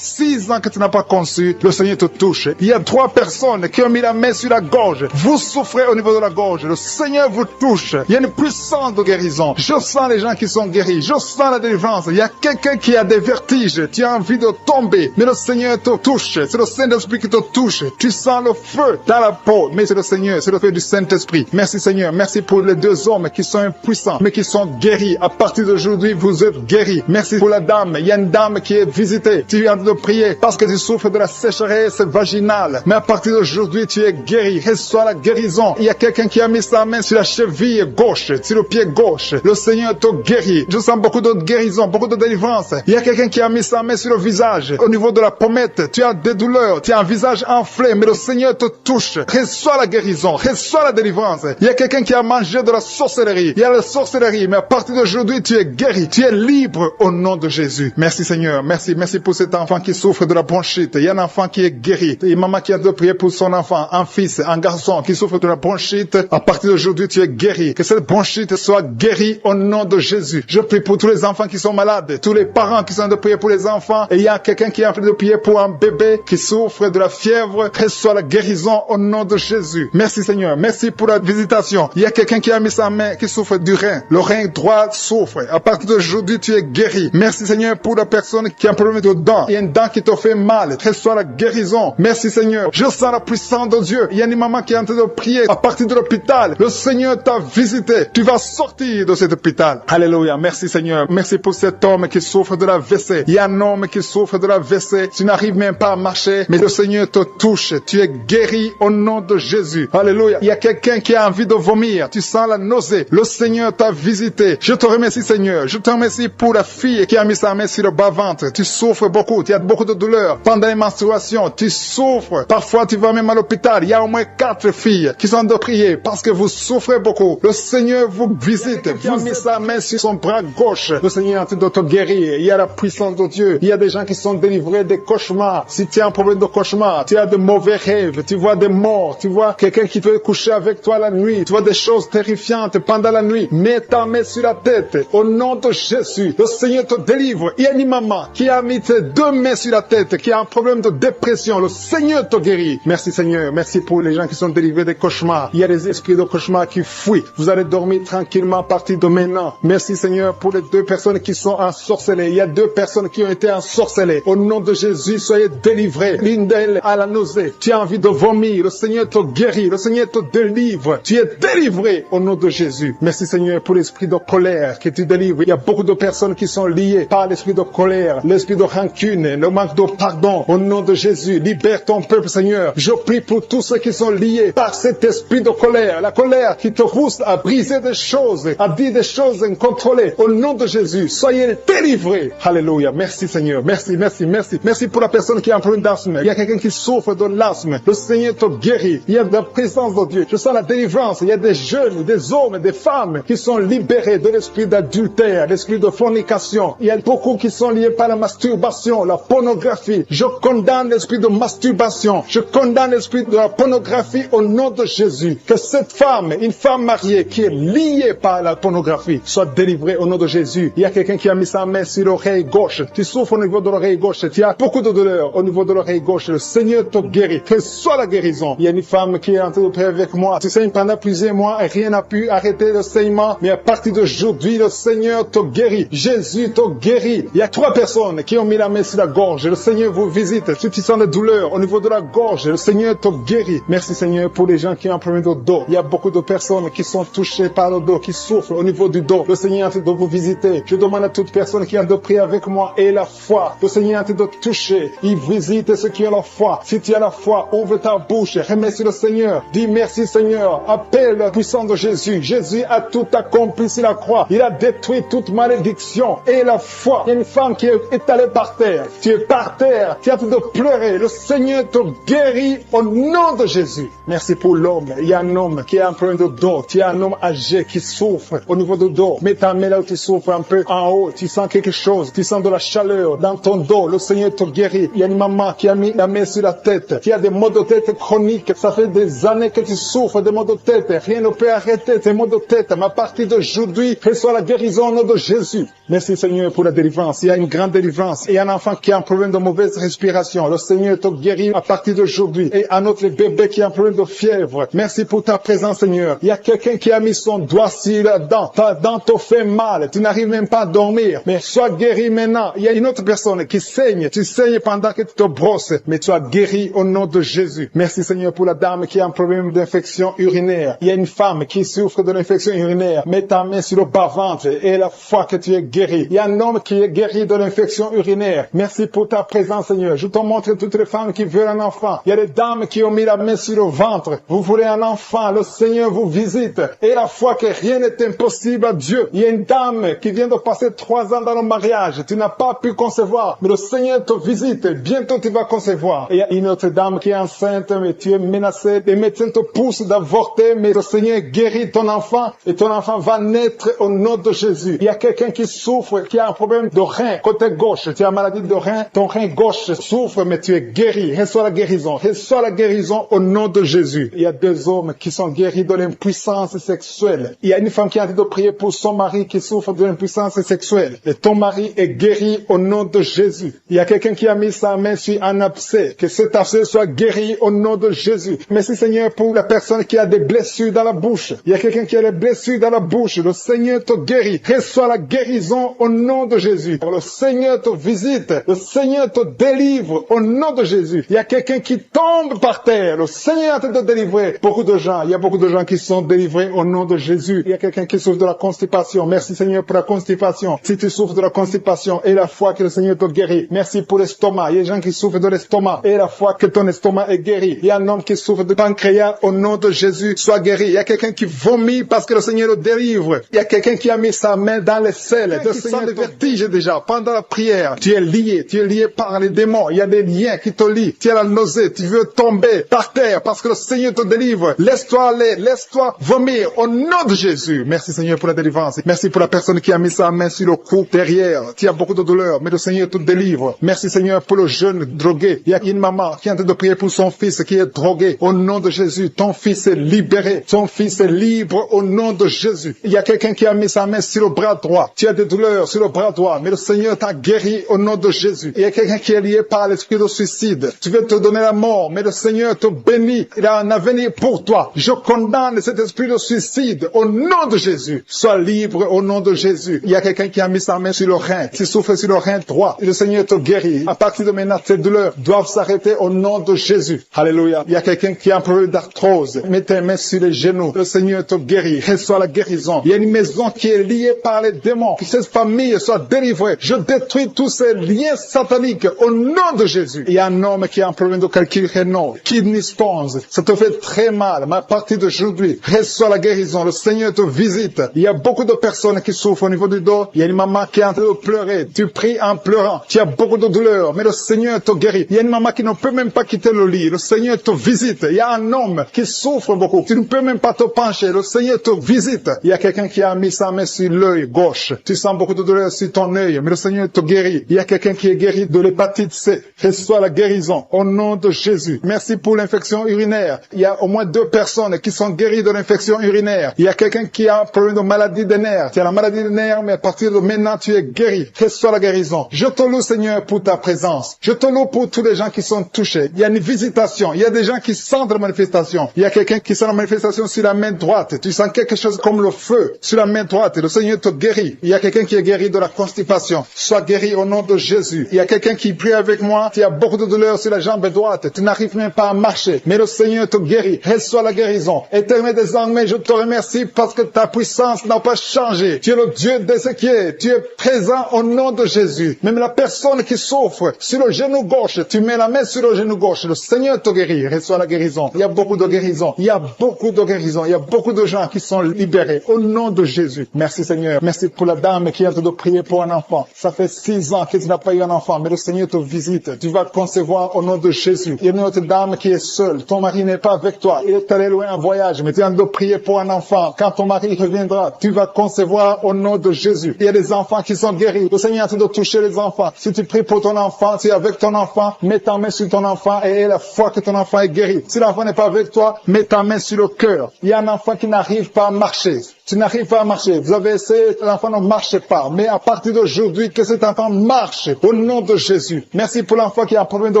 que tu n'as pas conçu. Le Seigneur te touche. Il y a 3 personnes qui ont mis la main sur la gorge. Vous souffrez au niveau de la gorge. Le Seigneur vous touche. Il y a une puissance de guérison. Je sens les gens qui sont guéris. Je sens la délivrance. Il y a quelqu'un qui a des vertiges. Tu as envie de tomber. Mais le Seigneur te touche. C'est le Saint-Esprit qui te touche. Tu sens le feu dans la peau. Mais c'est le Seigneur. C'est le feu du Saint-Esprit. Merci, Seigneur. Merci pour les 2 hommes qui sont impuissants, mais qui sont guéris. À partir d'aujourd'hui, vous êtes guéris. Merci pour la dame. Il y a une dame qui est visitée. Tu viens de prier parce que tu souffres de la sécheresse vaginale. Mais à partir d'aujourd'hui, tu es guéri. Reçois la guérison. Il y a quelqu'un qui a mis sa main sur la cheville gauche, sur le pied gauche. Le Seigneur te guérit. Je sens beaucoup de guérison, beaucoup de délivrance. Il y a quelqu'un qui a mis sa main sur le visage. Au niveau de la pommette, tu as des douleurs. Tu as un visage enflé, mais le Seigneur te touche. Reçois la guérison. Reçois la délivrance. Il y a quelqu'un qui a mangé de la sorcellerie. Il y a la sorcellerie, mais à partir d'aujourd'hui, tu es guéri. Tu es libre au nom de Jésus. Merci, Seigneur. Merci pour cet enfant qui souffre de la bronchite. Il y a un enfant qui est guéri. Il y a une maman qui a de prier pour son enfant, un fils, un garçon qui souffre de la bronchite. À partir d'aujourd'hui, tu es guéri. Que cette bronchite soit guérie au nom de Jésus. Je prie pour tous les enfants qui sont malades, tous les parents qui sont de prier pour les enfants. Et il y a quelqu'un qui est en train de prier pour un bébé qui souffre de la fièvre. Reçois la guérison au nom de Jésus. Merci, Seigneur. Merci pour la visitation. Il y a quelqu'un qui a mis sa main qui souffre du rein. Le rein droit souffre. À partir d'aujourd'hui, tu es guéri. Merci, Seigneur, pour la personne qui a un problème de dents. Il y a une dent qui te fait mal. Reçois la guérison. Merci, Seigneur. Je sens la puissance de Dieu. Il y a une maman qui est en train de prier à partir de l'hôpital. Le Seigneur t'a visité. Tu vas sortir de cet hôpital. Alléluia. Merci, Seigneur. Merci pour cet homme qui souffre de la WC. Il y a un homme qui souffre de la WC. Tu n'arrives même pas à marcher, mais le Seigneur te touche. Tu es guéri au nom de Jésus. Alléluia. Il y a quelqu'un qui a envie de vomir. Tu sens la nausée. Le Seigneur t'a visité. Je te remercie, Seigneur. Je te remercie pour la fille qui a mis sa main sur le bas-ventre. Tu souffres beaucoup. Tu as beaucoup de douleurs. Pendant les menstruations, tu souffres. Parfois, tu vas même à l'hôpital. Il y a au moins 4 filles qui sont de prier parce que vous souffrez beaucoup. Le Seigneur vous visite. Vous avez mis sa main sur son bras gauche. Le Seigneur est en train de te guérir. Il y a la puissance de Dieu. Il y a des gens qui sont délivrés des cauchemars. Si tu as un problème de cauchemar, tu as de mauvais rêves, tu vois des morts, tu vois quelqu'un qui veut coucher avec toi la nuit, tu vois des choses terrifiantes pendant la nuit. Mets ta main sur la tête. Au nom de Jésus, le Seigneur te délivre. Il y a une maman qui a mis ses 2 mains sur la tête, qui a un problème de dépression. Le Seigneur te guérit. Merci, Seigneur. Merci pour les gens qui sont délivrés des cauchemars. Il y a des esprits de cauchemar qui fuient. Vous allez dormir tranquillement
partir de maintenant. Merci Seigneur pour les 2 personnes qui sont ensorcelées. Il y a 2 personnes qui ont été ensorcelées. Au nom de Jésus, soyez délivrés. L'une d'elles a la nausée. Tu as envie de vomir. Le Seigneur te guérit. Le Seigneur te délivre. Tu es délivré au nom de Jésus. Merci Seigneur pour l'esprit de colère que tu délivres. Il y a beaucoup de personnes qui sont liées par l'esprit de colère, l'esprit de rancune, le manque de pardon. Au nom de Jésus, libère ton peuple Seigneur. Je prie pour tous ceux qui sont liés par cet esprit de colère. La colère qui te pousse à briser des choses, à dire des choses incontrôlées. Au nom de Jésus, soyez délivrés. Alléluia. Merci Seigneur. Merci, merci, merci. Merci pour la personne qui a un problème d'asthme. Il y a quelqu'un qui souffre de l'asthme. Le Seigneur te guérit. Il y a de la présence de Dieu. Je sens la délivrance. Il y a des jeunes, des hommes, des femmes qui sont libérés de l'esprit d'adultère, l'esprit de fornication. Il y a beaucoup qui sont liés par la masturbation, la pornographie. Je condamne l'esprit de masturbation. Je condamne l'esprit de la pornographie au nom de Jésus. Que cette femme, une femme mariée qui est liée par la pornographie, soit délivrée au nom de Jésus. Il y a quelqu'un qui a mis sa main sur l'oreille gauche. Tu souffres au niveau de l'oreille gauche. Tu as beaucoup de douleur au niveau de l'oreille gauche. Le Seigneur te guérit. Que soit la guérison. Il y a une femme qui est en train de prier avec moi. Tu saignes pendant plusieurs mois et rien n'a pu arrêter le saignement. Mais à partir d'aujourd'hui, le Seigneur te guérit. Jésus te guérit. Il y a 3 personnes qui ont mis la main sur la gorge. Le Seigneur vous visite. Si tu sens des douleurs au niveau de la gorge, le Seigneur te guérit. Merci Seigneur pour les gens qui ont un problème de dos. Il y a beaucoup de personnes qui sont touchées par le dos, qui souffrent au niveau du dos. Le Seigneur est en train de vous visiter. Je demande à toute personne qui a de prier avec moi et la foi. Le Seigneur est en train de toucher. Il visite ceux qui ont la foi. Si tu as la foi, ouvre ta bouche. Remercie le Seigneur. Dis merci Seigneur. Appelle la puissance de Jésus. Jésus a tout accompli sur la croix. Il a détruit toute malédiction. Et la foi. Il y a une femme qui est étalée par terre. Tu es par terre. Tu es en train de pleurer. Le Seigneur te guérit au nom de Jésus. Merci pour l'homme. Il y a un homme qui a un problème de dos. Tu as un homme âgé qui souffre au niveau du dos. Mets ta main là où tu souffres un peu en haut. Tu sens quelque chose. Tu sens de la chaleur dans ton dos. Le Seigneur te guérit. Il y a une maman qui a mis la main sur la tête. Tu as des maux de tête chroniques. Ça fait des années que tu souffres de maux de tête. Rien ne peut arrêter tes maux de tête. Mais à partir d'aujourd'hui, reçois la guérison au nom de Jésus. Merci Seigneur pour la délivrance. Il y a une grande délivrance. Il y a un enfant qui a un problème de mauvaise respiration. Le Seigneur te guérit à partir d'aujourd'hui. Et un autre bébé qui a un problème de fièvre. Merci pour ta présence Seigneur. Il y a quelqu'un qui a mis son doigt sur la dent. Ta dent te fait mal. Tu n'arrives même pas à dormir. Mais sois guéri maintenant. Il y a une autre personne qui saigne. Tu saignes pendant que tu te brosses. Mais tu as guéri au nom de Jésus. Merci Seigneur pour la dame qui a un problème d'infection urinaire. Il y a une femme qui souffre de l'infection urinaire. Mets ta main sur le bas-ventre et la foi que tu es guéri. Il y a un homme qui est guéri de l'infection urinaire. Merci pour ta présence Seigneur. Je te montre toutes les femmes qui veulent un enfant. Il y a des dames qui ont mis la main sur le ventre. Vous voulez un enfant. Le Seigneur vous visite. Et la foi que rien n'est impossible à Dieu. Il y a une dame qui vient de passer 3 ans dans le mariage. Tu n'as pas pu concevoir. Mais le Seigneur te visite. Bientôt tu vas concevoir. Et il y a une autre dame qui est enceinte, mais tu es menacée. Les médecins te poussent d'avorter, mais le Seigneur guérit ton enfant et ton enfant va naître au nom de Jésus. Il y a quelqu'un qui souffre, qui a un problème de rein, côté gauche. Tu as une maladie de rein, ton rein gauche souffre, mais tu es guéri. Reçois la guérison. Reçois la guérison au nom de Jésus. Il y a 2 hommes qui sont guéris de l'impuissance sexuelle. Il y a une femme qui a envie de prier pour son mari qui souffre de l'impuissance sexuelle. Et ton mari est guéri au nom de Jésus. Il y a quelqu'un qui a mis sa main sur un abcès. Que cet abcès soit guéri au nom de Jésus. Merci Seigneur pour la personne qui a des blessures dans la bouche. Il y a quelqu'un qui a des blessures dans la bouche. Le Seigneur te guérit. Reçois la guérison au nom de Jésus. Le Seigneur te visite. Le Seigneur te délivre au nom de Jésus. Il y a quelqu'un qui tombe par terre. Le Seigneur te délivrer. Beaucoup de gens. Il y a beaucoup de gens qui sont délivrés au nom de Jésus. Il y a quelqu'un qui souffre de la constipation. Merci Seigneur pour la constipation. Si tu souffres de la constipation et la foi que le Seigneur te guérit. Merci pour l'estomac. Il y a des gens qui souffrent de l'estomac et la foi que ton estomac est guéri. Il y a un homme qui souffre de pancréas au nom de Jésus. Sois guéri. Il y a quelqu'un qui vomit parce que le Seigneur le délivre. Il y a quelqu'un qui a mis sa main dans les selles. Le Seigneur le vertige déjà pendant la prière. Tu es lié par les démons. Il y a des liens qui te lient. Tu as la nausée. Tu veux tomber par terre parce que le Seigneur te délivre. Laisse-toi aller. Laisse-toi vomir au nom de Jésus. Merci Seigneur pour la délivrance. Merci pour la personne qui a mis sa main sur le cou derrière. Tu as beaucoup de douleur, mais le Seigneur te délivre. Merci Seigneur pour le jeune drogué. Il y a une maman qui est en train de prier pour son fils qui est drogué. Au nom de Jésus, ton fils est libéré. Ton fils est libre au nom de Jésus. Il y a quelqu'un qui a mis sa main sur le bras droit. Tu as des douleurs sur le bras droit, mais le Seigneur t'a guéri au nom de Jésus. Il y a quelqu'un qui est lié par l'esprit de suicide. Tu veux te donner la mort, mais le Seigneur te bénit. Il a un avenir pour toi. Je condamne cet esprit de suicide au nom de
Jésus. Sois libre au nom de Jésus. Il y a quelqu'un qui a mis sa main sur le rein, qui souffre sur le rein droit. Le Seigneur te guérit. À partir de maintenant, tes douleurs doivent s'arrêter au nom de Jésus. Alléluia. Il y a quelqu'un qui a un problème d'arthrose. Mets tes mains sur les genoux. Le Seigneur te guérit. Reçois la guérison. Il y a une maison qui est liée par les démons. Que cette famille soit délivrée. Je détruis tous ces liens sataniques au nom de Jésus. Il y a un homme qui a un problème de calcul rénal, kidney stones. Ça te fait très mal. Mais à partir d'aujourd'hui, reçois la guérison. Le Seigneur te visite. Il y a beaucoup de personnes qui souffrent au niveau du dos. Il y a une maman qui est en train de pleurer. Tu pries en pleurant. Tu as beaucoup de douleur. Mais le Seigneur te guérit. Il y a une maman qui ne peut même pas quitter le lit. Le Seigneur te visite. Il y a un homme qui souffre beaucoup. Tu ne peux même pas te pencher. Le Seigneur te visite. Il y a quelqu'un qui a mis sa main sur l'œil gauche. Tu sens beaucoup de douleur sur ton œil. Mais le Seigneur te guérit. Il y a quelqu'un qui est guéri de l'hépatite C. Reçois la guérison au nom de Jésus. Merci pour l'infection urinaire. Il y a au moins 2 personnes qui sont guéries de l'infection urinaire. Il y a quelqu'un qui a un problème de maladie des nerfs. Tu as la maladie des nerfs, mais à partir de maintenant, tu es guéri. Reçois la guérison. Je te loue, Seigneur, pour ta présence. Je te loue pour tous les gens qui sont touchés. Il y a une visitation. Il y a des gens qui sentent la manifestation. Il y a quelqu'un qui sent la manifestation sur la main droite. Tu sens quelque chose comme le feu sur la main droite. Le Seigneur te guérit. Il y a quelqu'un qui est guéri de la constipation. Sois guéri au nom de Jésus. Il y a quelqu'un qui prie avec moi. Tu as beaucoup de douleur sur la jambe droite. Tu n'arrives même pas à marcher. Mais le Seigneur te guérit. Reçois la guérison. Éternel des armées, je te remercie parce que ta puissance n'a pas changé. Tu es le Dieu d'Ézéchiel. Tu es présent au nom de Jésus. Même la personne qui souffre sur le genou gauche, tu mets la main sur le genou gauche. Le Seigneur te guérit. Reçois la guérison. Il y a beaucoup de guérison. Il y a beaucoup de guérison. Il y a beaucoup de gens qui sont libérés au nom de Jésus. Merci Seigneur. Merci pour la dame qui est en train de prier pour un enfant. Ça fait 6 ans que tu n'as pas eu un enfant, mais le Seigneur te visite. Tu vas concevoir au nom de Jésus. Il y a une autre dame qui est seule. Ton mari n'est pas avec toi. Il est allé loin en voyage, mais tu es en train de prier pour un enfant. Quand ton mari reviendra, tu vas concevoir au nom de Jésus. Il y a des enfants qui sont guéris. Le Seigneur est en train de toucher les enfants. Si tu pries pour ton enfant, tu es avec ton enfant, mets ta main sur ton enfant et aie la foi que ton enfant est guéri. Si l'enfant n'est pas avec toi, mets ta main sur le cœur. Il y a un enfant qui n'arrive pas à marcher. Tu n'arrives pas à marcher. Vous avez essayé, l'enfant ne marche pas. Mais à partir d'aujourd'hui, que cet enfant marche au nom de Jésus. Merci pour l'enfant qui a un problème de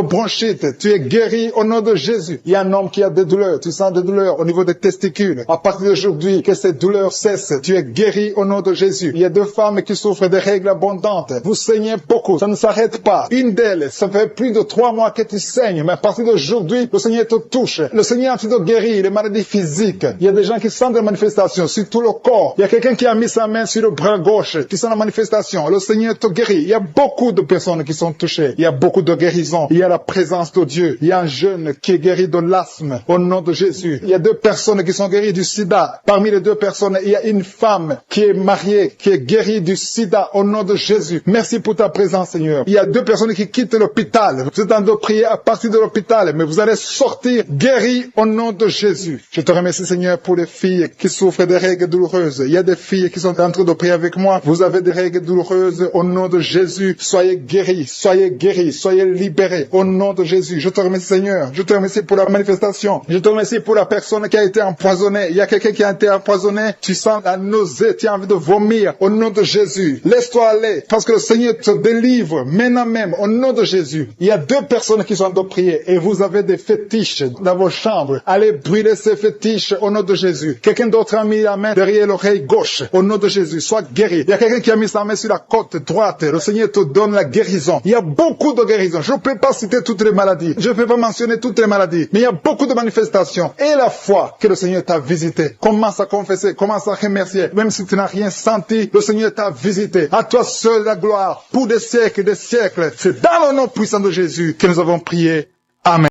bronchite. Tu es guéri au nom de Jésus. Il y a un homme qui a des douleurs. Tu sens des douleurs au niveau des testicules. À partir d'aujourd'hui, que ces douleurs cessent. Tu es guéri au nom de Jésus. Il y a 2 femmes qui souffrent de règles abondantes. Vous saignez beaucoup. Ça ne s'arrête pas. Une d'elles, ça fait plus de 3 mois que tu saignes. Mais à partir d'aujourd'hui, le Seigneur te touche. Le Seigneur te guérit les maladies physiques. Il y a des gens qui sentent des manifestations sur tout le corps. Il y a quelqu'un qui a mis sa main sur le bras gauche, qui sent la manifestation. Le Seigneur te guérit. Il y a beaucoup de personnes qui sont touchées. Il y a beaucoup de guérisons. Il y a la présence de Dieu. Il y a un jeune qui est guéri de l'asthme au nom de Jésus. Il y a 2 personnes qui sont guéries du sida. Parmi les 2 personnes, il y a une femme qui est mariée, qui est guérie du sida au nom de Jésus. Merci pour ta présence, Seigneur. Il y a 2 personnes qui quittent l'hôpital. Vous êtes en train de prier à partir de l'hôpital, mais vous allez sortir guéris au nom de Jésus. Je te remercie, Seigneur, pour les filles qui souffrent des règles douloureuses. Il y a des filles qui sont en train de prier avec moi. Vous avez des règles douloureuses au nom de Jésus. Soyez guéris, soyez libérés au nom de Jésus. Je te remercie, Seigneur. Je te remercie pour la manifestation. Je te remercie pour la personne qui a été empoisonnée. Il y a quelqu'un qui a été empoisonné. Tu sens la nausée, tu as envie de vomir au nom de Jésus. Laisse-toi aller parce que le Seigneur te délivre maintenant même au nom de Jésus. Il y a 2 personnes qui sont en train de prier et vous avez des fétiches dans vos chambres. Allez brûler ces fétiches au nom de Jésus. Quelqu'un d'autre a mis la main derrière l'oreille gauche. Au nom de Jésus, sois guéri. Il y a quelqu'un qui a mis sa main sur la côte droite. Le Seigneur te donne la guérison. Il y a beaucoup de guérisons. Je ne peux pas citer toutes les maladies. Je ne peux pas mentionner toutes les maladies. Mais il y a beaucoup de manifestations. Et la foi que le Seigneur t'a visité. Commence à confesser. Commence à remercier. Même si tu n'as rien senti, le Seigneur t'a visité. À toi seul la gloire. Pour des siècles et des siècles. C'est dans le nom puissant de Jésus que nous avons prié.